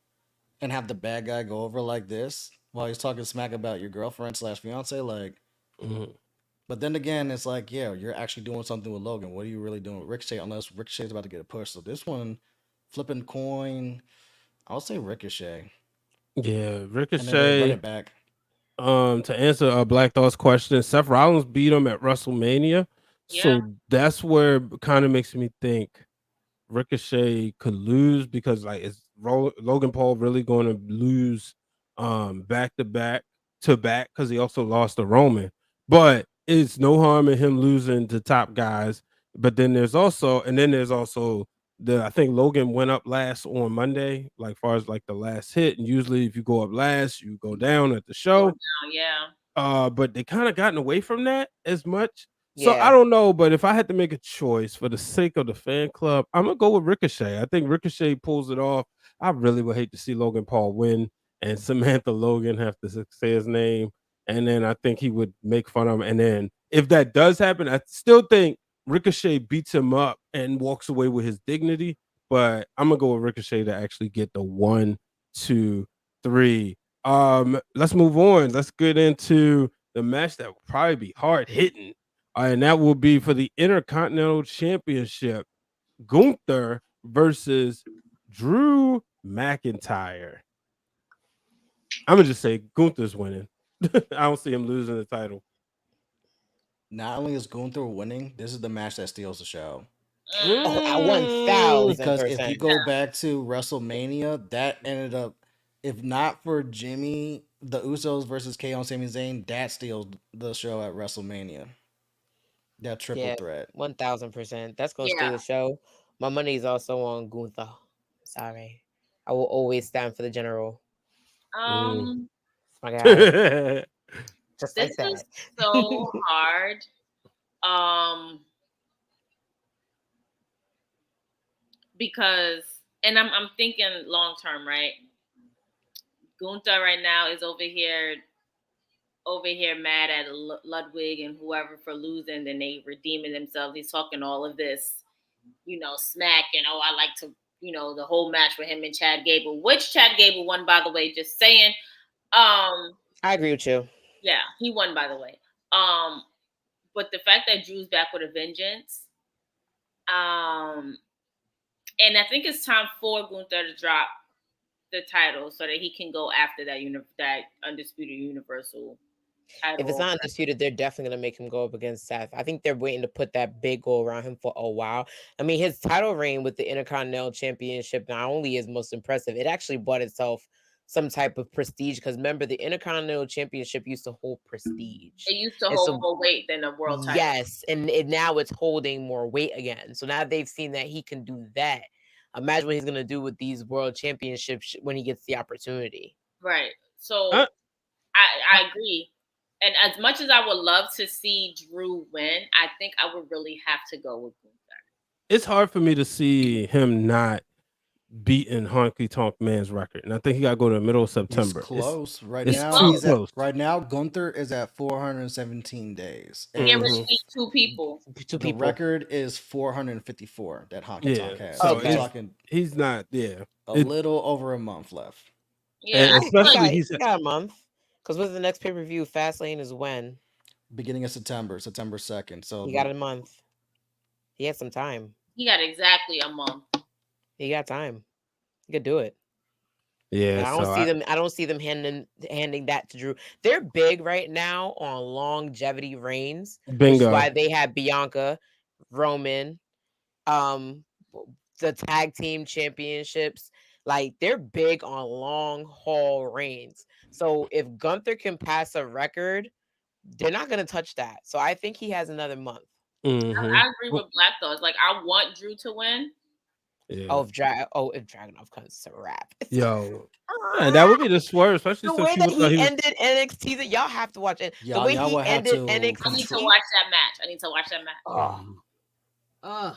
and have the bad guy go over like this while he's talking smack about your girlfriend slash fiance. Like, but then again, it's like, yeah, you're actually doing something with Logan. What are you really doing with Ricochet? Unless Ricochet's about to get a push. So this one, flipping coin, I would say Ricochet, Yeah, and then they run Ricochet. it back. To answer Black Thought's question, Seth Rollins beat him at WrestleMania, so that's where it kind of makes me think Ricochet could lose, because like, is Logan Paul really going to lose back to back because he also lost to Roman? But it's no harm in him losing to top guys. But then there's also I think Logan went up last on Monday, like far as like the last hit, and usually if you go up last, you go down at the show. But they kind of gotten away from that as much. So I don't know, but if I had to make a choice for the sake of the fan club, I'm gonna go with Ricochet. I think Ricochet pulls it off. I really would hate to see Logan Paul win and Samantha Logan have to say his name, and then I think he would make fun of him. And then if that does happen, I still think Ricochet beats him up and walks away with his dignity. But I'm gonna go with Ricochet to actually get the 1, 2, 3. Let's move on. Let's get into the match that will probably be hard hitting. And that will be for the Intercontinental Championship. Gunther versus Drew McIntyre. I'm gonna just say Gunther's winning. I don't see him losing the title. Not only is Gunther winning, this is the match that steals the show. Oh, I 1000%. Because if you go back to WrestleMania, that ended up, if not for Jimmy, the Usos versus KO and Sami Zayn, that steals the show at WrestleMania. That triple threat. 1000%. That's gonna steal the show. My money is also on Gunther. Sorry, I will always stand for the general. My guy. Just like that. Is so hard. Because, and I'm thinking long term, right? Gunther right now is over here mad at Ludwig and whoever for losing, then they redeeming themselves. He's talking all of this, smack, and I like to, the whole match with him and Chad Gable, which Chad Gable won, by the way, just saying. I agree with you. Yeah, he won, by the way. But the fact that Drew's back with a vengeance, and I think it's time for Gunther to drop the title so that he can go after that that Undisputed Universal title. If it's not undisputed, they're definitely gonna make him go up against Seth. I think they're waiting to put that big goal around him for a while. I mean, his title reign with the Intercontinental Championship not only is most impressive, it actually bought itself some type of prestige, because remember, the Intercontinental Championship used to hold prestige. It used to hold more weight than a world title. Yes, and now it's holding more weight again. So now they've seen that he can do that. Imagine what he's gonna do with these world championships when he gets the opportunity. Right. So I agree. And as much as I would love to see Drew win, I think I would really have to go with Gunther. It's hard for me to see him not beating Honky Tonk Man's record, and I think he got to go to the middle of September. He's close right it's now. Too close. Right now, Gunther is at 417 days. He already beat two people. The record is 454 that Honky Tonk has. So we're talking. He's not. Yeah, a little over a month left. Yeah, especially he's got a month. Because what's the next pay-per-view? Fastlane is when? Beginning of September 2nd. So he got a month. He had some time. He got exactly a month. He got time. He could do it. Yeah, I don't see them handing that to Drew. They're big right now on longevity reigns. Bingo. Which is why they have Bianca, Roman, the tag team championships. Like they're big on long haul reigns. So if Gunther can pass a record, they're not gonna touch that. So I think he has another month. I agree with Black though. It's like I want Drew to win. Yeah. Oh, if Dragunov comes to rap. Yo. Yeah, that would be the swerve, especially The since way that people thought he he was. ended NXT, that y'all have to watch it. The Y'all, way y'all he will have ended to I need to NXT, watch that match. I need to watch that match. oh,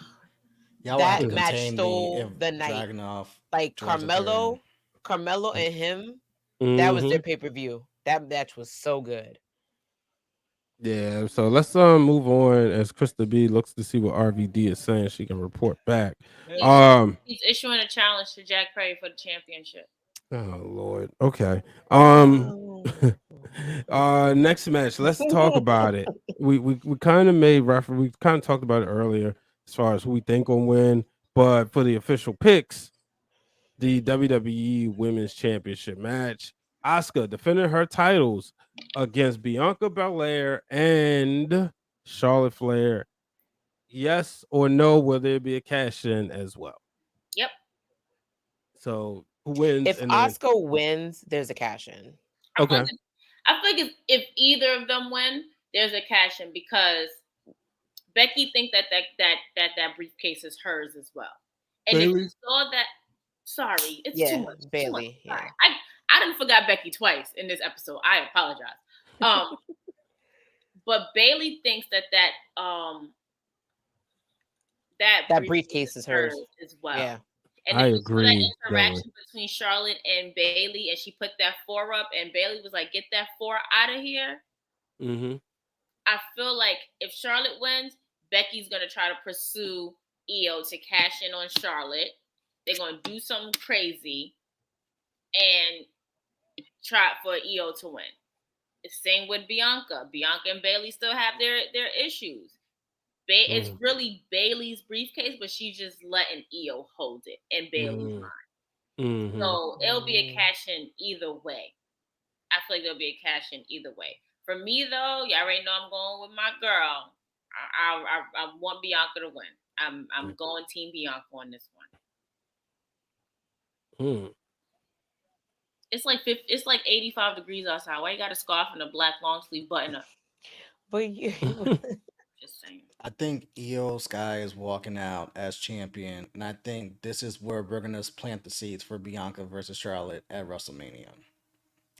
y'all will have to that match contain me if stole the night. Dragunov Like joins the pair. Carmelo and him, that was Mm-hmm. their pay-per-view. That match was so good. Yeah, so let's move on as Krista B looks to see what RVD is saying. She can report back. He's issuing a challenge to Jack Perry for the championship. Oh Lord. Okay. Oh. Next match. Let's talk about it. We kind of made reference. We kind of talked about it earlier as far as who we think will win, but for the official picks, the WWE Women's Championship match, Asuka defending her titles against Bianca Belair and Charlotte Flair. Yes or no? Will there be a cash in as well? Yep. So who wins? If And then Oscar wins, there's a cash in. okay. I feel like if either of them win, there's a cash in because Becky thinks that briefcase is hers as well. And if you saw that, sorry, it's too much. Bailey. Too much. Yeah. I didn't forget Becky twice in this episode. I apologize. But Bailey thinks that briefcase is hers as well. Yeah. And I if you saw that agree. interaction between Charlotte and Bailey, and she put that 4 up, and Bailey was like, "Get that 4 out of here." Mm-hmm. I feel like if Charlotte wins, Becky's gonna try to pursue Io to cash in on Charlotte. They're gonna do something crazy and try for Io to win. The same with Bianca. Bianca and Bailey still have their issues. It's really Bailey's briefcase, but she's just letting Io hold it in Bailey's mind. Mm-hmm. So it'll be a cash in either way. I feel like there'll be a cash in either way. For me though, y'all already know I'm going with my girl. I want Bianca to win. I'm going Team Bianca on this one. It's like 85 degrees outside. Why you got a scarf and a black long sleeve button up? But you just saying. I think Io Sky is walking out as champion, and I think this is where we're gonna plant the seeds for Bianca versus Charlotte at WrestleMania.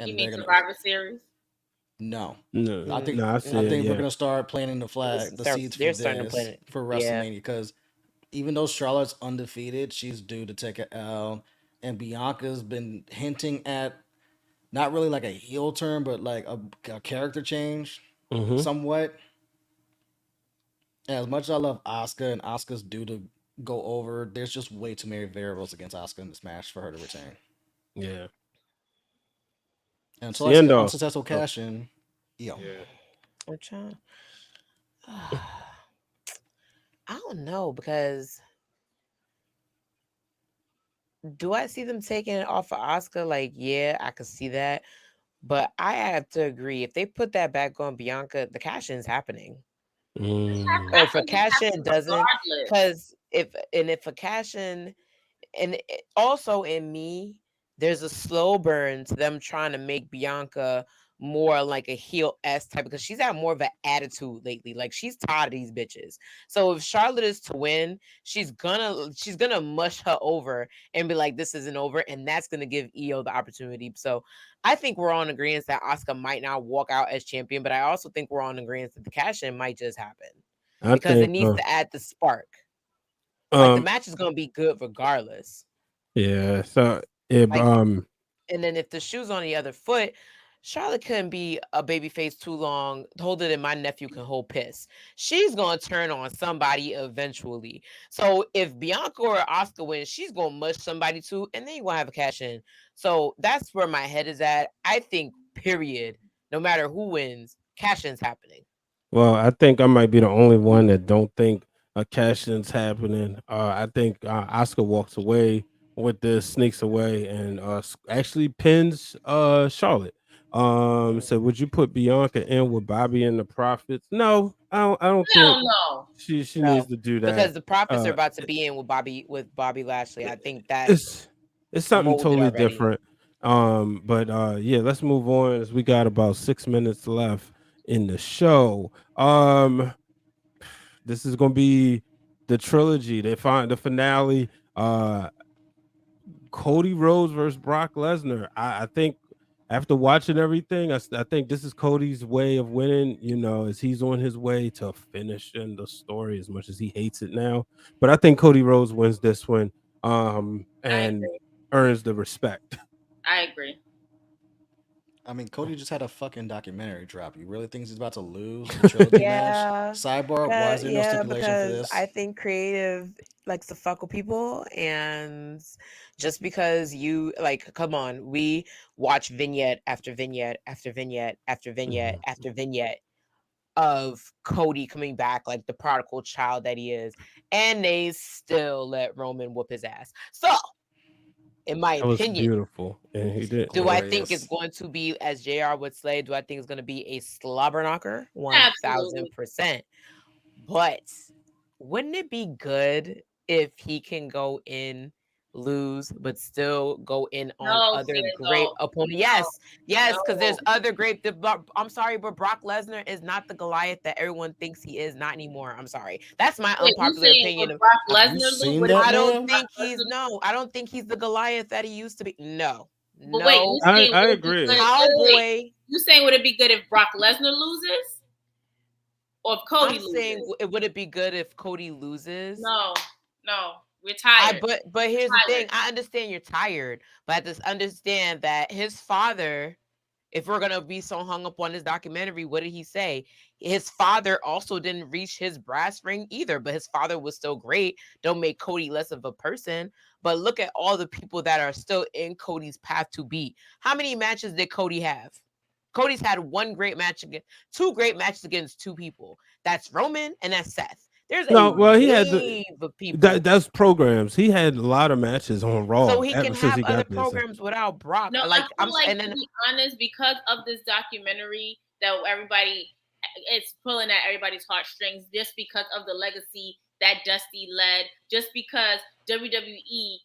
And you mean Survivor Series? No. I think we're gonna start planting the seeds for this for WrestleMania because even though Charlotte's undefeated, she's due to take an L, and Bianca's been hinting at not really like a heel turn, but like a character change, somewhat. And as much as I love Asuka and Asuka's due to go over, there's just way too many variables against Asuka in this match for her to retain. Yeah. And until I see an unsuccessful cash in, I'm trying. I don't know because do I see them taking it off of Asuka? Like, yeah, I could see that. But I have to agree. If they put that back on Bianca, the cash in's happening. Or if a cash in doesn't, because if a cash in, and also in me, there's a slow burn to them trying to make Bianca more like a heel S type because she's had more of an attitude lately. Like she's tired of these bitches. So if Charlotte is to win, she's gonna mush her over and be like, this isn't over, and that's gonna give Io the opportunity. So I think we're on agreement that Asuka might not walk out as champion, but I also think we're on agreement that the cash in might just happen because it needs to add the spark. Like the match is gonna be good regardless. Yeah. So if and then if the shoe's on the other foot, Charlotte couldn't be a baby face too long. Hold it, and my nephew can hold piss. She's gonna turn on somebody eventually. So if Bianca or Asuka wins, she's gonna mush somebody too, and then you're gonna have a cash in. So that's where my head is at. I think, period, no matter who wins, cash in's happening. Well, I think I might be the only one that don't think a cash in's happening. I think Asuka walks away with this, sneaks away, and actually pins Charlotte. So would you put Bianca in with Bobby and the Profits? No, I don't think no. She needs to do that because the Profits are about to be in with Bobby Lashley. I think that's It's something molded totally already. different. But yeah, let's move on as we got about 6 minutes left in the show. This is gonna be the trilogy. They find the finale. Cody Rhodes versus Brock Lesnar. I think after watching everything, I think this is Cody's way of winning. You know, as he's on his way to finishing the story, as much as he hates it now. But I think Cody Rhodes wins this one, and earns the respect. I agree. I mean, Cody just had a fucking documentary drop. You really think he's about to lose the trilogy match? Yeah, Sidebar: Why is there no stipulation for because this? I think creative likes to fuck with people, and just because you like, come on, we watch vignette after vignette after vignette after vignette after vignette of Cody coming back like the prodigal child that he is, and they still let Roman whoop his ass. So, in my That was opinion, beautiful, and he did. do I think it's Glorious. going to be, as JR would say, do I think it's going to be a slobber knocker? Absolutely. 1000%. But wouldn't it be good if he can go in, lose, but still go in on No, other great Seindole. opponents? No, Yes, yes, because there's no. other great. I'm sorry, but Brock Lesnar is not the Goliath that everyone thinks he is. Not anymore. I'm sorry. That's my Wait, you unpopular saying opinion. would Brock Have you Lesnar lose? seen Would it that I be don't man? Brock think he's Lesnar? no. I don't think he's the Goliath that he used to be. No, But wait, no. you saying I would it be agree. good? Wait, Cowboy. you saying would it be good if Brock Lesnar loses or if Cody I'm saying, loses? would it be good if Cody loses? No, no, we're I tired. but here's the Tired. thing. I understand you're tired, but I just understand that his father, if we're gonna be so hung up on this documentary, what did he say? His father also didn't reach his brass ring either, but his father was still great. Don't make Cody less of a person. But look at all the people that are still in Cody's path to beat. How many matches did Cody have? Cody's had one great match against two great matches against two people. That's Roman and that's Seth. There's a No, well, he had wave of people. that's programs. He had a lot of matches on So Raw he ever can since have he other got this. programs without Brock. No, I Like feel like and to then be honest, because of this documentary that everybody it's pulling at everybody's heartstrings just because of the legacy that Dusty led, just because WWE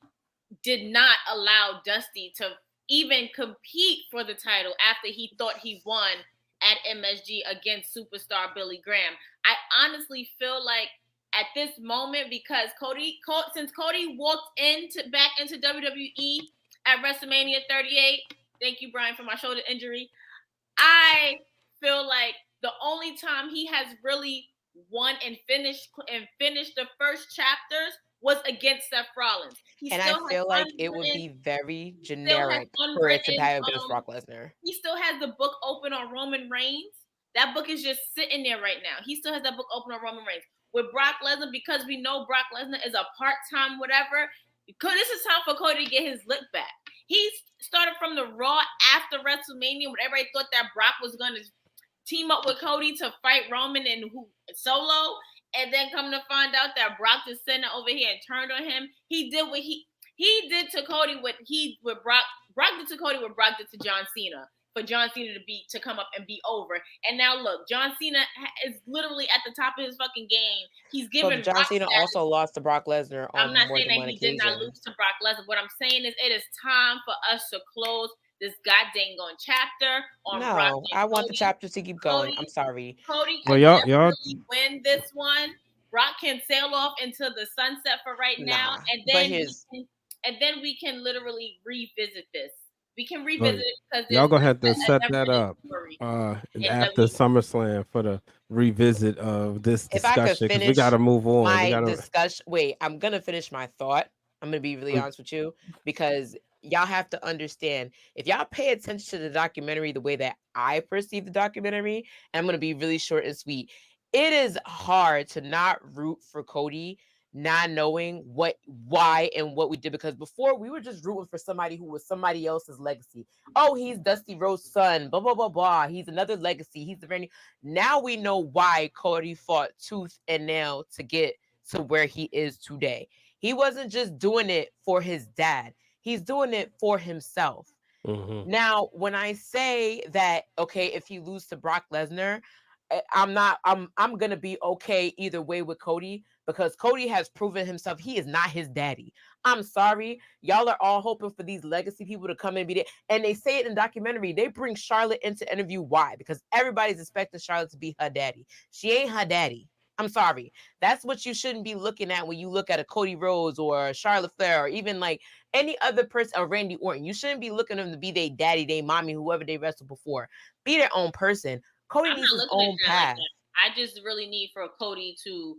did not allow Dusty to even compete for the title after he thought he won at MSG against superstar Billy Graham. I honestly feel like at this moment, because since Cody walked back into WWE at WrestleMania 38, thank you, Brian, for my shoulder injury. I feel like the only time he has really won and finished the first chapters was against Seth Rollins. He and I still has feel like it would unwritten, be very still has generic for it to unwritten. have against Brock Lesnar. He still has the book open on Roman Reigns. That book is just sitting there right now. He still has that book open on Roman Reigns. With Brock Lesnar, because we know Brock Lesnar is a part-time whatever, this is time for Cody to get his lick back. He started from the Raw after WrestleMania when everybody thought that Brock was going to team up with Cody to fight Roman and solo, and then come to find out that Brock just sent it over here and turned on him. He did what he did to Cody with Brock. Brock did to Cody what Brock did to John Cena. For John Cena to come up and be over. And now look, John Cena is literally at the top of his fucking game. He's given But John Brock Cena also lost to Brock Lesnar I'm on not more saying than that one he did not occasion. lose to Brock Lesnar. What I'm saying is it is time for us to close this goddamn going chapter on Brock No, and I want the Cody. chapters to keep going. Cody, I'm sorry. Cody Well, can y'all definitely win this one. Brock can sail off into the sunset for right now, Nah. and But then we can literally revisit this. We can Well, revisit it because y'all there's gonna have to a set that never-ending up story in after WWE. SummerSlam for the revisit of this if I could discussion because we finish gotta move on. We my gotta. discussion, wait, I'm gonna finish my thought. I'm gonna be really honest with you because y'all have to understand, if y'all pay attention to the documentary the way that I perceive the documentary, and I'm gonna be really short and sweet, it is hard to not root for Cody, not knowing why and what we did, because before we were just rooting for somebody who was somebody else's legacy. Oh, he's Dusty Rhodes' son, blah blah blah blah. He's another legacy. He's the very now we know why Cody fought tooth and nail to get to where he is today. He wasn't just doing it for his dad. He's doing it for himself. Now, when I say that, okay, if he loses to Brock Lesnar, I'm gonna be okay either way with Cody, because Cody has proven himself he is not his daddy. I'm sorry. Y'all are all hoping for these legacy people to come and be there. And they say it in the documentary. They bring Charlotte into interview. Why? Because everybody's expecting Charlotte to be her daddy. She ain't her daddy. I'm sorry. That's what you shouldn't be looking at when you look at a Cody Rhodes or a Charlotte Flair or even like any other person, or Randy Orton. You shouldn't be looking at them to be their daddy, their mommy, whoever they wrestled before. Be their own person. Cody I'm needs not his looking own at that like path. that. I just really need for Cody to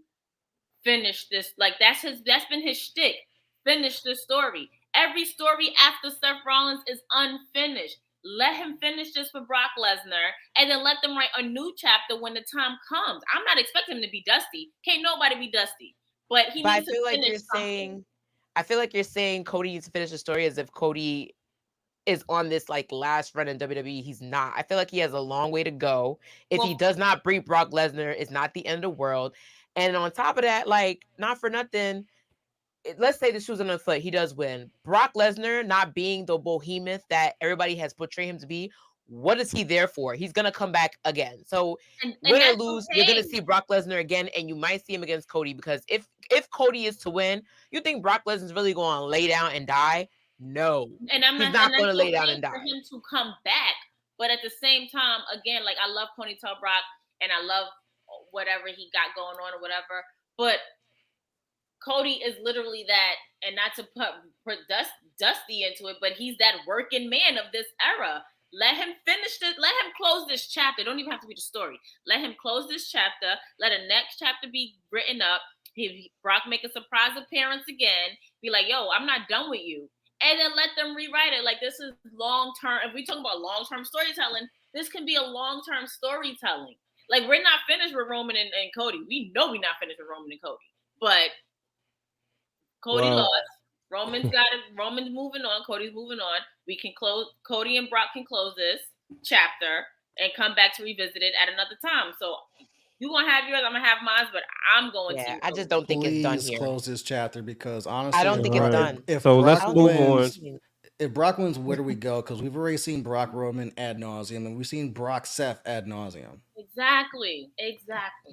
finish this. Like that's been his shtick. Finish the story. Every story after Seth Rollins is unfinished. Let him finish this for Brock Lesnar, and then let them write a new chapter when the time comes. I'm not expecting him to be Dusty. Can't nobody be Dusty. But he needs to finish something. I feel like you're saying Cody needs to finish the story as if Cody is on this like last run in WWE. He's not. I feel like he has a long way to go. If he does not beat Brock Lesnar, it's not the end of the world. And on top of that, like, not for nothing, let's say the shoes on the foot, he does win. Brock Lesnar not being the behemoth that everybody has portrayed him to be, what is he there for? He's gonna come back again. So win or lose, you're gonna see Brock Lesnar again, and you might see him against Cody, because if Cody is to win, you think Brock Lesnar's really gonna lay down and die? No, and I'm he's not gonna lay down and die. For him to come back, but at the same time, again, like I love Ponytail Brock and I love whatever he got going on or whatever, but Cody is literally that, and not to put Dusty into it, but he's that working man of this era. Let him finish this. Let him close this chapter. Don't even have to be the story. Let him close this chapter. Let a next chapter be written up. Brock make a surprise appearance again. Be like, yo, I'm not done with you. And then let them rewrite it. Like, this is long-term. If we talk about long-term storytelling, this can be a long-term storytelling. Like, we're not finished with Roman and Cody. We know we're not finished with Roman and Cody. But Cody lost. Roman's got it. Roman's moving on. Cody's moving on. We can close. Cody and Brock can close this chapter and come back to revisit it at another time. So you're gonna have yours. I'm gonna have mine. But I'm going to. I just don't think it's done here. Close this chapter, because honestly, I don't think it's done. If so Brock let's move on. If Brock wins, where do we go? Because we've already seen Brock Roman ad nauseum, and we've seen Brock Seth ad nauseum. Exactly.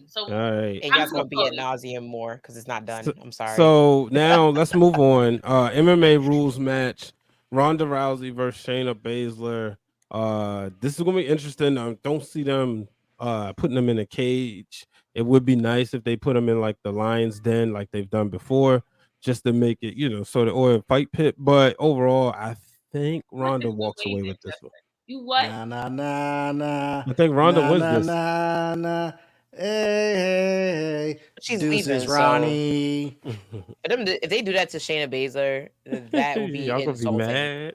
So all right, and that's gonna be ad nauseum more because it's not done. I'm sorry. So now let's move on. MMA rules match: Ronda Rousey versus Shayna Baszler. This is gonna be interesting. I don't see them putting them in a cage. It would be nice if they put them in like the lion's den, like they've done before, just to make it, or a fight pit. But overall, I think Ronda walks away with this one. You what? Nah. I think Ronda wins this. Nah. Hey. She's Deuces, leaving, Ronnie. So if they do that to Shayna Baszler, that would be y'all insulting. gonna be mad.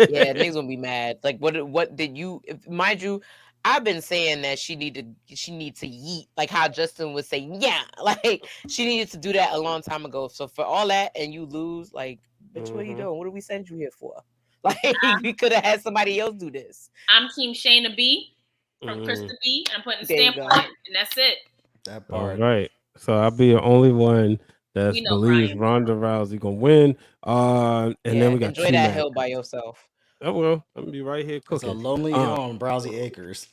Yeah, niggas gonna be mad. Like, what did you? Mind you, I've been saying that she need to yeet, like how Justin was saying, yeah, like she needed to do that a long time ago. So for all that and you lose, like, bitch, what are you doing? What did we send you here for? Like, we could have had somebody else do this. I'm Team Shayna B from KRISTA B. I'm putting a stamp on it, and that's it. That part. All right. So I'll be the only one that believes Ronda Rousey gonna win. And then we got enjoy that hill by yourself. I will. I'm gonna be right here cooking. It's a lonely hill on Browsy Acres.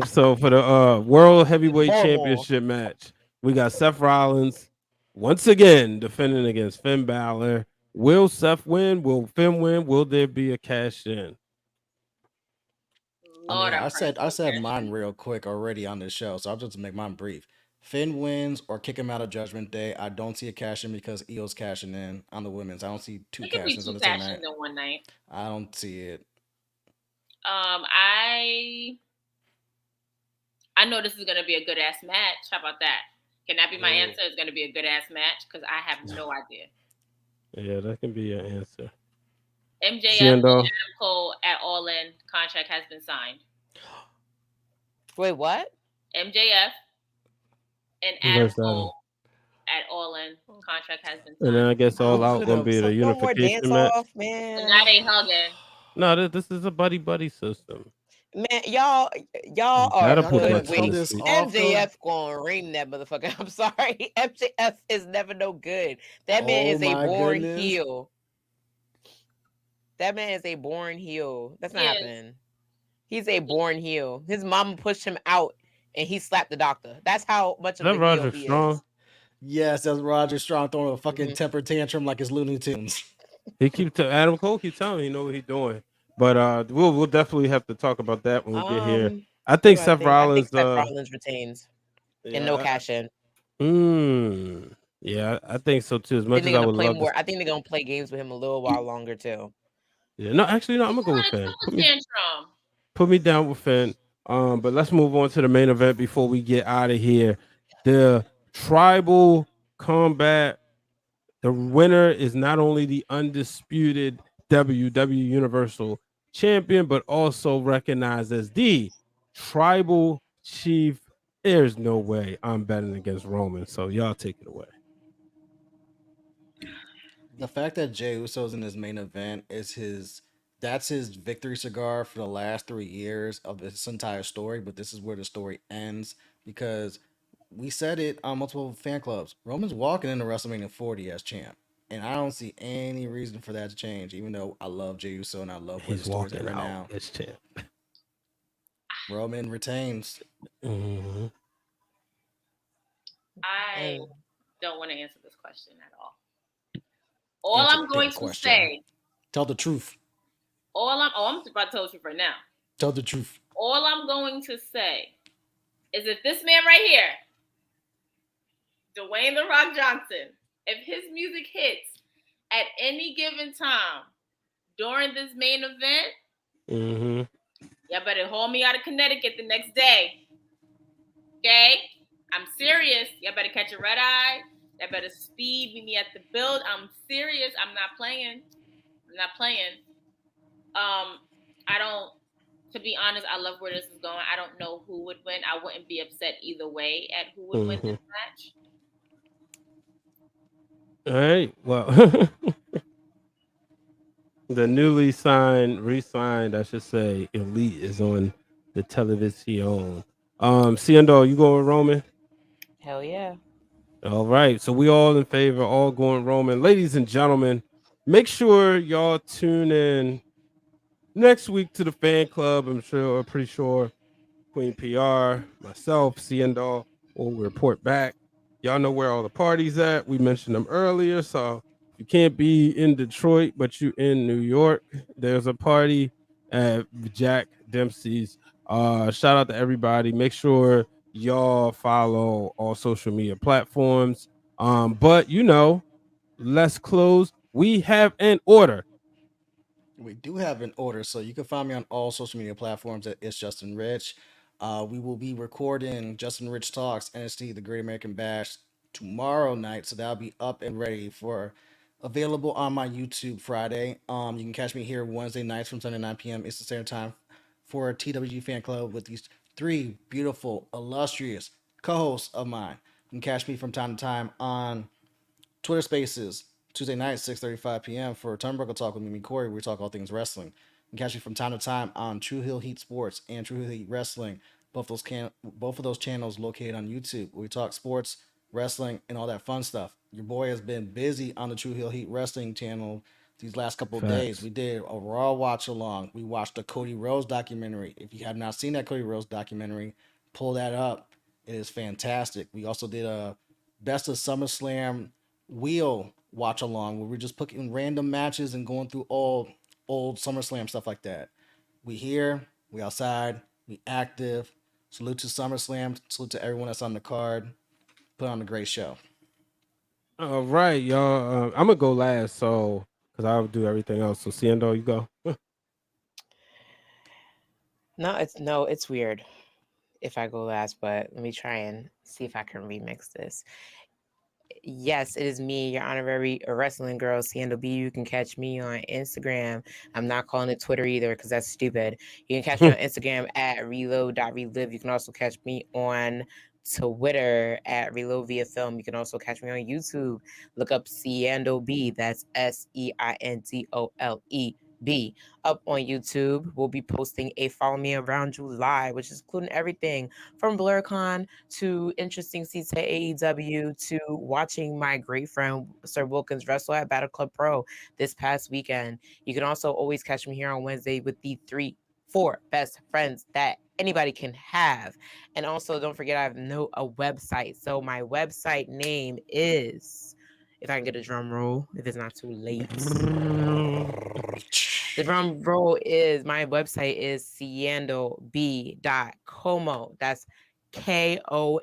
So for the World Heavyweight Championship match, we got Seth Rollins once again defending against Finn Balor. Will Seth win? Will Finn win? Will there be a cash in? I said mine real quick already on this show, so I'll just make mine brief. Finn wins or kick him out of Judgment Day. I don't see a cash in because Io's cashing in on the women's. I don't see two cash ins on the same night. In one night. I don't see it. I know this is gonna be a good ass match. How about that? Can that be my answer? It's gonna be a good ass match because I have no idea. Yeah, that can be your answer. MJF and Adam Cole at All In contract has been signed. Wait, what? MJF and Adam Cole at All In contract has been signed. And then I guess All Out gonna be the unification match. Man. And now they hugging. No, this is a buddy system. Man, y'all are good with MJF gonna ring that motherfucker. I'm sorry. MJF is never no good. That man is a born heel. That man is a born heel. That's not happening. He's a born heel. His mama pushed him out and he slapped the doctor. That's how much of a heel he is. Yes, that's Roger Strong throwing a fucking Mhm. temper tantrum like it's Looney Tunes. He Adam Cole keep telling me he know what he's doing. But we'll definitely have to talk about that when we get here. I What think do I Seth think? I think Rollins Seth Rollins retains and no yeah. cash in. Yeah, I think so too. As I think much they're as I gonna would play love to more. I think they're gonna play games with him a little while longer too. yeah, no, actually no, I'm gonna go with What Finn. a tantrum. Put me down with Finn. But let's move on to the main event before we get out of here. The tribal combat. The winner is not only the undisputed WWE Universal Champion, but also recognized as the tribal chief. There's no way I'm betting against Roman, so y'all take it away. The fact that Jey Uso's in his main event is that's his victory cigar for the last 3 years of this entire story, but this is where the story ends because we said it on multiple fan clubs. Roman's walking into WrestleMania 40 as champ. And I don't see any reason for that to change, even though I love Jey Uso and I love where the He's story's at walking right out now. as champ. Roman retains. Mm-hmm. I And don't want to answer this question at all. All Answer I'm the going damn to question. say, Tell the truth. I'm about to tell the truth right now. Tell the truth. All I'm going to say is that this man right here, Dwayne The Rock Johnson, if his music hits at any given time during this main event, y'all better haul me out of Connecticut the next day. Okay? I'm serious. Y'all better catch a red eye. Y'all better speed meet me at the build. I'm serious. I'm not playing. I don't, to be honest, I love where this is going. I don't know who would win. I wouldn't be upset either way at who would win this match. All right. Well, the newly re-signed, I should say, Elite is on the television. Seindole, you going with Roman? hell yeah. All right. So we all in favor, all going Roman. Ladies and gentlemen, make sure y'all tune in next week to the fan club. I'm pretty sure Queen PR, myself, Seindole will report back. Y'all know where all the parties at. We mentioned them earlier. So if you can't be in Detroit, but you in New York, there's a party at Jack Dempsey's. Shout out to everybody. Make sure y'all follow all social media platforms. But let's close. We have an order. We do have an order, so you can find me on all social media platforms at It's Justin Rich. We will be recording Justin Rich Talks NXT The Great American Bash tomorrow night, so that'll be up and ready for available on my YouTube Friday. You can catch me here Wednesday nights from 10 to 9 p.m. Eastern Standard Time for a TWG fan club with these three beautiful, illustrious co-hosts of mine. You can catch me from time to time on Twitter Spaces, Tuesday night, 6:35 p.m. for Turnbuckle Talk with me, Corey, where we talk all things wrestling. You can catch me from time to time on True Hill Heat Sports and True Hill Heat Wrestling. Both of those channels located on YouTube, where we talk sports, wrestling, and all that fun stuff. Your boy has been busy on the True Hill Heat Wrestling channel these last couple of days. We did a Raw watch along. We watched the Cody Rhodes documentary. If you have not seen that Cody Rhodes documentary, pull that up. It is fantastic. We also did a Best of SummerSlam wheel watch along where we're just putting random matches and going through all old SummerSlam stuff like that. We here, we outside, we active. Salute to SummerSlam. Salute to everyone that's on the card. Put on a great show. All right, y'all. I'm gonna go last, so because I'll do everything else. So Seindole, you go. No, it's weird if I go last, but let me try and see if I can remix this. Yes, it is me, your honorary wrestling girl, Seindole B. You can catch me on Instagram. I'm not calling it Twitter either because that's stupid. You can catch me on Instagram at reload.relive. You can also catch me on Twitter at Reload Via Film. You can also catch me on YouTube. Look up Seindole B. That's SEINDOLE. Up on YouTube. We'll be posting a Follow Me Around July, which is including everything from BlurCon to interesting seats at AEW to watching my great friend Sir Wilkins wrestle at Battle Club Pro this past weekend. You can also always catch me here on Wednesday with the 3 4 best friends that anybody can have. And also, don't forget, I have a website. So my website name is, if I can get a drum roll, if it's not too late. The drum roll is, my website is seindole.como. That's KOME.io.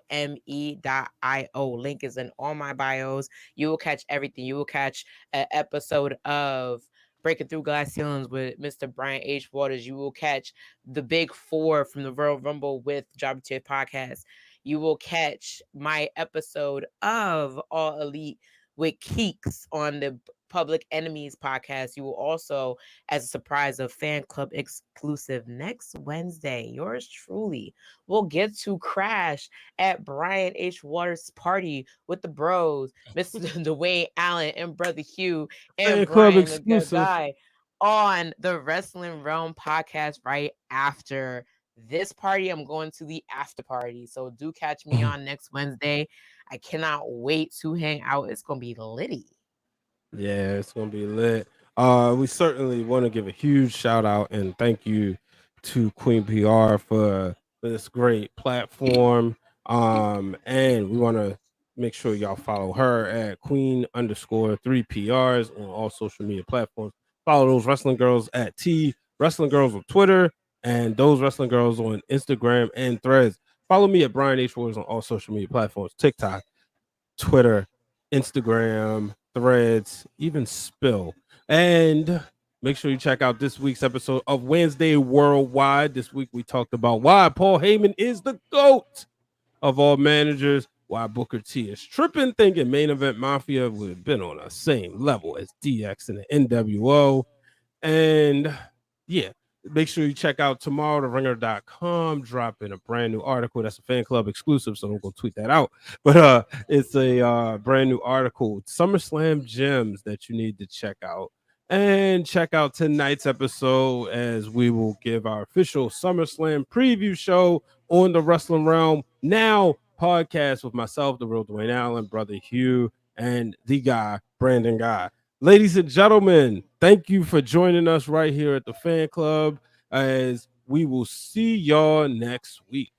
Link is in all my bios. You will catch everything. You will catch an episode of Breaking Through Glass Ceilings with Mr. Brian H. Waters. You will catch the Big Four from the Royal Rumble with Jobber Tier Podcast. You will catch my episode of All Elite with Keeks on the Public Enemies podcast. You will also, as a surprise, of fan club exclusive next Wednesday, yours truly will get to crash at Brian H. Waters' party with the bros, Mr. Dwayne Allen and Brother Hugh and Fan club Brian the good exclusive. guy on the Wrestling Realm podcast right after this party. I'm going to the after party. So do catch me on next Wednesday. I cannot wait to hang out. It's going to be litty. Yeah, it's gonna be lit. We certainly want to give a huge shout out and thank you to Queen PR for this great platform. And we want to make sure y'all follow her at Queen_3PRs on all social media platforms. Follow those wrestling girls at T Wrestling Girls on Twitter and those wrestling girls on Instagram and Threads. Follow me at Brian H. Waters on all social media platforms: TikTok, Twitter, Instagram, Threads, even Spill. And make sure you check out this week's episode of Wednesday Worldwide. This week we talked about why Paul Heyman is the GOAT of all managers, why Booker T is tripping, thinking Main Event Mafia would have been on the same level as DX and the NWO. And yeah, make sure you check out tomorrow, theringer.com, dropping a brand new article. That's a fan club exclusive, so don't go tweet that out. But it's a brand new article, SummerSlam gems that you need to check out. And check out tonight's episode as we will give our official SummerSlam preview show on the Wrestling Realm Now podcast with myself, the real Dwayne Allen, Brother Hugh, and the guy, Brandon Guy. Ladies and gentlemen, thank you for joining us right here at the fan club as we will see y'all next week.